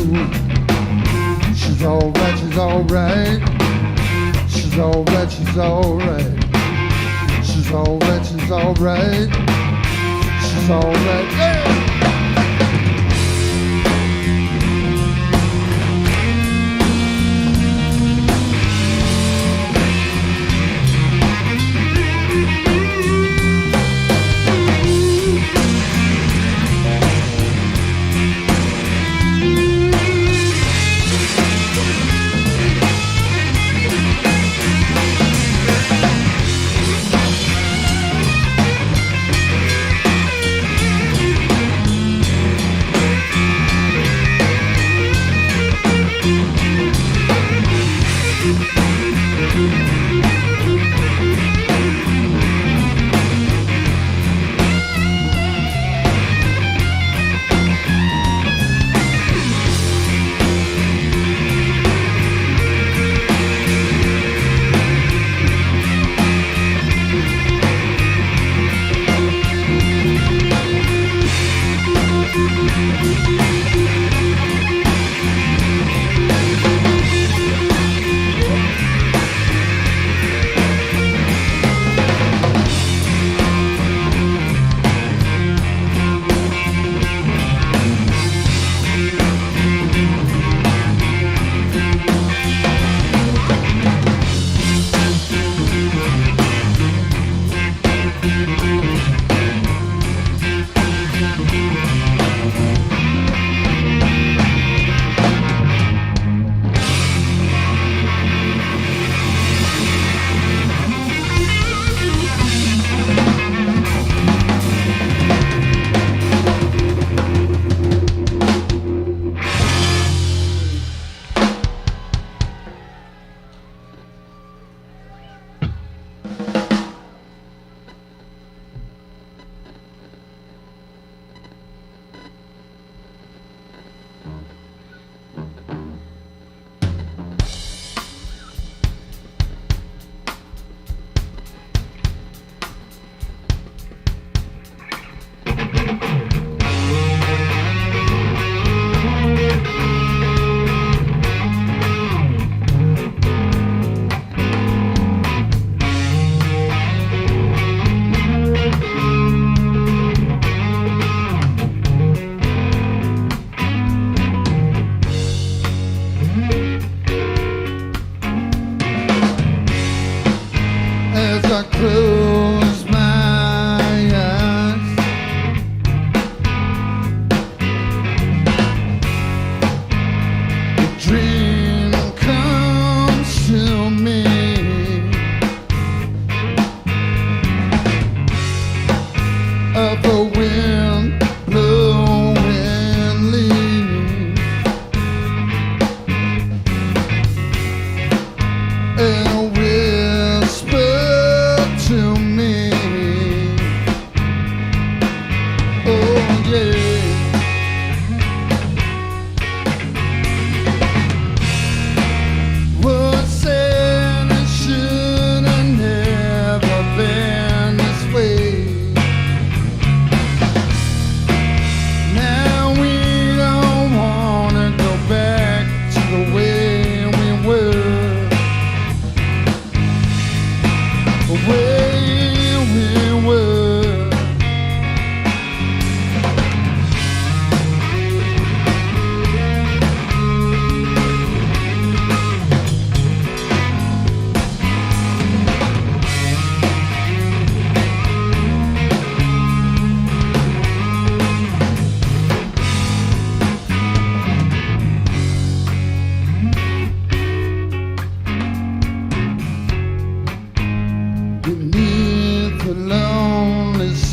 She's alright, she's alright. She's alright, she's alright. She's alright, she's alright. She's alright. Yeah.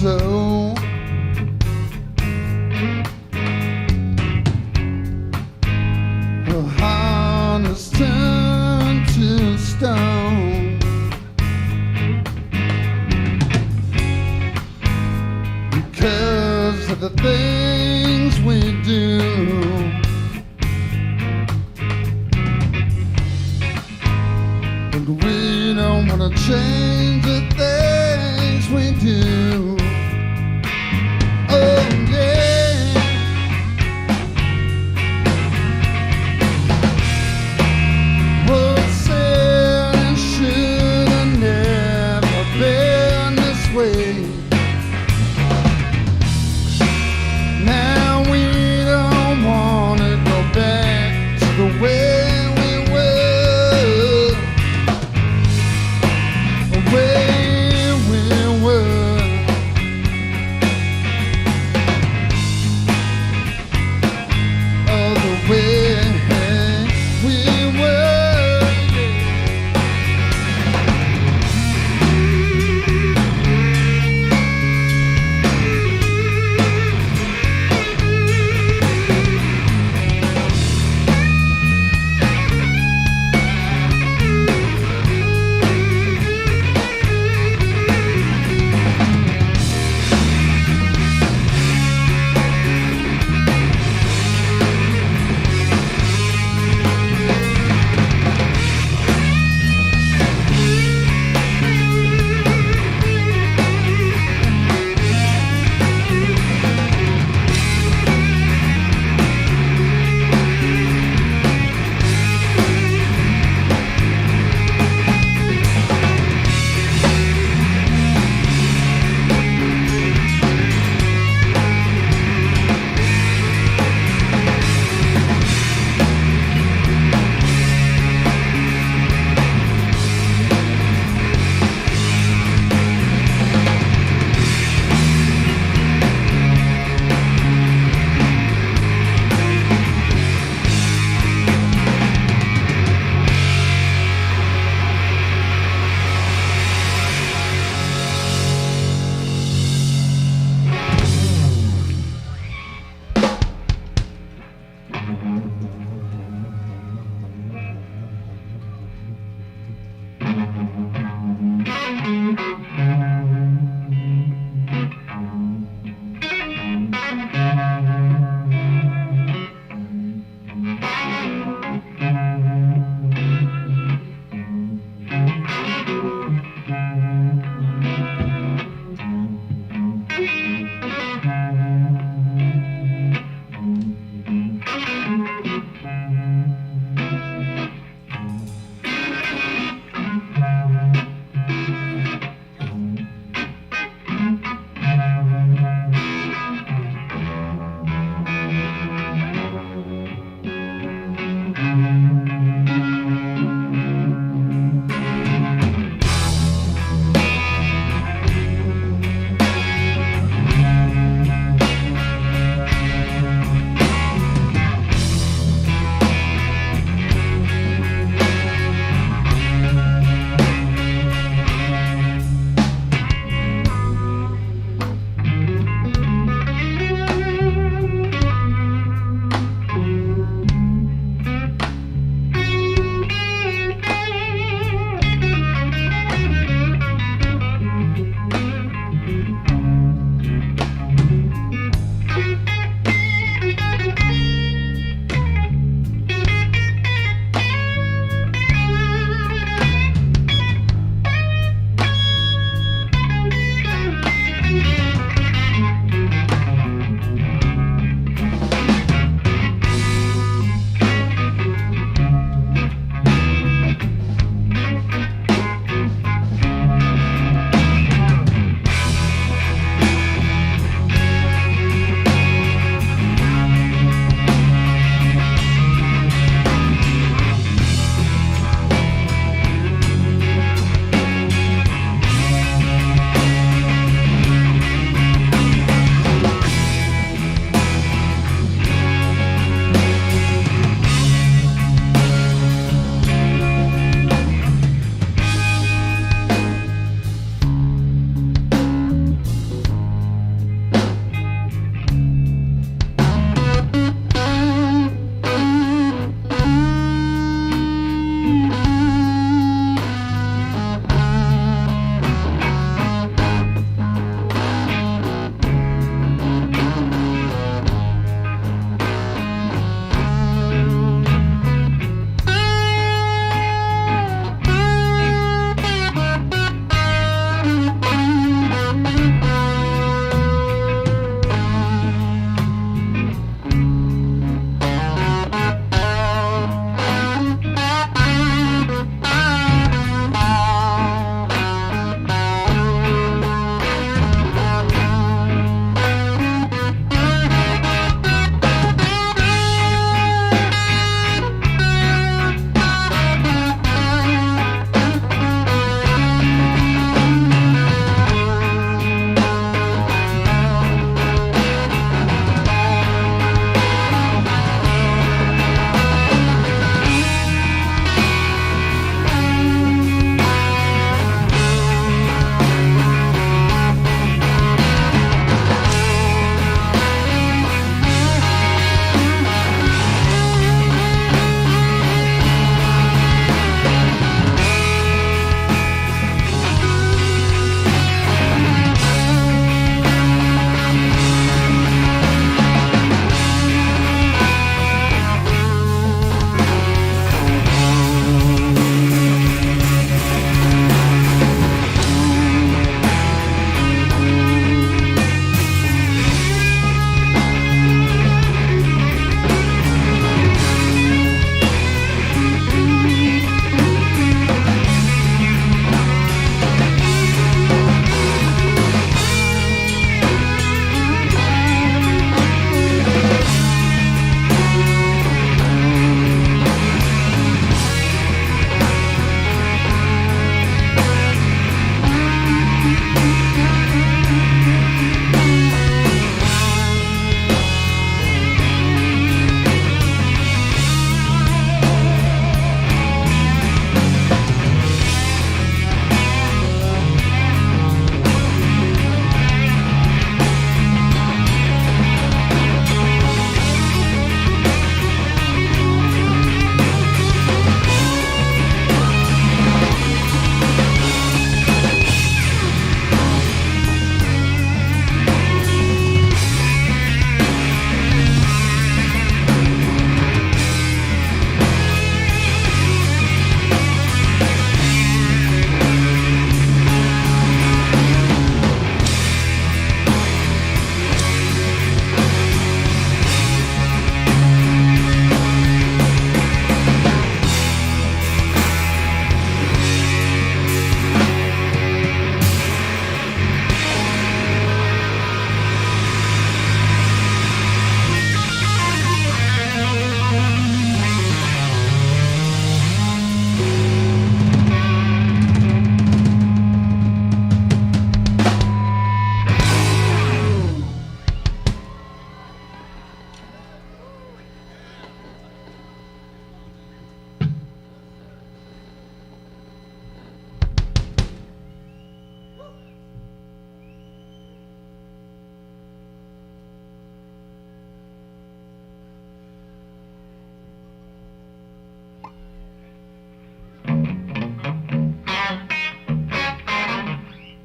soul. Her heart is turned to stone. Because of the things we do. And we don't want to change the things we do. Oh yeah. What's said and should have never been this way. Now we don't want to go back to the way we were.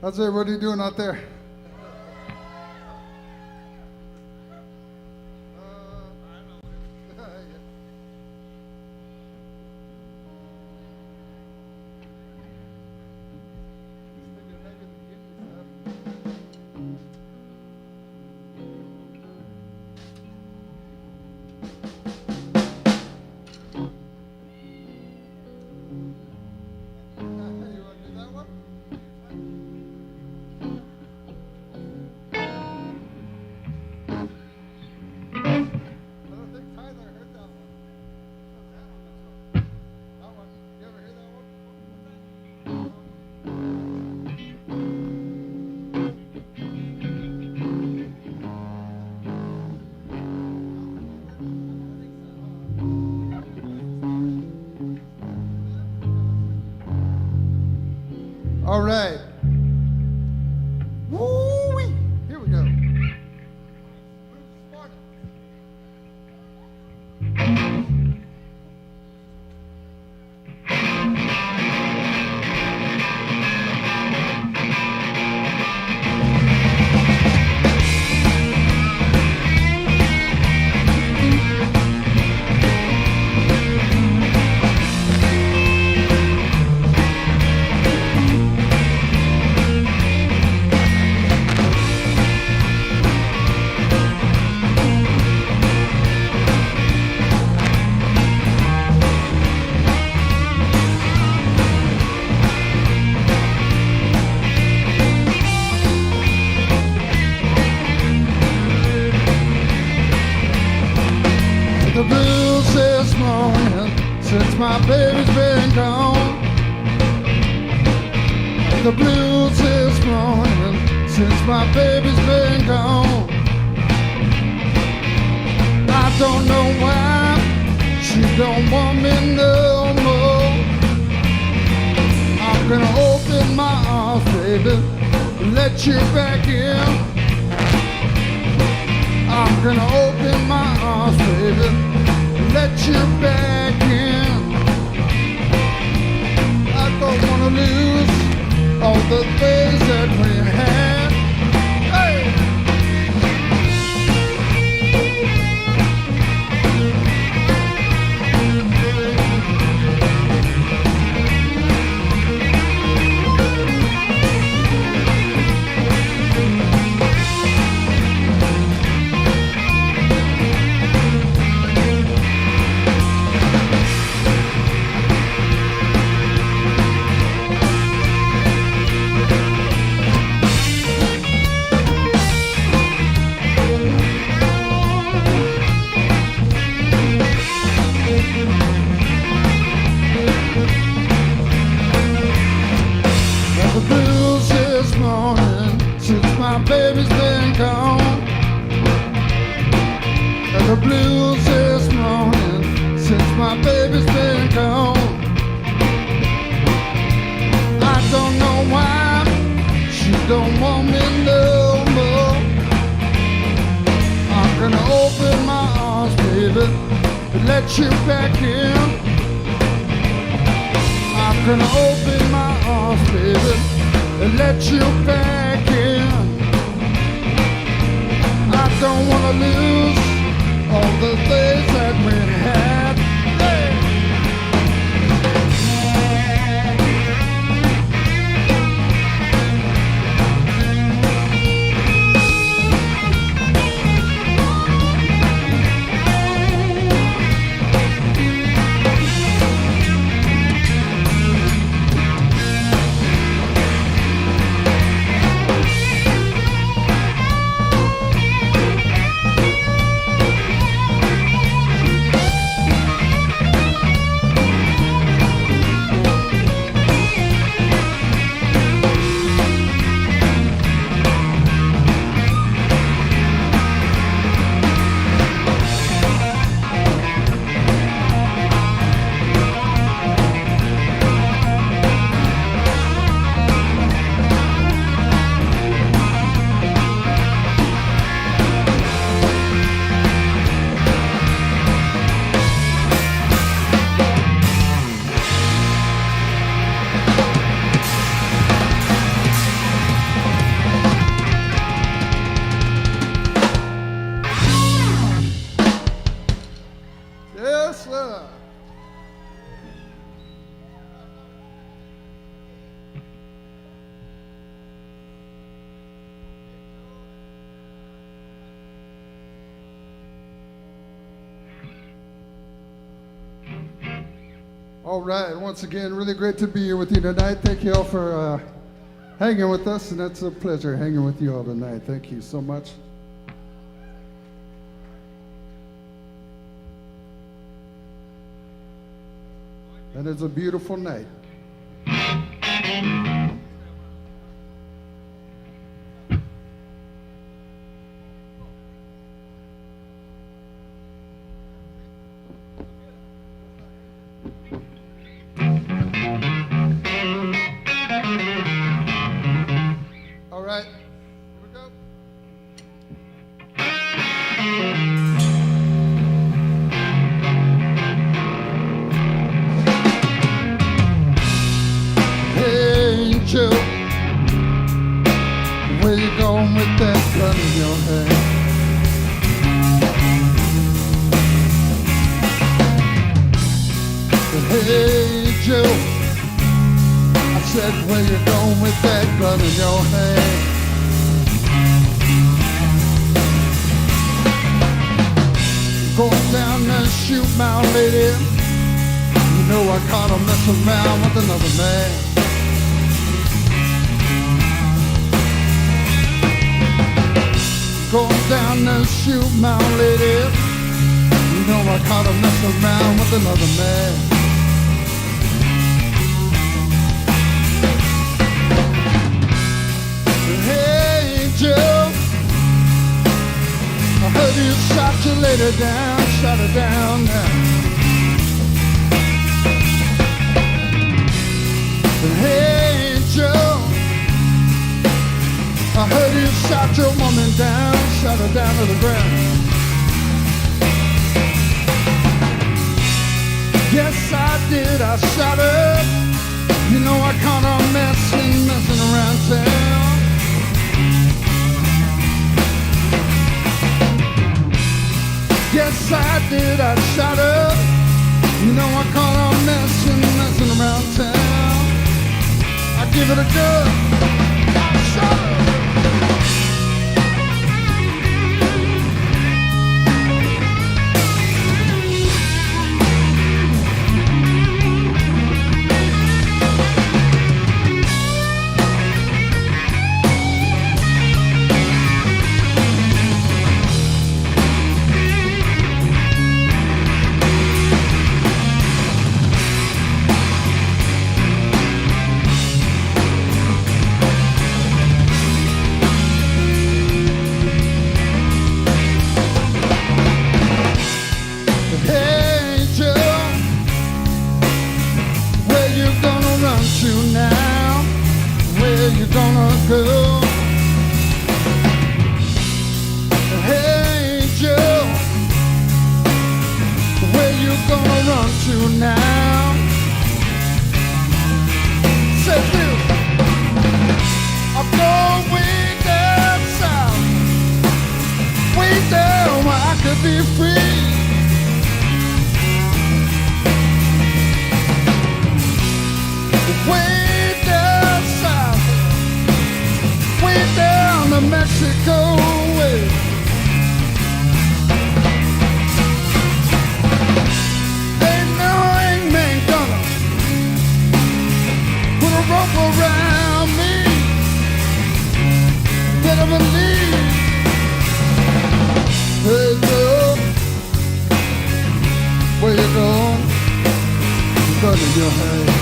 How's everybody doing out there? All right. Woo-wee. Here we go. The blues this morning since my baby's been gone. The blues this morning since my baby's been gone. I don't know why she don't want me no more. I'm gonna open my arms, baby, let you back in. I'm gonna open my arms, baby, let you back in. I don't wanna lose all the things that we had. Hey! The blues this morning since my baby's been gone. The blues this morning since my baby's been gone. I don't know why she don't want me no more. I'm gonna open my arms, baby, and let you back in. I'm gonna open my arms, baby, and let you back in. I don't wanna lose all the things that we had. Hey! All right, once again, really great to be here with you tonight. Thank you all for hanging with us, and it's a pleasure hanging with you all tonight. Thank you so much. And it's a beautiful night. All right, here we go. Hey, Joe, where you going with that gun in your hand? Hey, Joe, I said, where you going with that gun in your hand? Going down there, shoot my lady. You know I caught her messing around with another man. Going down there, shoot my lady. You know I caught her messing around with another man. Hey, Joe, I heard you shot your lady down, shot her down now. Hey, Joe, I heard you shot your woman down, shot her down to the ground. Yes, I did, I shot her. You know I caught her messing around town. Yes, I did, I shot her. You know I caught her messing around town. I give it a good, I shot her. Go. Hey, Joe, where you gonna run to now? Say, Bill, I'm going way down south, way down where I could be free. Way down south, way down the Mexico way. Ain't no hangman gonna put a rope around me. Better believe. Hey, girl, where you going? Gun in your hand.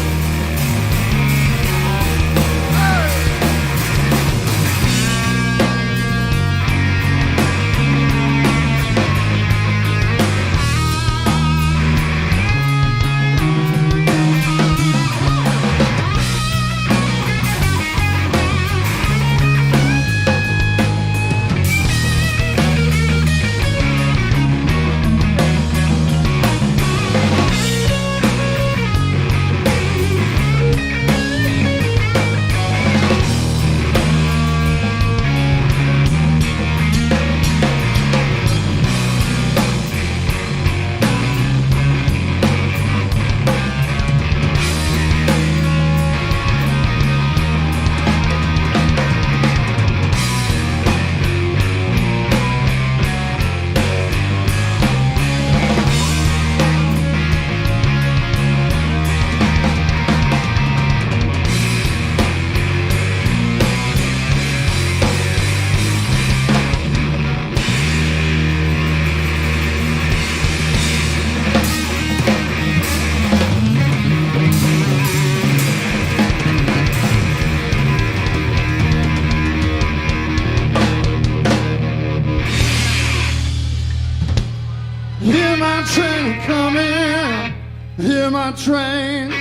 Hear my train,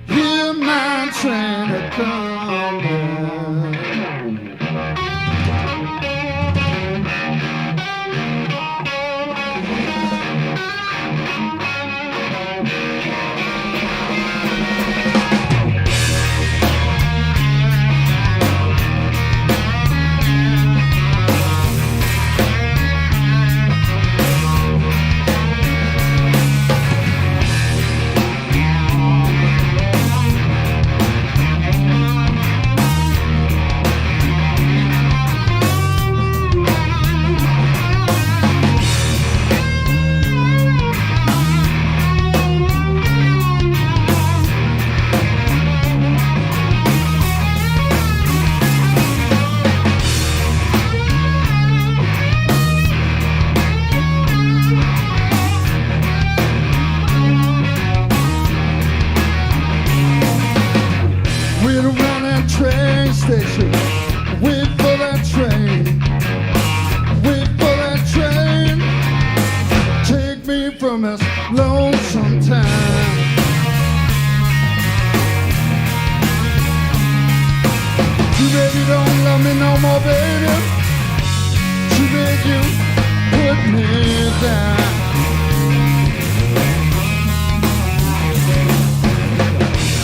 hear my train a-coming. Station. Wait for that train. Wait for that train. Take me from this lonesome town. Too bad you don't love me no more, baby. Too bad you put me down.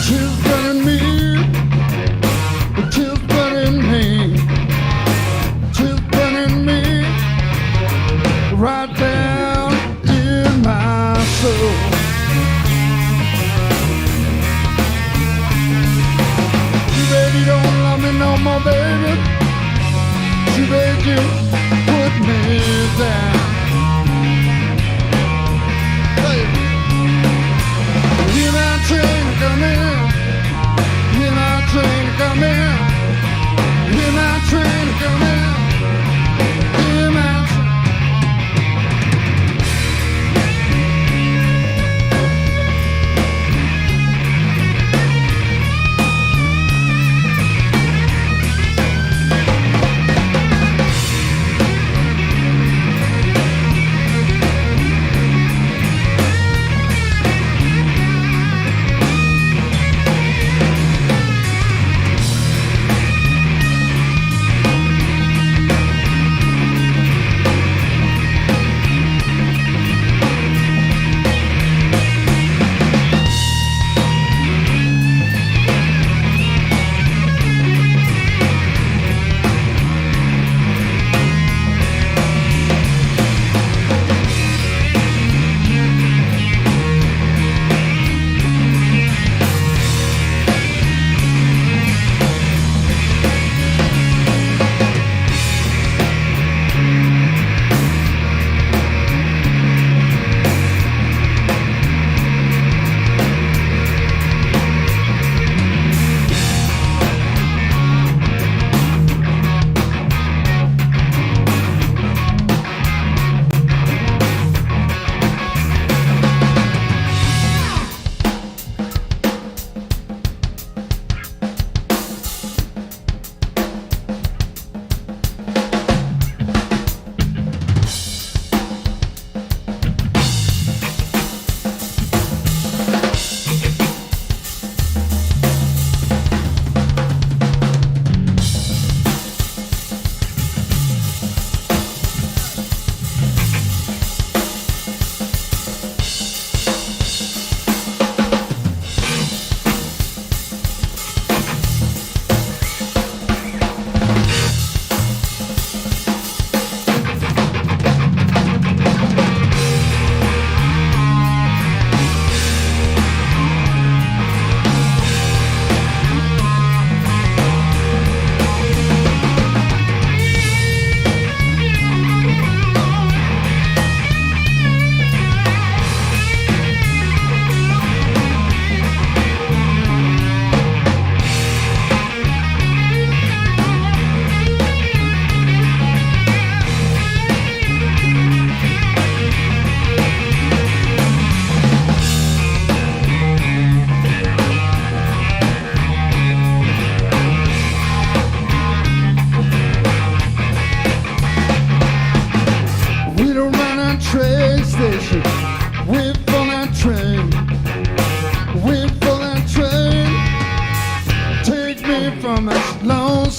She's burning me. She's burning me, she's burning me right down in my soul. Too bad you don't love me no more, baby. Too bad you put me down. Hey. Hear my train coming. Hear my train coming. Hear my train coming. Hear my train.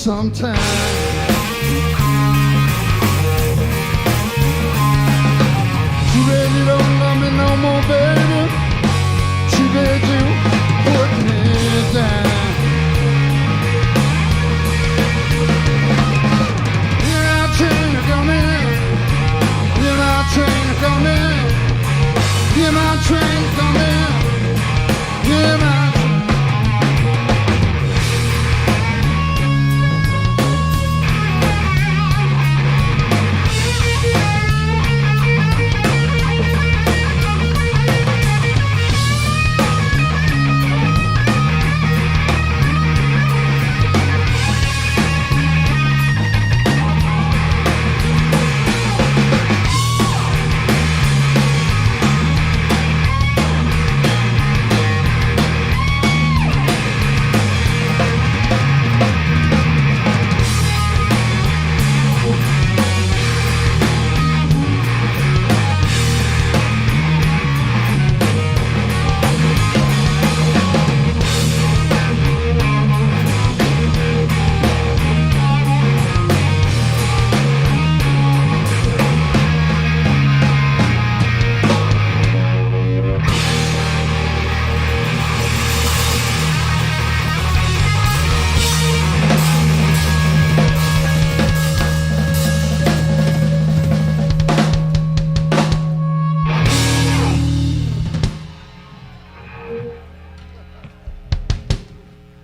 sometime. Too bad you don't love me no more, baby. Too bad you put me down. You're not train to come in. You're not train to come in. You're my train to come in. You're my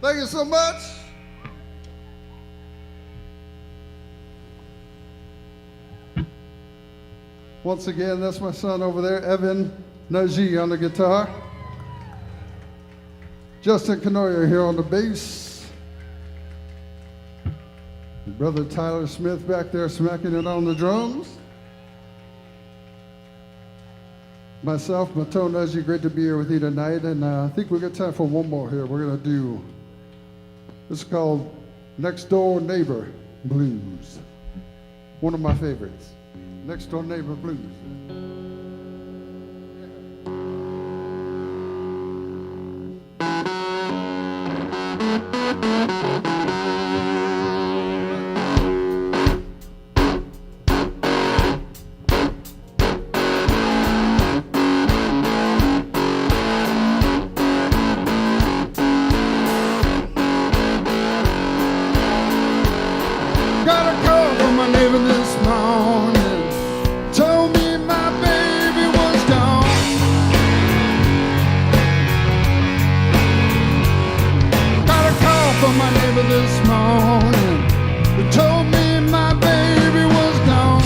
Thank you so much. Once again, that's my son over there, Evan Najee on the guitar. Justin Canoyer here on the bass. Brother Tyler Smith back there smacking it on the drums. Myself, Matone Najee, great to be here with you tonight. And I think we got time for one more here. We're going to do, this is called Next Door Neighbor Blues. One of my favorites. Next Door Neighbor Blues. Got a call from my neighbor this morning. Told me my baby was gone. Got a call from my neighbor this morning. He told me my baby was gone.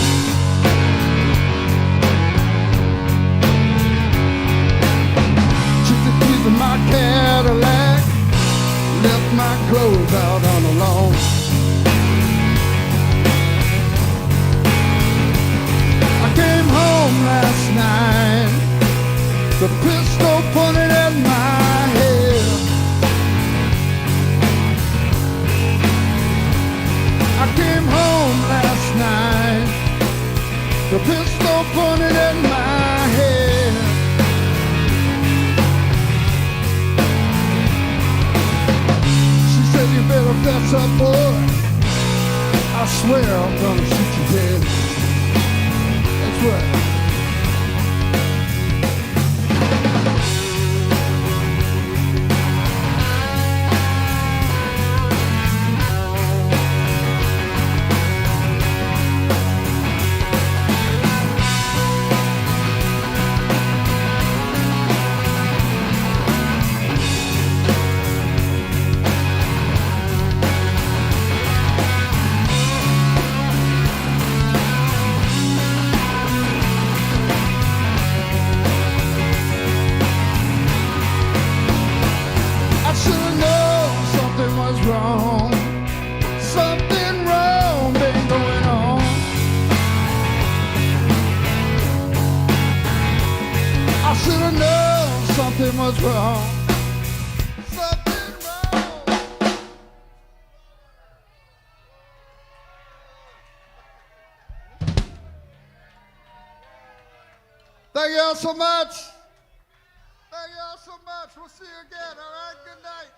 Took the keys of my Cadillac. Left my clothes out on the lawn. Came home last night, the pistol pointed at my head. I came home last night, the pistol pointed at my head. She said, you better fess up, boy. I swear I'm gonna shoot you dead. Right. Wrong. Something wrong been going on. I should have known something was wrong. Something wrong. Thank y'all so much. Thank y'all so much. We'll see you again. All right. Good night.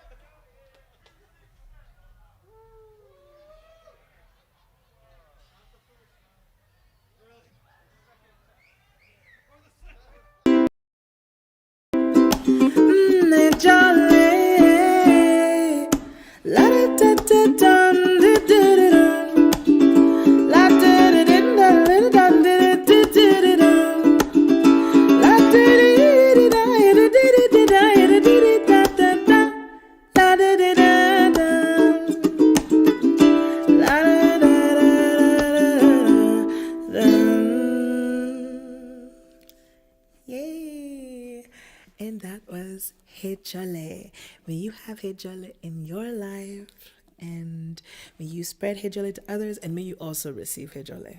is Hejale. May you have Hejale in your life, and may you spread Hejale to others, and may you also receive Hejale.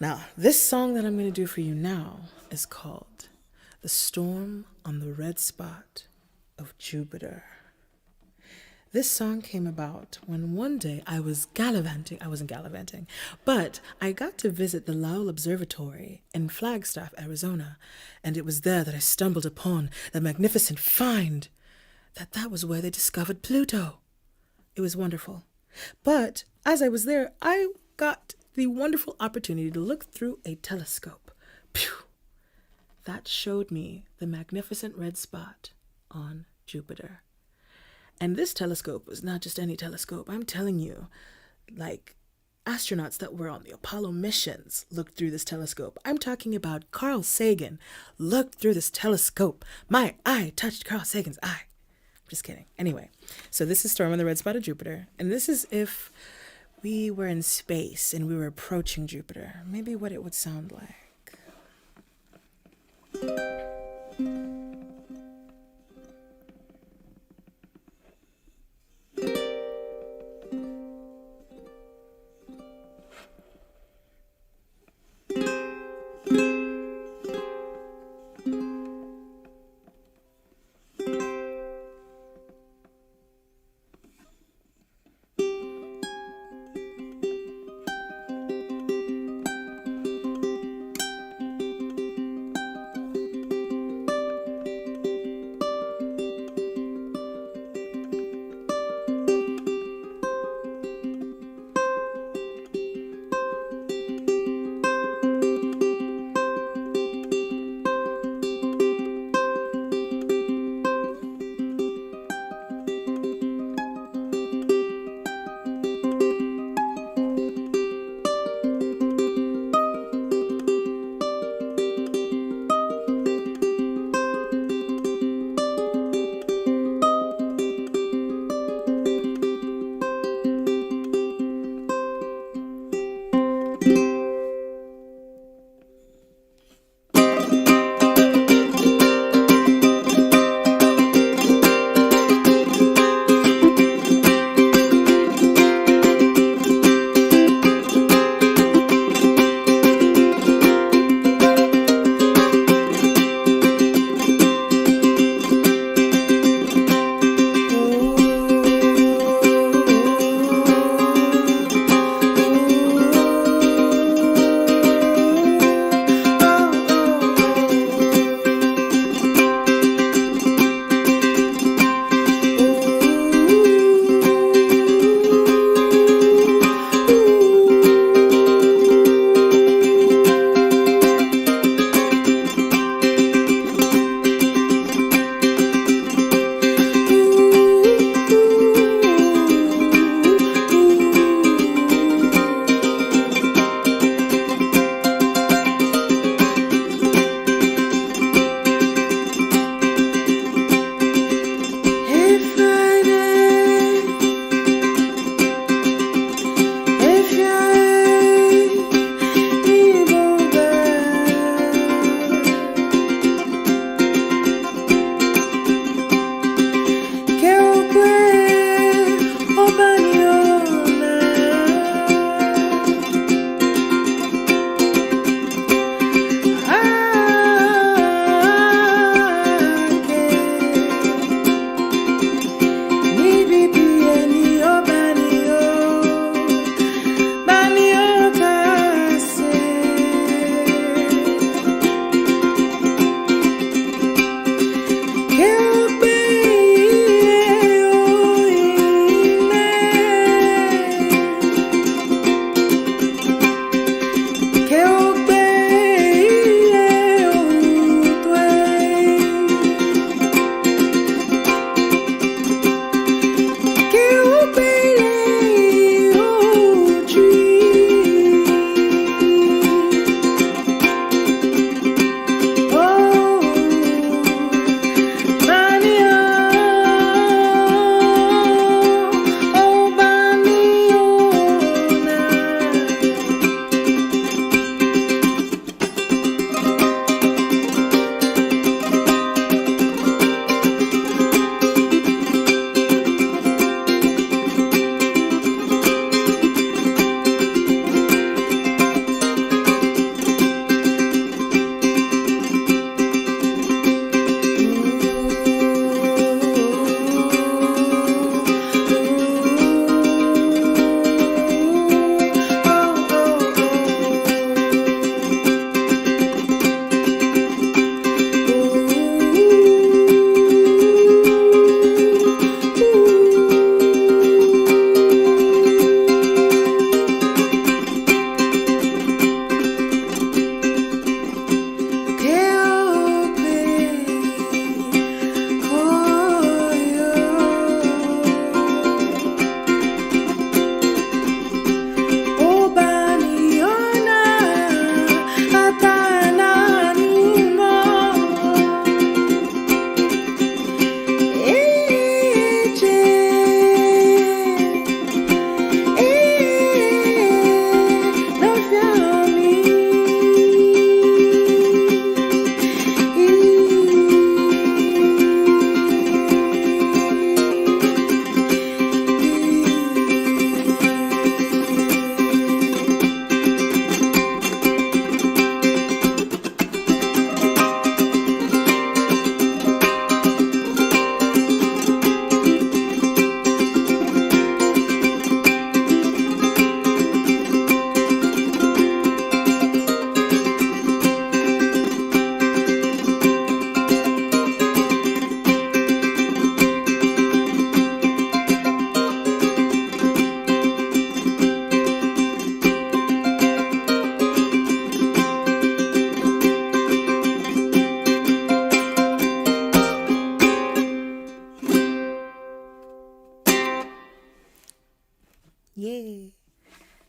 Now, this song that I'm going to do for you now is called The Storm on the Red Spot of Jupiter. This song came about when one day I was gallivanting. I wasn't gallivanting, but I got to visit the Lowell Observatory in Flagstaff, Arizona, and it was there that I stumbled upon the magnificent find that was where they discovered Pluto. It was wonderful. But as I was there, I got the wonderful opportunity to look through a telescope. Phew! That showed me the magnificent red spot on Jupiter. And this telescope was not just any telescope. I'm telling you, like astronauts that were on the Apollo missions looked through this telescope. I'm talking about Carl Sagan looked through this telescope. My eye touched Carl Sagan's eye. Just kidding. Anyway, so this is Storm on the Red Spot of Jupiter. And this is if we were in space and we were approaching Jupiter. Maybe what it would sound like.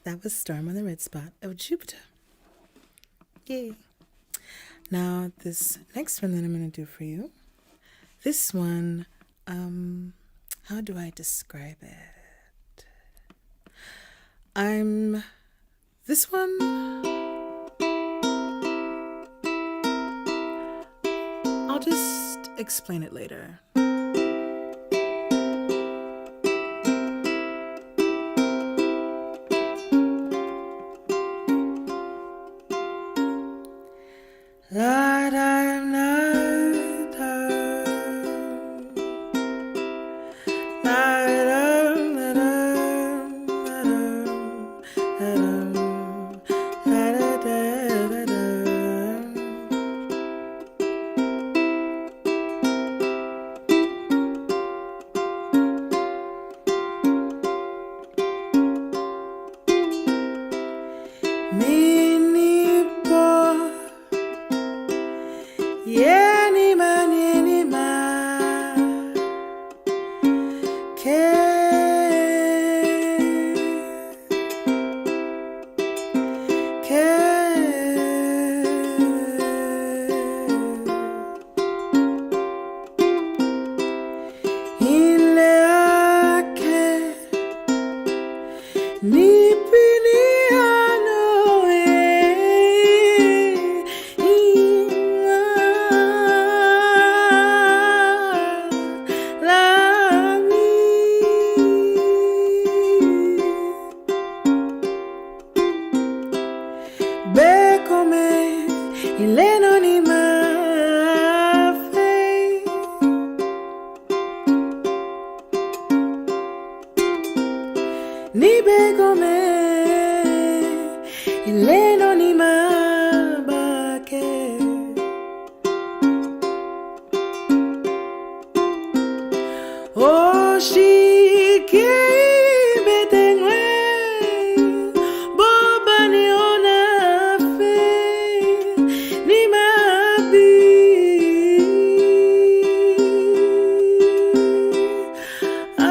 That was Storm on the Red Spot of Jupiter. Yay. Now, this next one that I'm going to do for you, this one, how do I describe it? This one, I'll just explain it later. La da da da, la da da da da. Mini boy. Yenima, yenima, ile ake nipiniano Bekome ileno ni mafe ni bekome ileno ni mabake Oshike betengwe Bobani ona fe ni mabi ake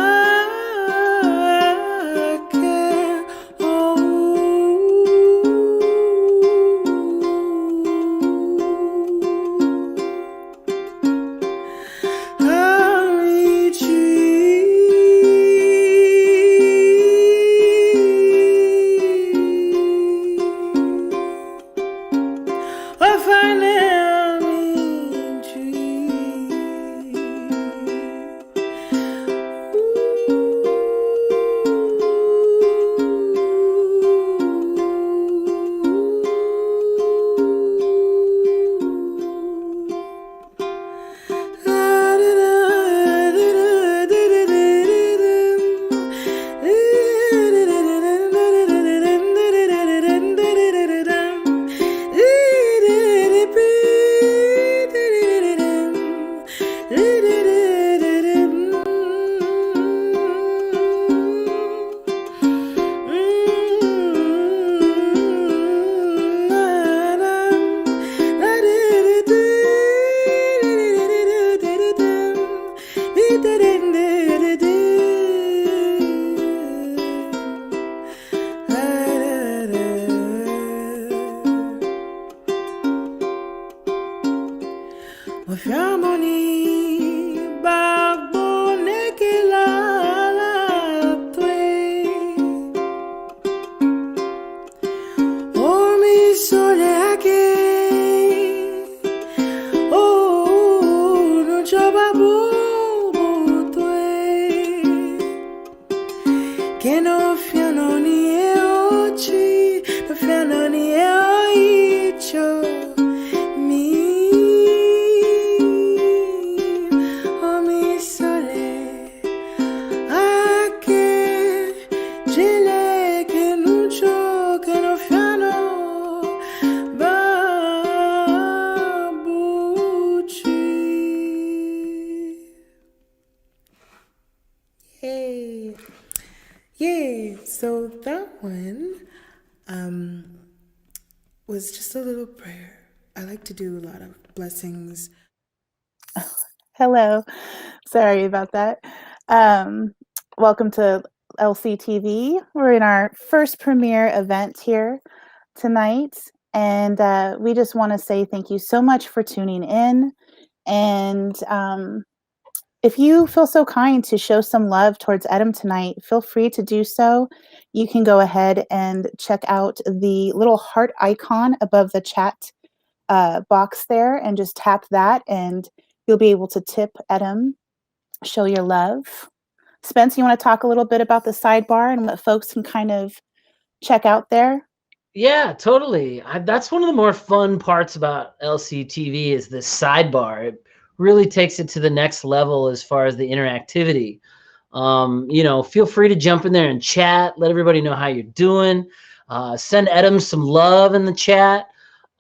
Que no fiano ni e ochi, no fiano ni e oicho. Mi, oh mi sole, a que gele que nucho, que no fiano, babuchi. Yay. Yay! So that one was just a little prayer. I like to do a lot of blessings. Hello. Sorry about that. Welcome to LCTV. We're in our first premiere event here tonight, and we just want to say thank you so much for tuning in. And if you feel so kind to show some love towards Edom tonight, feel free to do so. You can go ahead and check out the little heart icon above the chat box there and just tap that, and you'll be able to tip Edom, show your love. Spence, you want to talk a little bit about the sidebar and what folks can kind of check out there? Yeah, totally. That's one of the more fun parts about LCTV is this sidebar. It really takes it to the next level as far as the interactivity. Feel free to jump in there and chat. Let everybody know how you're doing. Send Edom some love in the chat.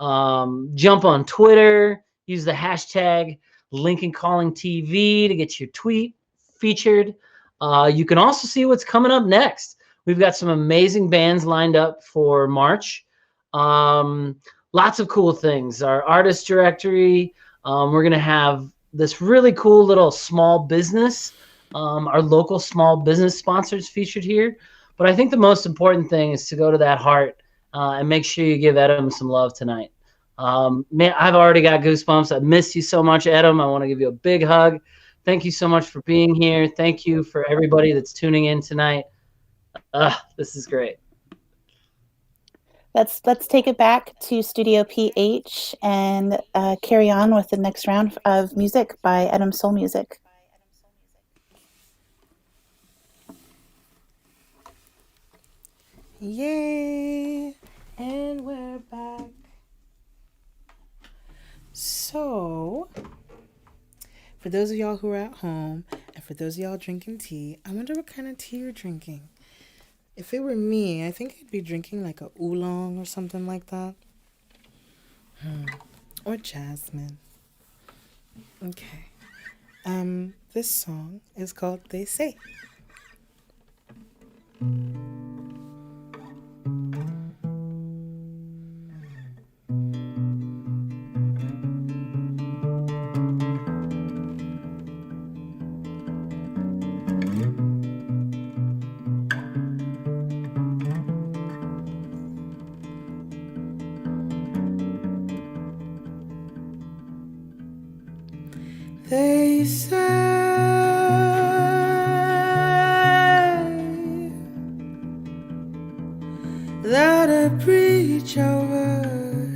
Jump on Twitter. Use the hashtag Lincoln Calling TV to get your tweet featured. You can also see what's coming up next. We've got some amazing bands lined up for March. Lots of cool things. Our artist directory. We're going to have this really cool little small business, our local small business sponsors featured here. But I think the most important thing is to go to that heart and make sure you give Edom some love tonight. Man, I've already got goosebumps. I miss you so much, Edom. I want to give you a big hug. Thank you so much for being here. Thank you for everybody that's tuning in tonight. This is great. Let's take it back to Studio PH and carry on with the next round of music by Edom Soul Music. Yay! And we're back. So, for those of y'all who are at home, and for those of y'all drinking tea, I wonder what kind of tea you're drinking. If it were me, I think I'd be drinking like a oolong or something like that. Or jasmine. Okay. This song is called They Say. They say that a bridge over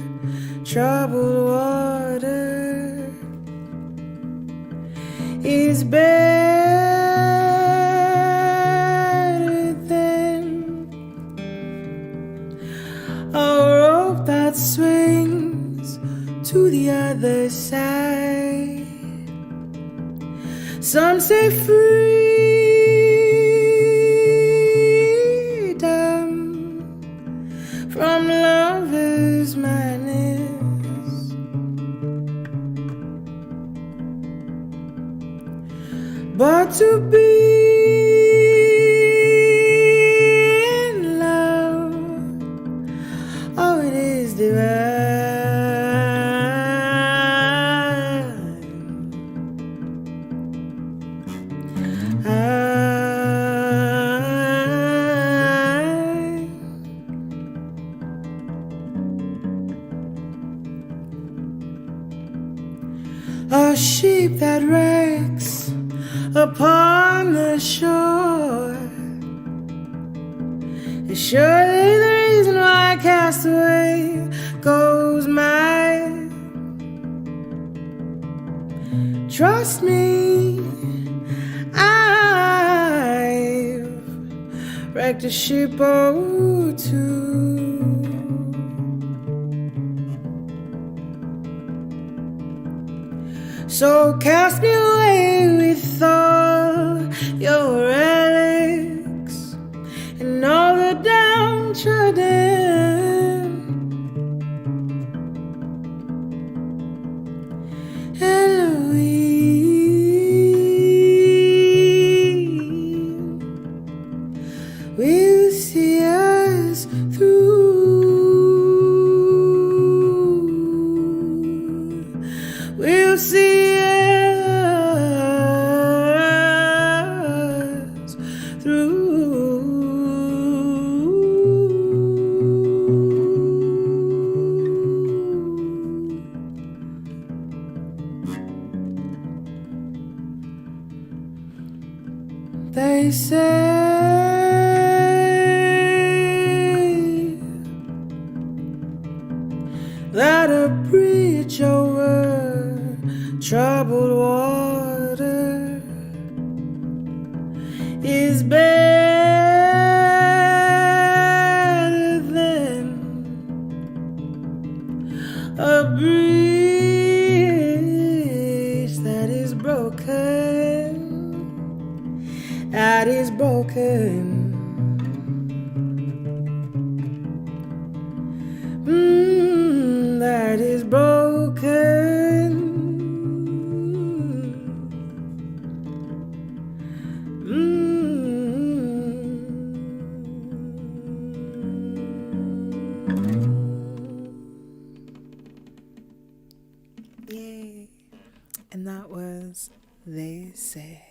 troubled water is better than a rope that swings to the other side. Some say freedom from lover's madness, but to be in love, oh, it is divine. A sheep that wrecks upon the shore is surely the reason why castaway goes mad. Trust me, I've wrecked a ship or two. So cast me away with all your relics and all the downtrodden, and we'll see us through. We'll see us through. They say that a bridge over troubled water is better than a bridge that is broken, that is broken. That is broken. Yay. And that was They Say.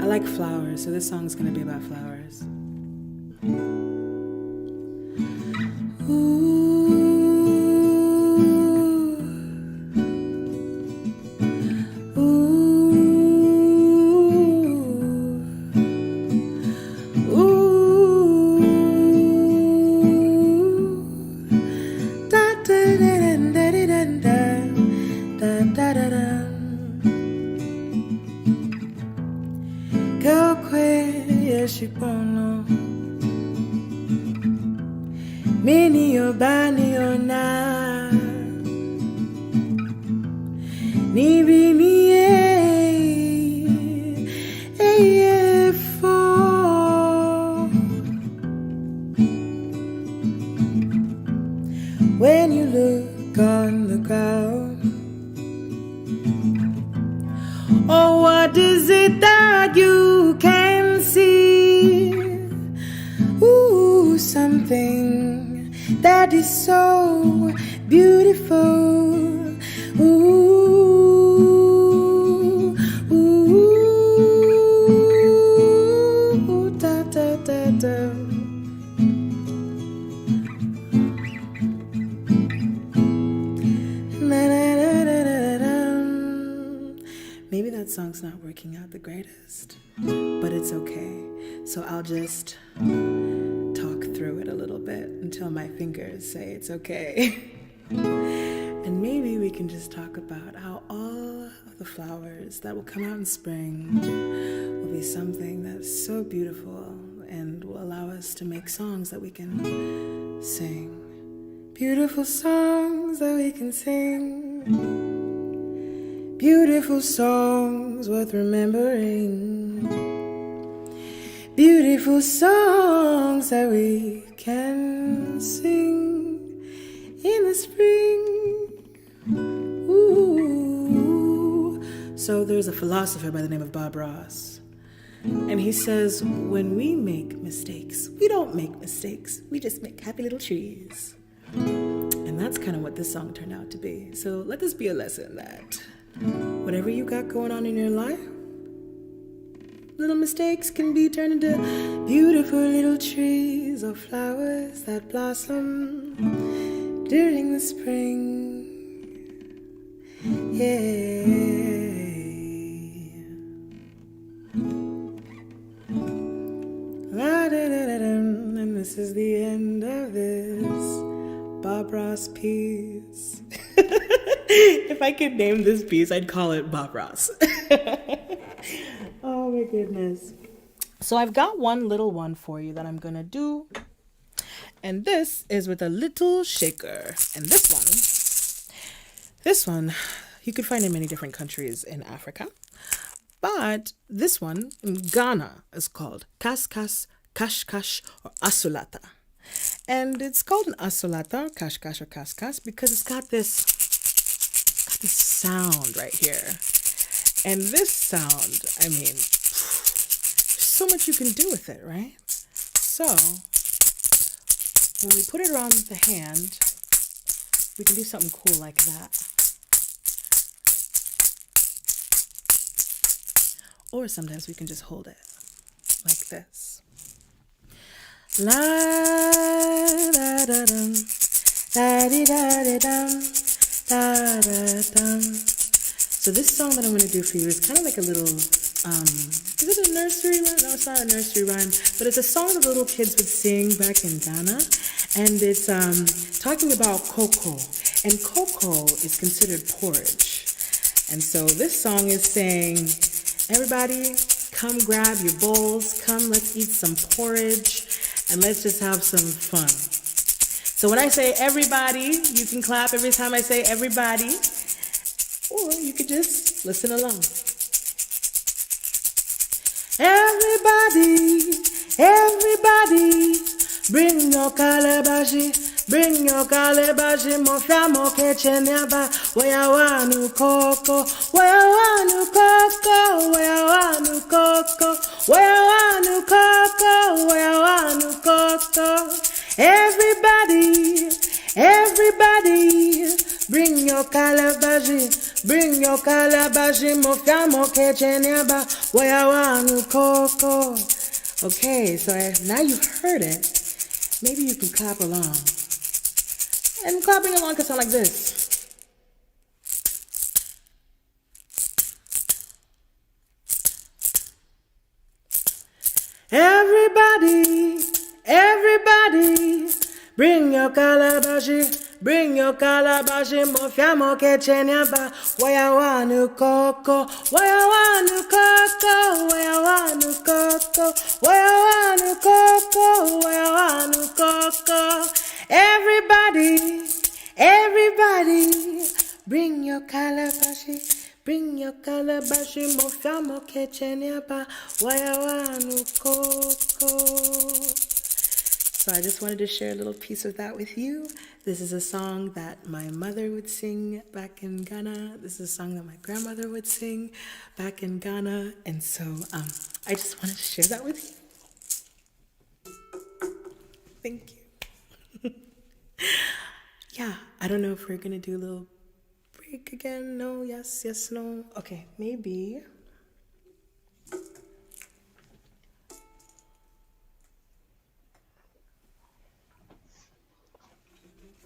I like flowers, so this song's gonna be about flowers. Mini o bani o na ni bi ni e for when you look on the ground. Oh, what is it that you can see? Ooh, something that is so beautiful. Ooh, ooh, da da da da. Na, na, na, na, na, na. Maybe that song's not working out the greatest, but it's okay. So I'll just talk through it a little bit until my fingers say it's okay. And maybe we can just talk about how all of the flowers that will come out in spring will be something that's so beautiful and will allow us to make songs that we can sing. Beautiful songs that we can sing. Beautiful songs worth remembering. Beautiful songs that we can sing in the spring. Ooh. So there's a philosopher by the name of Bob Ross, and he says, when we make mistakes, we don't make mistakes, we just make happy little trees. And that's kind of what this song turned out to be. So let this be a lesson that whatever you got going on in your life, little mistakes can be turned into beautiful little trees or flowers that blossom during the spring. Yeah. And this is the end of this Bob Ross piece. If I could name this piece, I'd call it Bob Ross. Oh my goodness. So I've got one little one for you that I'm gonna do. And this is with a little shaker. And this one, you could find in many different countries in Africa. But this one in Ghana is called kaskas, kashkash, or asulata. And it's called an asulata, kashkash, or kaskas because it's got this sound right here. And this sound, I mean, there's so much you can do with it, right? So, when we put it around the hand, we can do something cool like that. Or sometimes we can just hold it like this. La da da dum, da di da di dum, da da dum. So this song that I'm going to do for you is kind of like a little, is it a nursery rhyme? No, it's not a nursery rhyme, but it's a song that little kids would sing back in Ghana, and it's talking about cocoa, and cocoa is considered porridge. And so this song is saying, everybody, come grab your bowls, come let's eat some porridge, and let's just have some fun. So when I say everybody, you can clap every time I say everybody, or you could just listen along. Everybody, everybody, bring your calabashi, mo fiamo che ce ne va, waya wanu coco, waya wanu coco, waya wanu coco, waya wanu coco, waya wanu coco. Everybody, everybody, bring your calabashi, mo fiamo che ce ne va, waya wanu coco. Okay, so now you've heard it. Maybe you can clap along. And clapping along can sound like this. Everybody, everybody, bring your calabashi, mo fiamo che ce ne va, waya wanu coco, waya wanu coco, waya wanu coco, waya wanu coco, waya wanu coco. Everybody, everybody, bring your calabashi, mo fiamo che ce ne va, waya wanu coco. So I just wanted to share a little piece of that with you. This is a song that my mother would sing back in Ghana. This is a song that my grandmother would sing back in Ghana. And so I just wanted to share that with you. Thank you. Yeah, I don't know if we're going to do a little break again. No, yes, yes, no. Okay, maybe.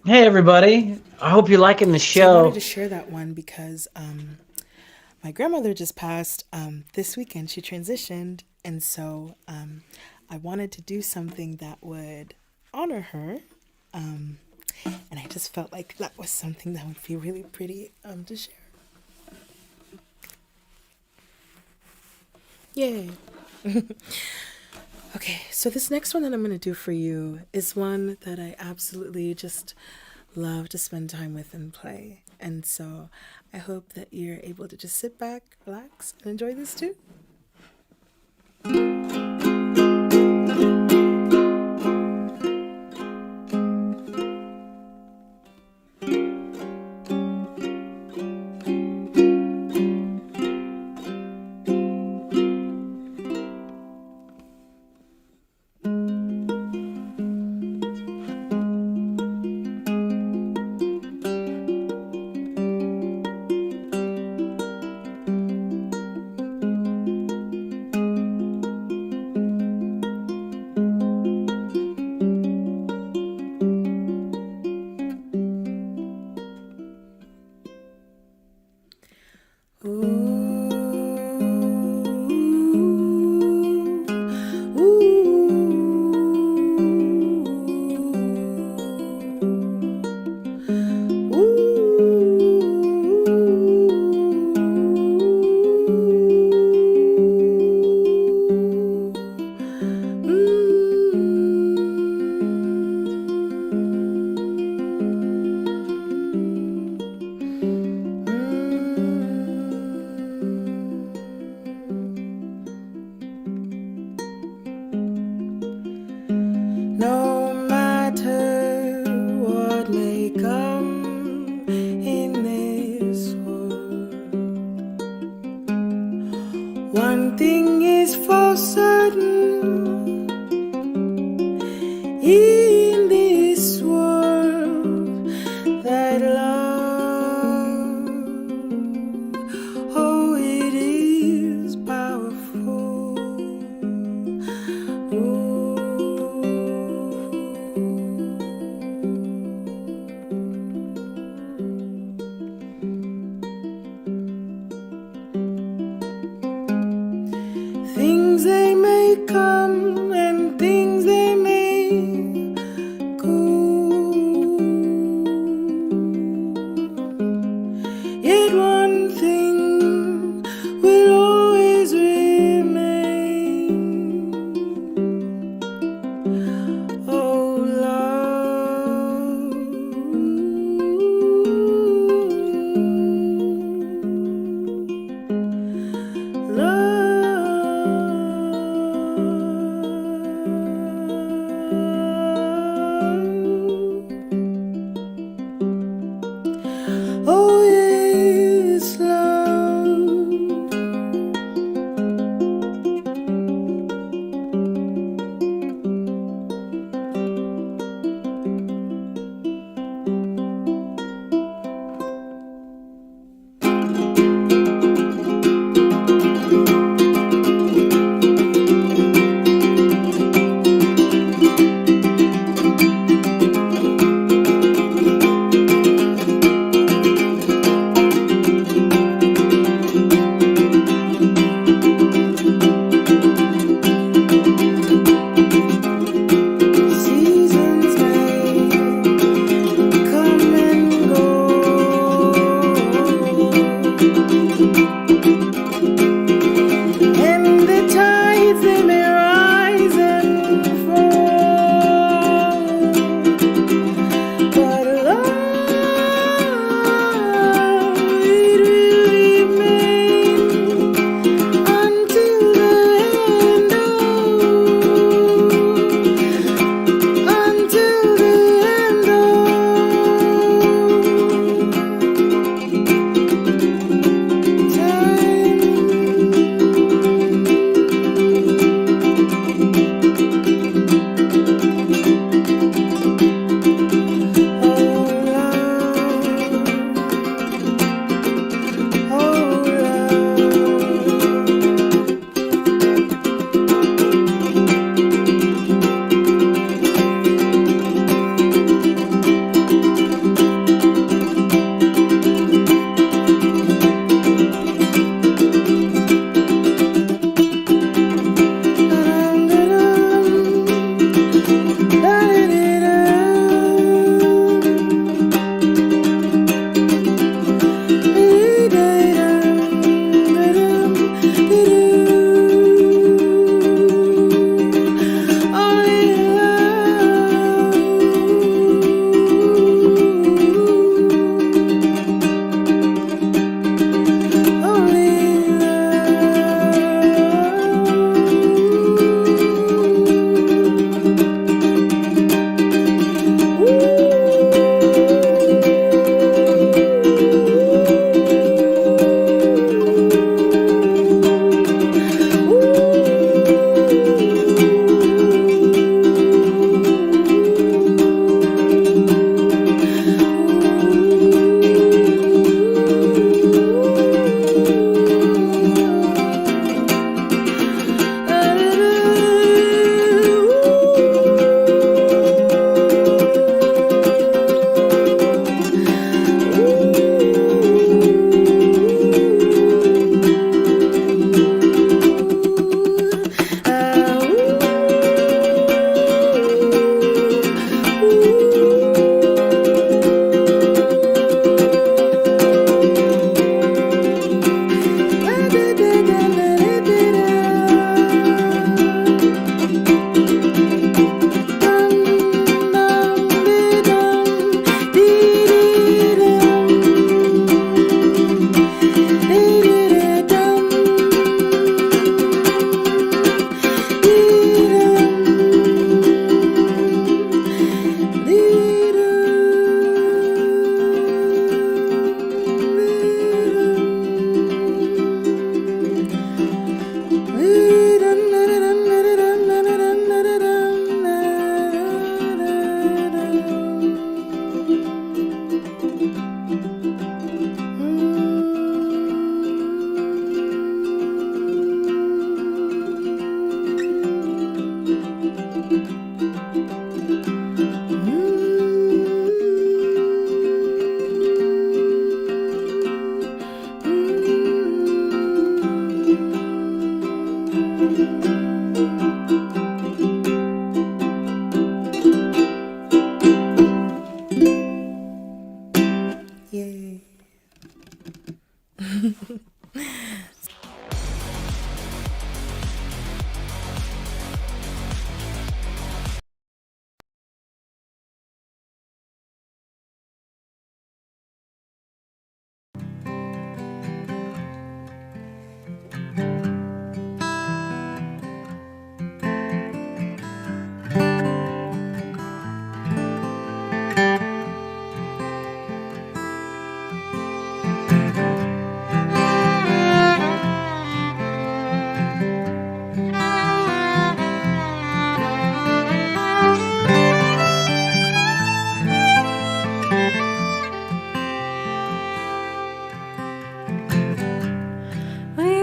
Hey everybody, I hope you're liking the So I show. wanted to share that one because my grandmother just passed this weekend. She transitioned, and so I wanted to do something that would honor her, and I just felt like that was something that would be really pretty to share. Yay. Okay, so this next one that I'm going to do for you is one that I absolutely just love to spend time with and play. And so I hope that you're able to just sit back, relax, and enjoy this too. No matter what may come in this world, one thing is for certain in this world, that love, oh, it is powerful. Ooh. Yet one thing will always remain. Oh, love. Oh, yeah. We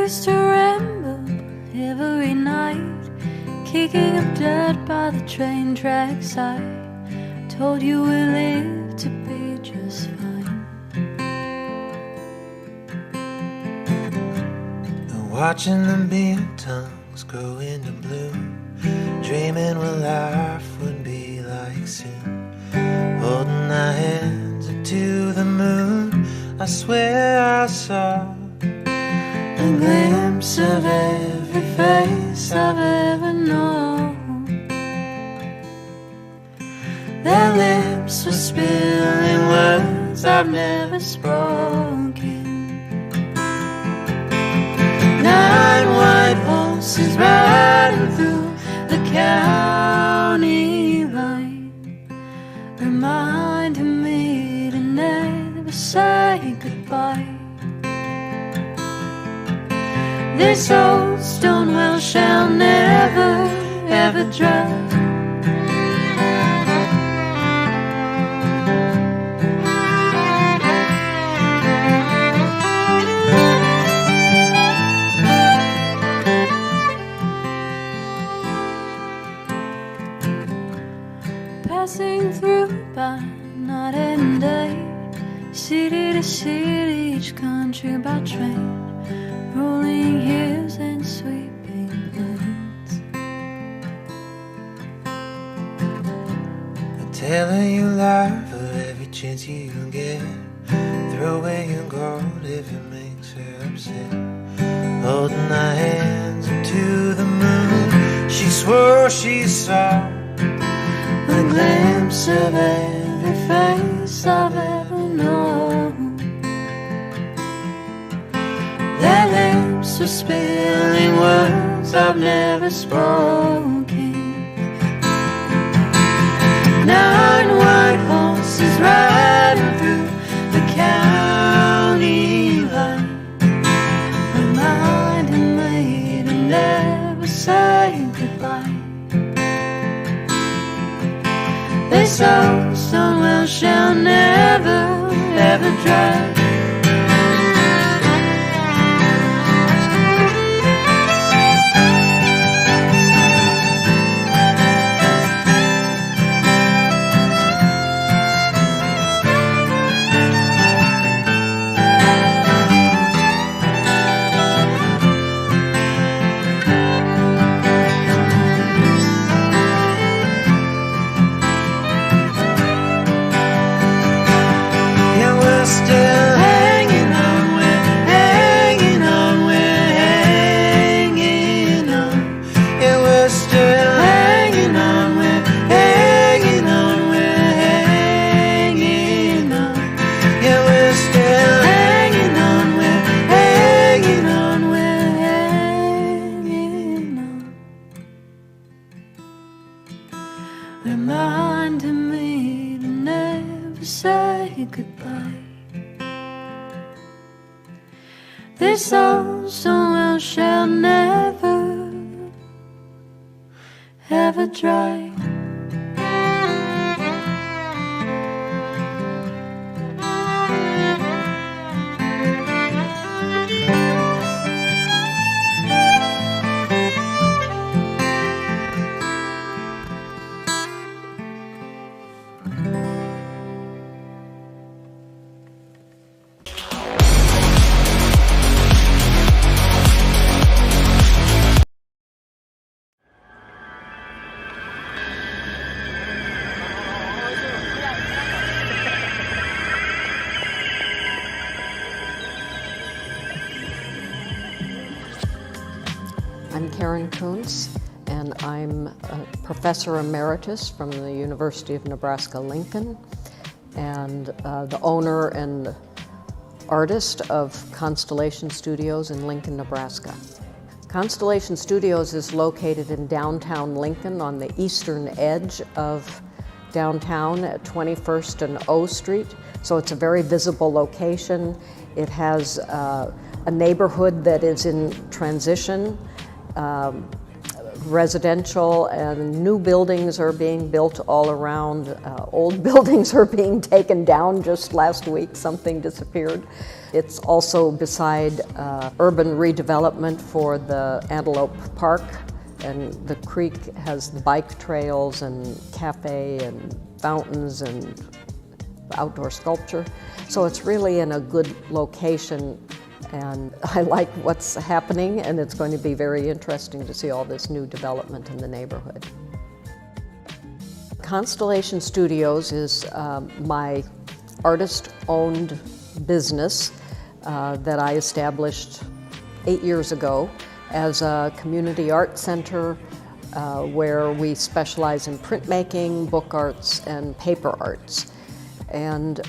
used to ramble every night, kicking up dirt by the train tracks. I told you we lived to be just fine. Watching the beer tongues grow into bloom, dreaming what life would be like soon. Holding our hands up to the moon, I swear I saw a glimpse of every face I've ever known. Their lips were spilling words I've never spoken. 9 white horses riding through the county line, reminding me to never say goodbye. This old stone well shall never, ever dry. Passing through by night and day, city to city, each country by train, rolling hills and sweeping plains. I tell her you love her every chance you get. Throw away your gold if it makes her upset. Holding our hands up to the moon, she swore she saw a glimpse of every face I've ever known. Their lips were spilling words I've never spoken. 9 white horses riding through the county line, reminding me to never say goodbye. This old stone well shall never, ever dry. Reminding me to never say goodbye. This old stone well shall never, ever dry. I'm Karen Kuntz, and I'm a professor emeritus from the University of Nebraska-Lincoln, and the owner and artist of Constellation Studios in Lincoln, Nebraska. Constellation Studios is located in downtown Lincoln on the eastern edge of downtown at 21st and O Street. So it's a very visible location. It has a neighborhood that is in transition. Residential and new buildings are being built all around. Old buildings are being taken down. Just last week, something disappeared. It's also beside urban redevelopment for the Antelope Park, and the creek has bike trails and cafe and fountains and outdoor sculpture. So it's really in a good location, and I like what's happening, and it's going to be very interesting to see all this new development in the neighborhood. Constellation Studios is my artist-owned business that I established 8 years ago as a community art center where we specialize in printmaking, book arts, and paper arts. And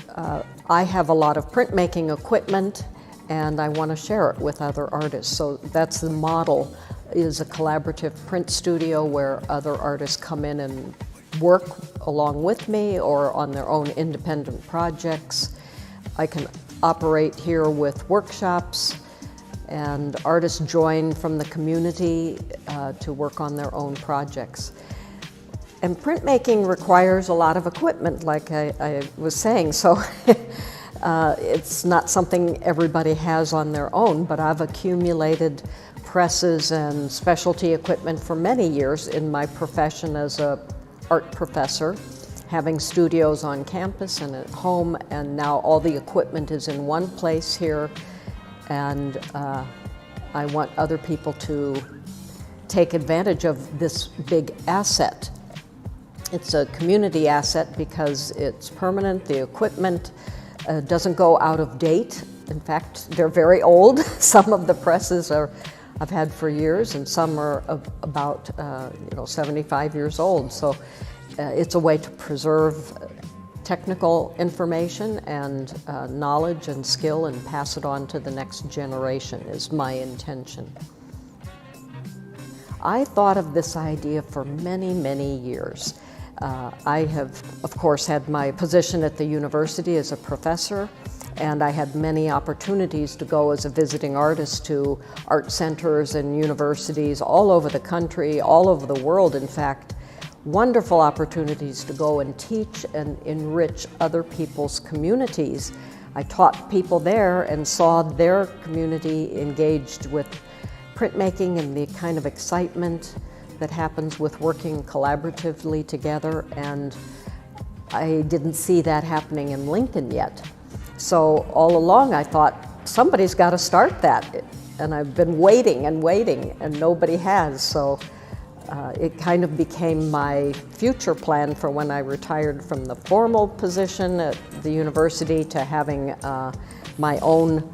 I have a lot of printmaking equipment, and I want to share it with other artists. So that's the model, is a collaborative print studio where other artists come in and work along with me or on their own independent projects. I can operate here with workshops, and artists join from the community to work on their own projects. And printmaking requires a lot of equipment, like I was saying, so it's not something everybody has on their own, but I've accumulated presses and specialty equipment for many years in my profession as an art professor, having studios on campus and at home, and now all the equipment is in one place here, and I want other people to take advantage of this big asset. It's a community asset because it's permanent. The equipment doesn't go out of date. In fact, they're very old. Some of the presses I've had for years, and some are about 75 years old. So it's a way to preserve technical information and knowledge and skill and pass it on to the next generation is my intention. I thought of this idea for many, many years. I have, of course, had my position at the university as a professor, and I had many opportunities to go as a visiting artist to art centers and universities all over the country, all over the world, in fact. Wonderful opportunities to go and teach and enrich other people's communities. I taught people there and saw their community engaged with printmaking and the kind of excitement that happens with working collaboratively together, and I didn't see that happening in Lincoln yet. So all along I thought, somebody's got to start that, and I've been waiting and waiting, and nobody has. So it kind of became my future plan for when I retired from the formal position at the university to having my own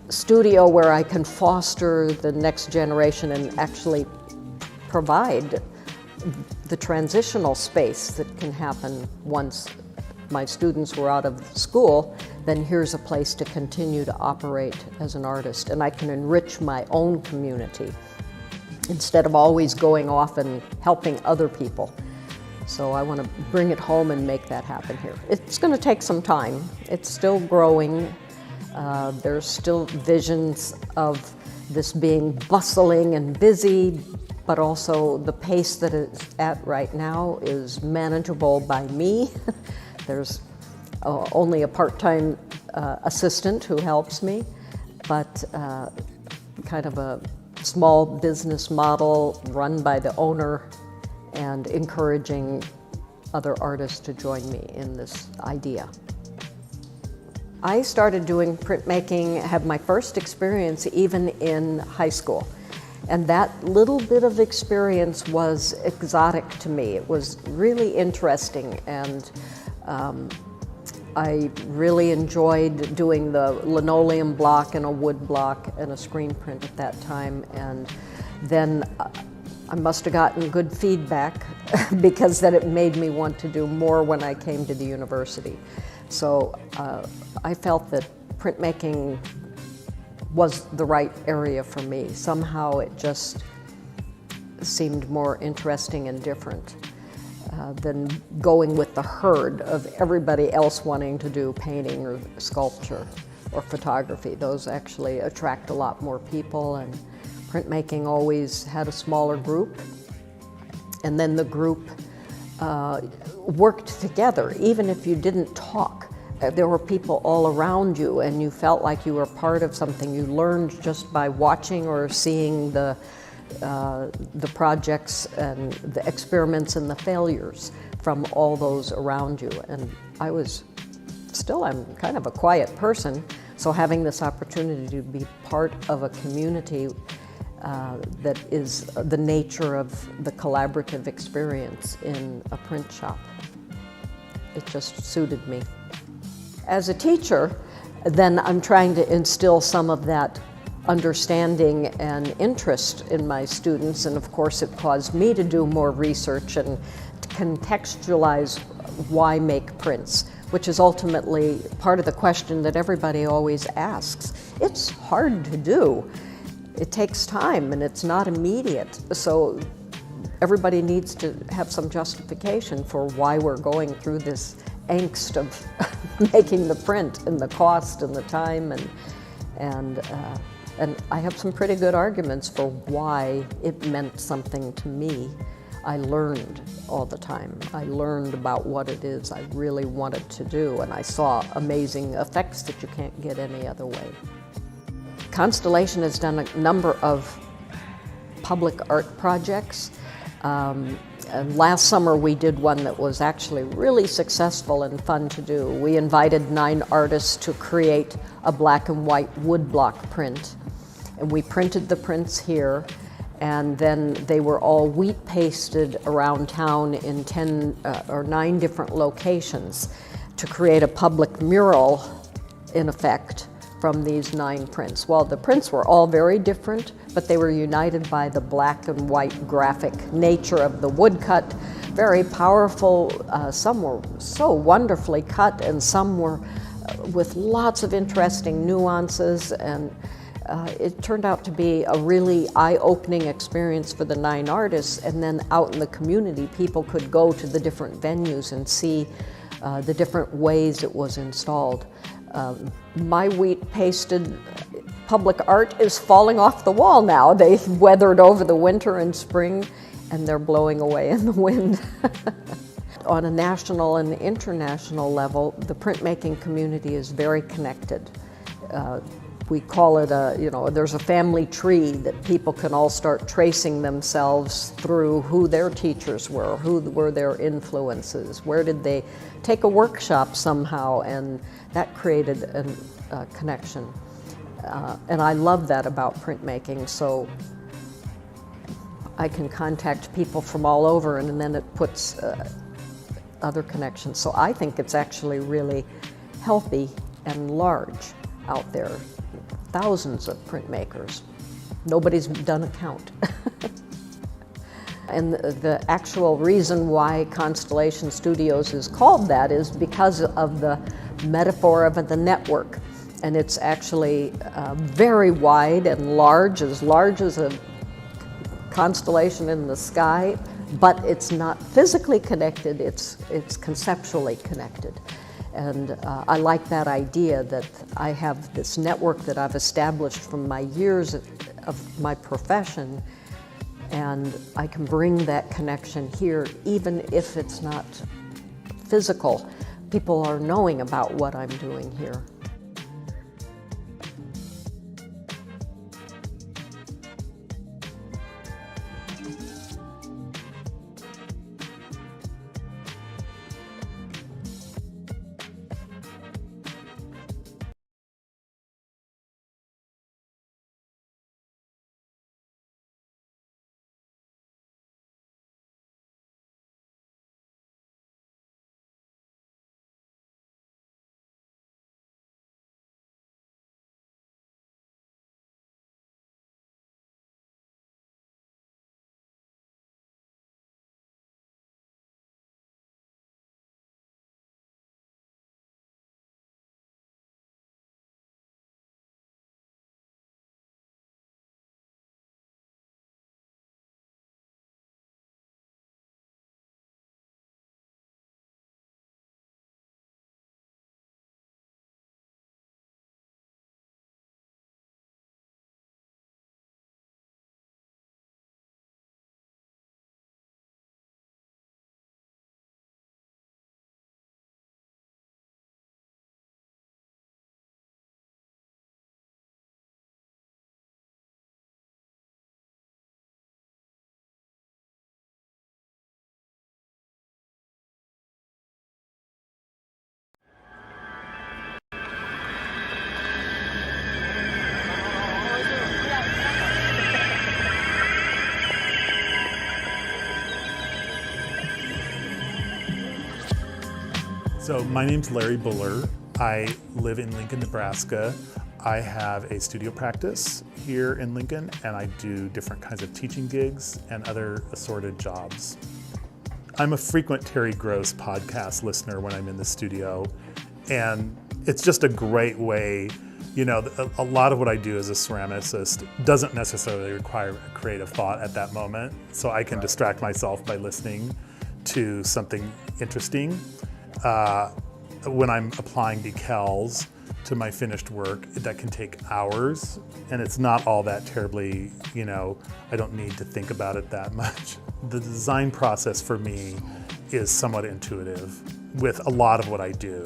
studio where I can foster the next generation and actually provide the transitional space that can happen once my students were out of school. Then here's a place to continue to operate as an artist, and I can enrich my own community instead of always going off and helping other people. So I want to bring it home and make that happen here. It's going to take some time. It's still growing. There's still visions of this being bustling and busy, but also the pace that it's at right now is manageable by me. There's only a part-time assistant who helps me, but kind of a small business model run by the owner and encouraging other artists to join me in this idea. I started doing printmaking, had my first experience even in high school. And that little bit of experience was exotic to me. It was really interesting, and I really enjoyed doing the linoleum block and a wood block and a screen print at that time. And then I must have gotten good feedback because then it made me want to do more when I came to the university. So I felt that printmaking was the right area for me. Somehow it just seemed more interesting and different than going with the herd of everybody else wanting to do painting or sculpture or photography. Those actually attract a lot more people, and printmaking always had a smaller group. And then the group worked together, even if you didn't talk. There were people all around you, and you felt like you were part of something. You learned just by watching or seeing the projects and the experiments and the failures from all those around you. And I'm kind of a quiet person, so having this opportunity to be part of a community that is the nature of the collaborative experience in a print shop, it just suited me. As a teacher, then I'm trying to instill some of that understanding and interest in my students, and of course it caused me to do more research and to contextualize why make prints, which is ultimately part of the question that everybody always asks. It's hard to do. It takes time and it's not immediate, so everybody needs to have some justification for why we're going through this angst of making the print and the cost and the time, and I have some pretty good arguments for why it meant something to me. I learned all the time. I learned about what it is I really wanted to do, and I saw amazing effects that you can't get any other way. Constellation has done a number of public art projects. And last summer we did one that was actually really successful and fun to do. We invited 9 artists to create a black and white woodblock print. And we printed the prints here, and then they were all wheat pasted around town in 10 or 9 different locations to create a public mural, in effect, from these 9 prints. Well, the prints were all very different, but they were united by the black and white graphic nature of the woodcut. Very powerful. Some were so wonderfully cut, and some were with lots of interesting nuances, and it turned out to be a really eye-opening experience for the 9 artists. And then out in the community, people could go to the different venues and see the different ways it was installed. My wheat pasted public art is falling off the wall now. They weathered over the winter and spring, and they're blowing away in the wind. On a national and international level, the printmaking community is very connected. We call it there's a family tree that people can all start tracing themselves through who their teachers were, who were their influences, where did they take a workshop somehow, and that created a connection. And I love that about printmaking, so I can contact people from all over, and then it puts other connections. So I think it's actually really healthy and large out there. Thousands of printmakers. Nobody's done a count. And the actual reason why Constellation Studios is called that is because of the metaphor of the network. And it's actually very wide and large as a constellation in the sky, but it's not physically connected, it's conceptually connected. And I like that idea that I have this network that I've established from my years of my profession, and I can bring that connection here even if it's not physical. People are knowing about what I'm doing here. So my name's Larry Buller. I live in Lincoln, Nebraska. I have a studio practice here in Lincoln, and I do different kinds of teaching gigs and other assorted jobs. I'm a frequent Terry Gross podcast listener when I'm in the studio, and it's just a great way. You know, a lot of what I do as a ceramicist doesn't necessarily require a creative thought at that moment, so I can distract myself by listening to something interesting. When I'm applying decals to my finished work, that can take hours, and it's not all that terribly, you know, I don't need to think about it that much. The design process for me is somewhat intuitive with a lot of what I do.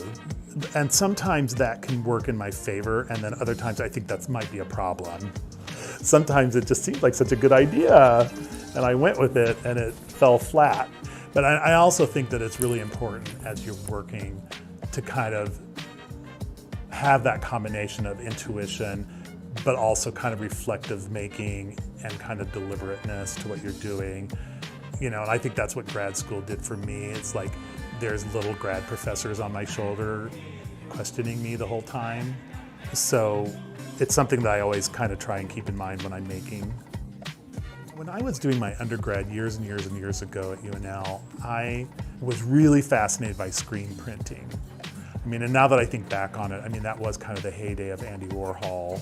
And sometimes that can work in my favor, and then other times I think that might be a problem. Sometimes it just seemed like such a good idea, and I went with it, and it fell flat. But I also think that it's really important as you're working to kind of have that combination of intuition, but also kind of reflective making and kind of deliberateness to what you're doing. You know, and I think that's what grad school did for me. It's like there's little grad professors on my shoulder questioning me the whole time. So it's something that I always kind of try and keep in mind when I'm making. When I was doing my undergrad years and years and years ago at UNL, I was really fascinated by screen printing. I mean, and now that I think back on it, I mean, that was kind of the heyday of Andy Warhol.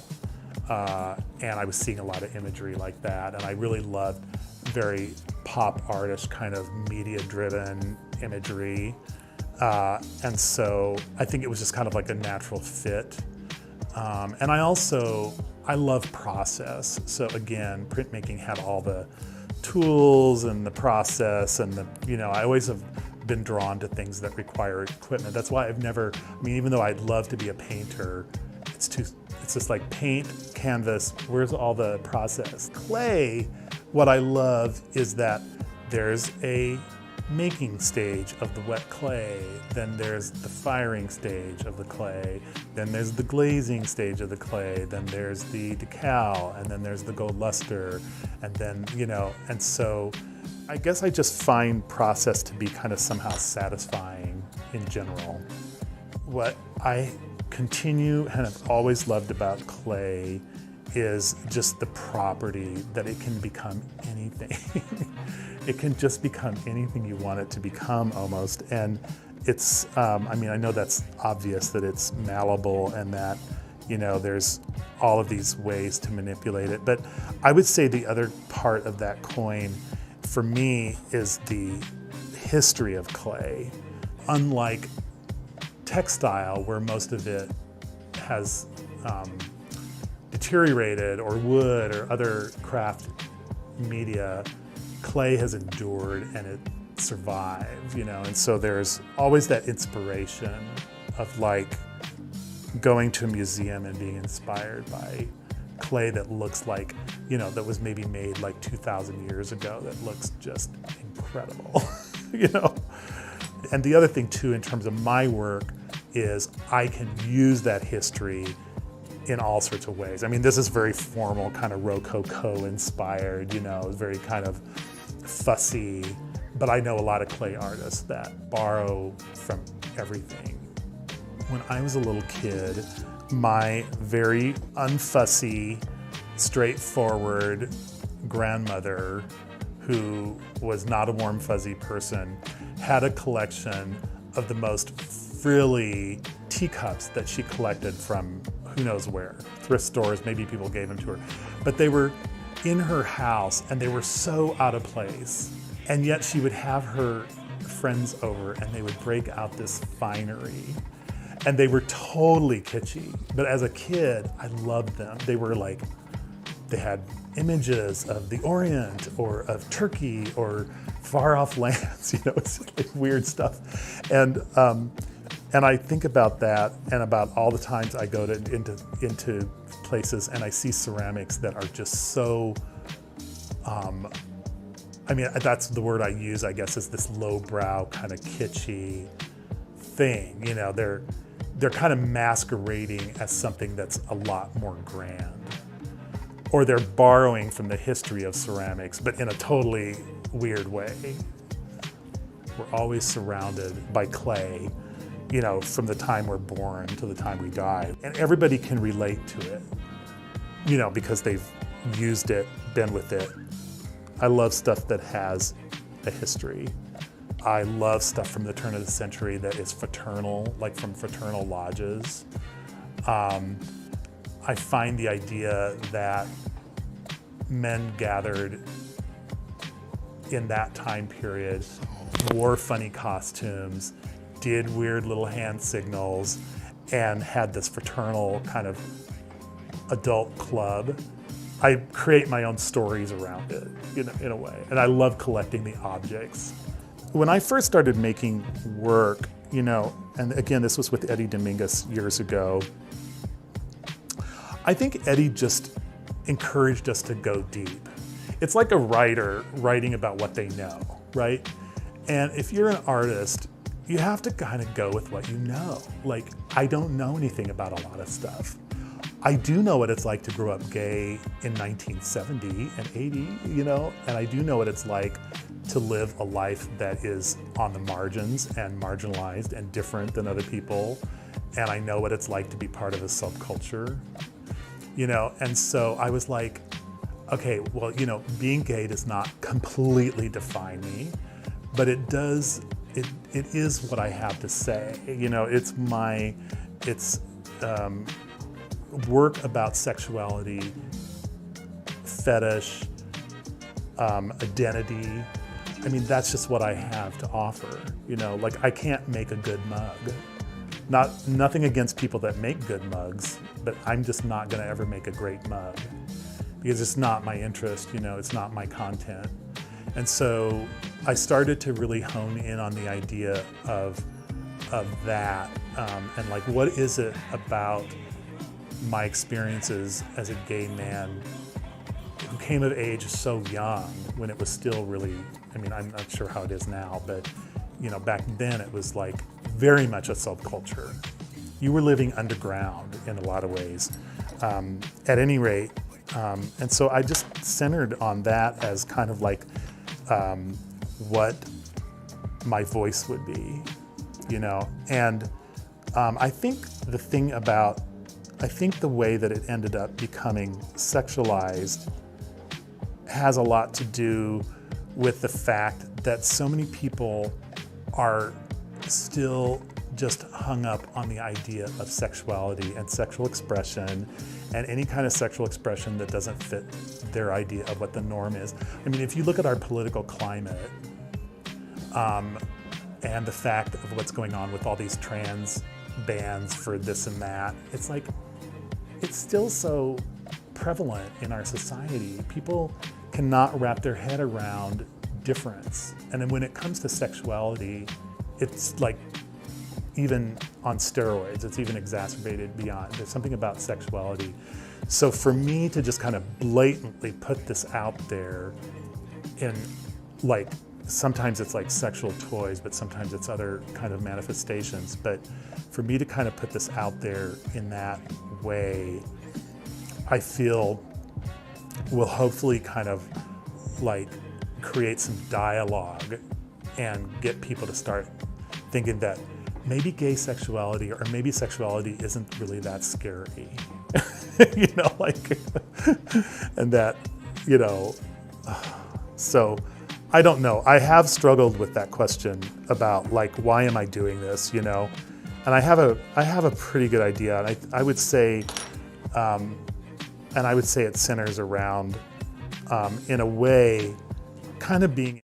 And I was seeing a lot of imagery like that. And I really loved very pop artist kind of media-driven imagery. And so I think it was just kind of like a natural fit. And I love process. So again, printmaking had all the tools and the process and the, you know, I always have been drawn to things that require equipment. That's why I've never, I mean, even though I'd love to be a painter, it's just like paint, canvas, where's all the process? Clay, what I love is that there's a making stage of the wet clay, then there's the firing stage of the clay, then there's the glazing stage of the clay, then there's the decal, and then there's the gold luster, and then, you know, and so I guess I just find process to be kind of somehow satisfying in general. What I continue and have always loved about clay is just the property that it can become anything. It can just become anything you want it to become almost. And it's, I mean, I know that's obvious that it's malleable and that, you know, there's all of these ways to manipulate it. But I would say the other part of that coin for me is the history of clay. Unlike textile, where most of it has deteriorated, or wood or other craft media, clay has endured and it survived, you know, and so there's always that inspiration of like going to a museum and being inspired by clay that looks like, you know, that was maybe made like 2,000 years ago that looks just incredible, you know. And the other thing too, in terms of my work, is I can use that history in all sorts of ways. I mean, this is very formal, kind of Rococo inspired, you know, very kind of fussy, but I know a lot of clay artists that borrow from everything. When I was a little kid, my very unfussy, straightforward grandmother, who was not a warm, fuzzy person, had a collection of the most frilly teacups that she collected from who knows where, thrift stores, maybe people gave them to her. But they were in her house and they were so out of place. And yet she would have her friends over and they would break out this finery. And they were totally kitschy. But as a kid, I loved them. They were like, they had images of the Orient or of Turkey or far off lands, you know, it's just like weird stuff. And I think about that and about all the times I go into places and I see ceramics that are just so, I mean, that's the word I use, I guess, is this lowbrow kind of kitschy thing. You know, they're kind of masquerading as something that's a lot more grand. Or they're borrowing from the history of ceramics, but in a totally weird way. We're always surrounded by clay you know, from the time we're born to the time we die. And everybody can relate to it, you know, because they've used it, been with it. I love stuff that has a history. I love stuff from the turn of the century that is fraternal, like from fraternal lodges. I find the idea that men gathered in that time period, wore funny costumes, did weird little hand signals, and had this fraternal kind of adult club. I create my own stories around it, in a way, and I love collecting the objects. When I first started making work, you know, and again, this was with Eddie Dominguez years ago, I think Eddie just encouraged us to go deep. It's like a writer writing about what they know, right? And if you're an artist, you have to kind of go with what you know. Like, I don't know anything about a lot of stuff. I do know what it's like to grow up gay in 1970 and 80, you know, and I do know what it's like to live a life that is on the margins and marginalized and different than other people. And I know what it's like to be part of a subculture, you know, and so I was like, okay, well, you know, being gay does not completely define me, but it does, it is what I have to say. You know, it's work about sexuality, fetish, identity. I mean, that's just what I have to offer. You know, like I can't make a good mug. Nothing against people that make good mugs, but I'm just not gonna ever make a great mug because it's not my interest, you know, it's not my content. And so I started to really hone in on the idea of that, and like, what is it about my experiences as a gay man who came of age so young when it was still really, I mean, I'm not sure how it is now, but you know, back then it was like very much a subculture. You were living underground in a lot of ways, at any rate. And so I just centered on that as kind of like what my voice would be, you know? And I think the way that it ended up becoming sexualized has a lot to do with the fact that so many people are still just hung up on the idea of sexuality and sexual expression and any kind of sexual expression that doesn't fit their idea of what the norm is. I mean, if you look at our political climate and the fact of what's going on with all these trans bans for this and that, it's like, it's still so prevalent in our society. People cannot wrap their head around difference. And then when it comes to sexuality, it's like even on steroids, it's even exacerbated beyond. There's something about sexuality. So for me to just kind of blatantly put this out there in like, sometimes it's like sexual toys, but sometimes it's other kind of manifestations. But for me to kind of put this out there in that way, I feel will hopefully kind of like create some dialogue and get people to start thinking that maybe gay sexuality or maybe sexuality isn't really that scary. You know, like, and that, you know, so I don't know. I have struggled with that question about like, why am I doing this, you know? And I have a pretty good idea. And I would say, it centers around, in a way, kind of being